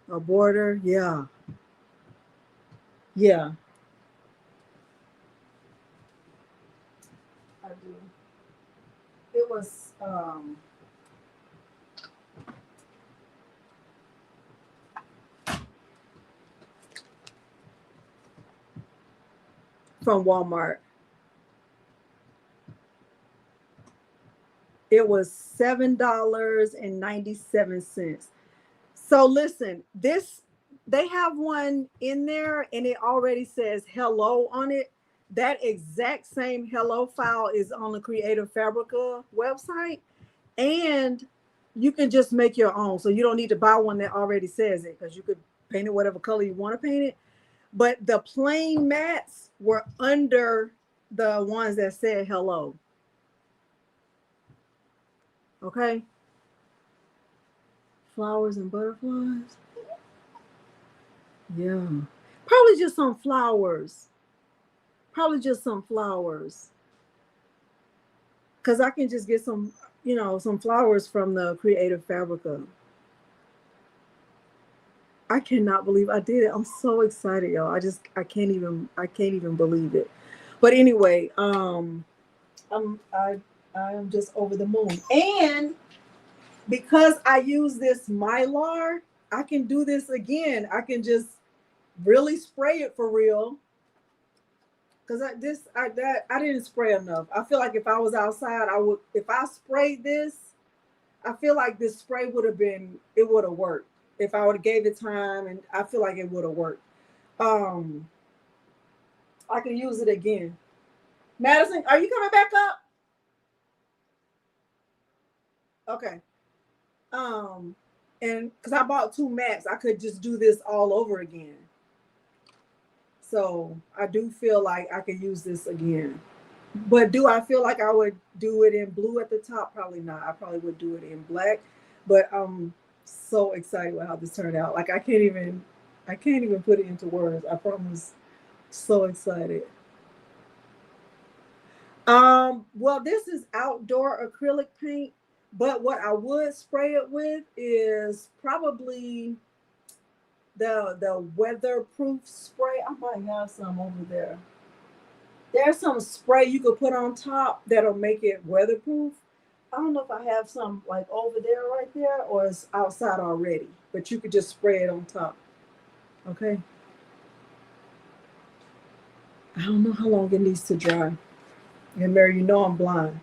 S1: A border, yeah. Yeah. I do. It was from Walmart. It was $7.97. So listen, they have one in there and it already says hello on it. That exact same hello file is on the Creative Fabrica website, and you can just make your own. So you don't need to buy one that already says it, because you could paint it whatever color you want to paint it. But the plain mats were under the ones that said hello. Okay. Flowers and butterflies. Yeah. Probably just some flowers. Probably just some flowers. Because I can just get some, some flowers from the Creative Fabrica. I cannot believe I did it. I'm so excited, y'all. I can't even believe it. But anyway, I am just over the moon. And because I use this Mylar, I can do this again. I can just really spray it for real. Because I didn't spray enough. I feel like if I was outside, if I sprayed this, I feel like this spray would have worked. If I would have gave it time, and I feel like it would have worked. I can use it again. Madison, are you coming back up? Okay. And because I bought 2 mats, I could just do this all over again. So I do feel like I could use this again. But do I feel like I would do it in blue at the top? Probably not. I probably would do it in black. But I'm so excited with how this turned out. Like I can't even put it into words. I promise. So excited. Well, this is outdoor acrylic paint, but what I would spray it with is probably the weatherproof spray. I might have some over there. There's some spray you could put on top that'll make it weatherproof. I don't know if I have some like over there right there, or it's outside already, but you could just spray it on top. Okay. I don't know how long it needs to dry. And Mary, I'm blind.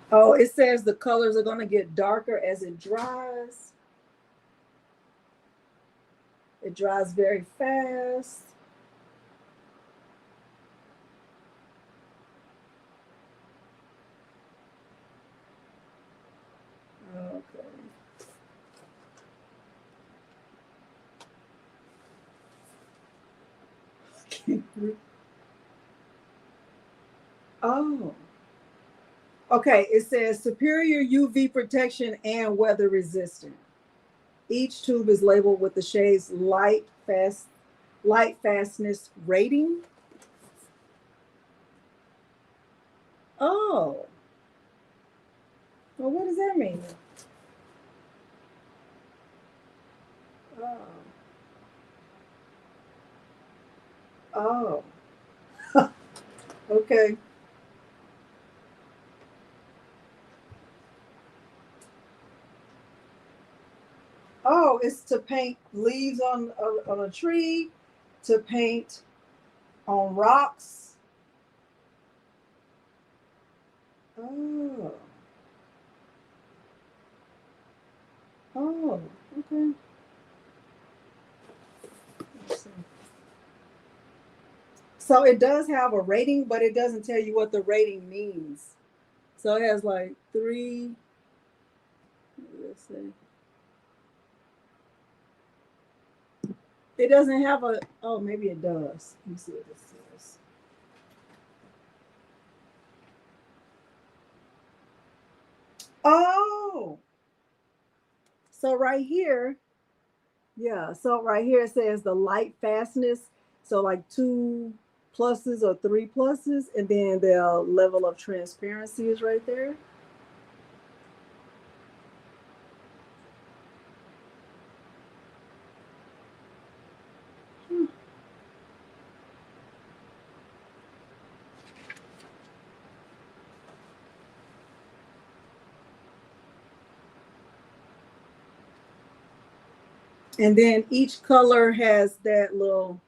S1: Oh, it says the colors are going to get darker as it dries. It dries very fast. Okay. Oh. Okay, it says superior UV protection and weather resistant. Each tube is labeled with the shade's light fastness rating. Oh. Well, what does that mean? Oh. Oh. Okay. Oh, it's to paint leaves on a tree, to paint on rocks. Oh. Oh, okay. So it does have a rating, but it doesn't tell you what the rating means. So it has like 3. Let's see. It doesn't have a, oh, maybe it does. Let me see what this says. Oh, so right here, yeah, so right here it says the light fastness. So like 2 pluses or 3 pluses, and then the level of transparency is right there. And then each color has that little,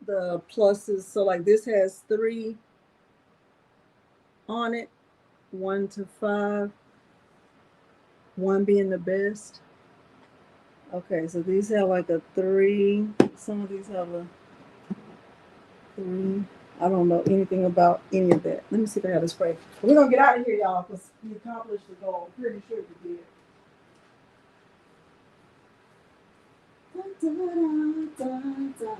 S1: the pluses. So like this has 3 on it, 1 to 5, 1 being the best. Okay, so these have like a 3. Some of these have a 3. I don't know anything about any of that. Let me see if I have a spray. We're gonna get out of here, y'all, because we accomplished the goal. I'm pretty sure we did. Da, da, da, da, da.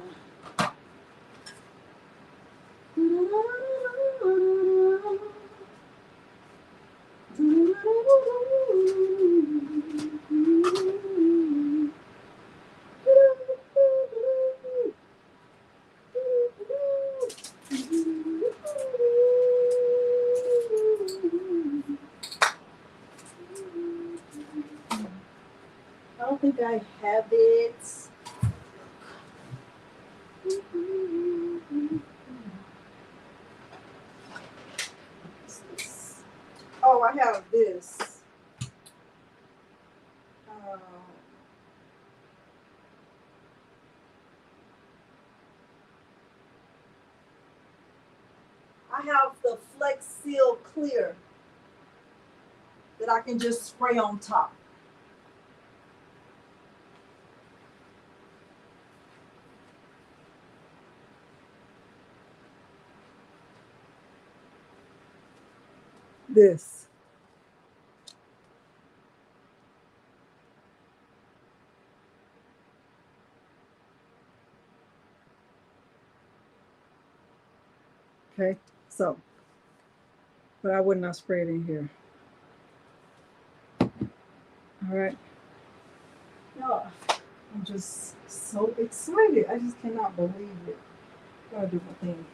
S1: I don't think I have it. Oh, I have this. I have the Flex Seal Clear that I can just spray on top. This. Okay, so, but I would not spray it in here. All right. No, I'm just so excited. I just cannot believe it. Gotta do my thing.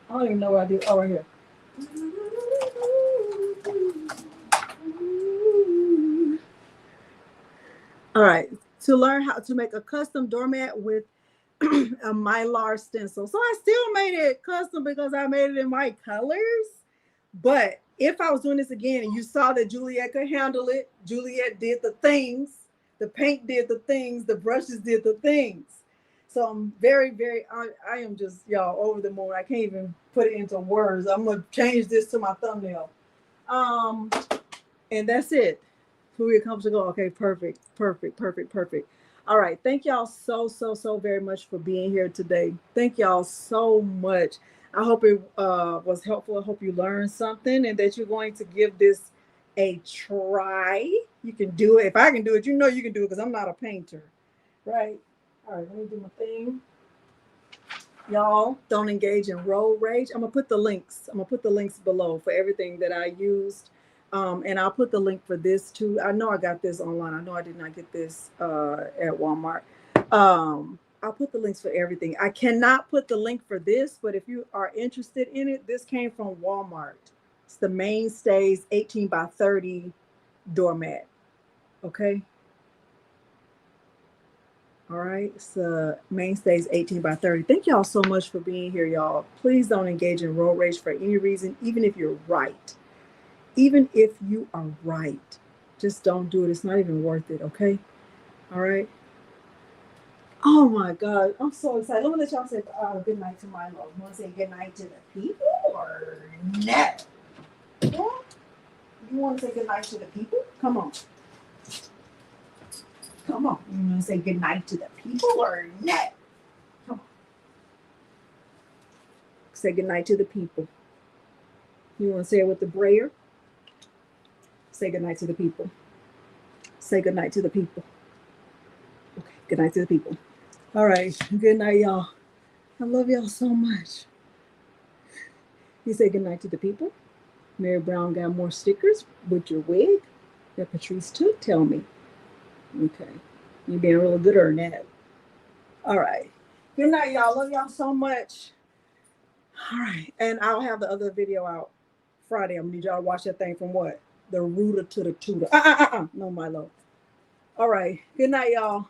S1: I don't even know what I do. Oh, right here. All right, to learn how to make a custom doormat with a Mylar stencil. So I still made it custom because I made it in my colors. But if I was doing this again and you saw that Juliet could handle it, Juliet did the things, the paint did the things, the brushes did the things. So I'm very, I am just, y'all, over the moon. I can't even put it into words. I'm going to change this to my thumbnail. And that's it. Who comes to go. Okay, perfect. All right. Thank y'all so very much for being here today. Thank y'all so much. I hope it was helpful. I hope you learned something and that you're going to give this a try. You can do it. If I can do it, you know you can do it because I'm not a painter. Right? All right, let me do my thing. Y'all, don't engage in road rage. I'm gonna put the links. I'm gonna put the links below for everything that I used. And I'll put the link for this too. I know I got this online. I know I did not get this at Walmart. I'll put the links for everything. I cannot put the link for this, but if you are interested in it, this came from Walmart. It's the Mainstays 18 by 30 doormat. Okay. All right, so Mainstays 18 by 30. Thank y'all so much for being here, y'all. Please don't engage in road rage for any reason, even if you're right. Even if you are right, just don't do it. It's not even worth it, okay? All right. Oh my God, I'm so excited. Let me let y'all say good night to my love. You want to say good night to the people or no? Yeah? You want to say good night to the people? Come on. Come on. You want to say good night to the people or no? Come on. Say good night to the people.
S3: You want to say it with the brayer? Say goodnight to the people. Say goodnight to the people. Okay, goodnight to the people.
S1: All right. Good night, y'all. I love y'all so much.
S3: You say goodnight to the people. Mary Brown got more stickers with your wig that Patrice took. Tell me. Okay. You're being really good at that.
S1: All right. Good night, y'all. Love y'all so much. All right. And I'll have the other video out Friday. I'm gonna need y'all to watch that thing from what? The rooter to the tutor. No, Milo. All right. Good night, y'all.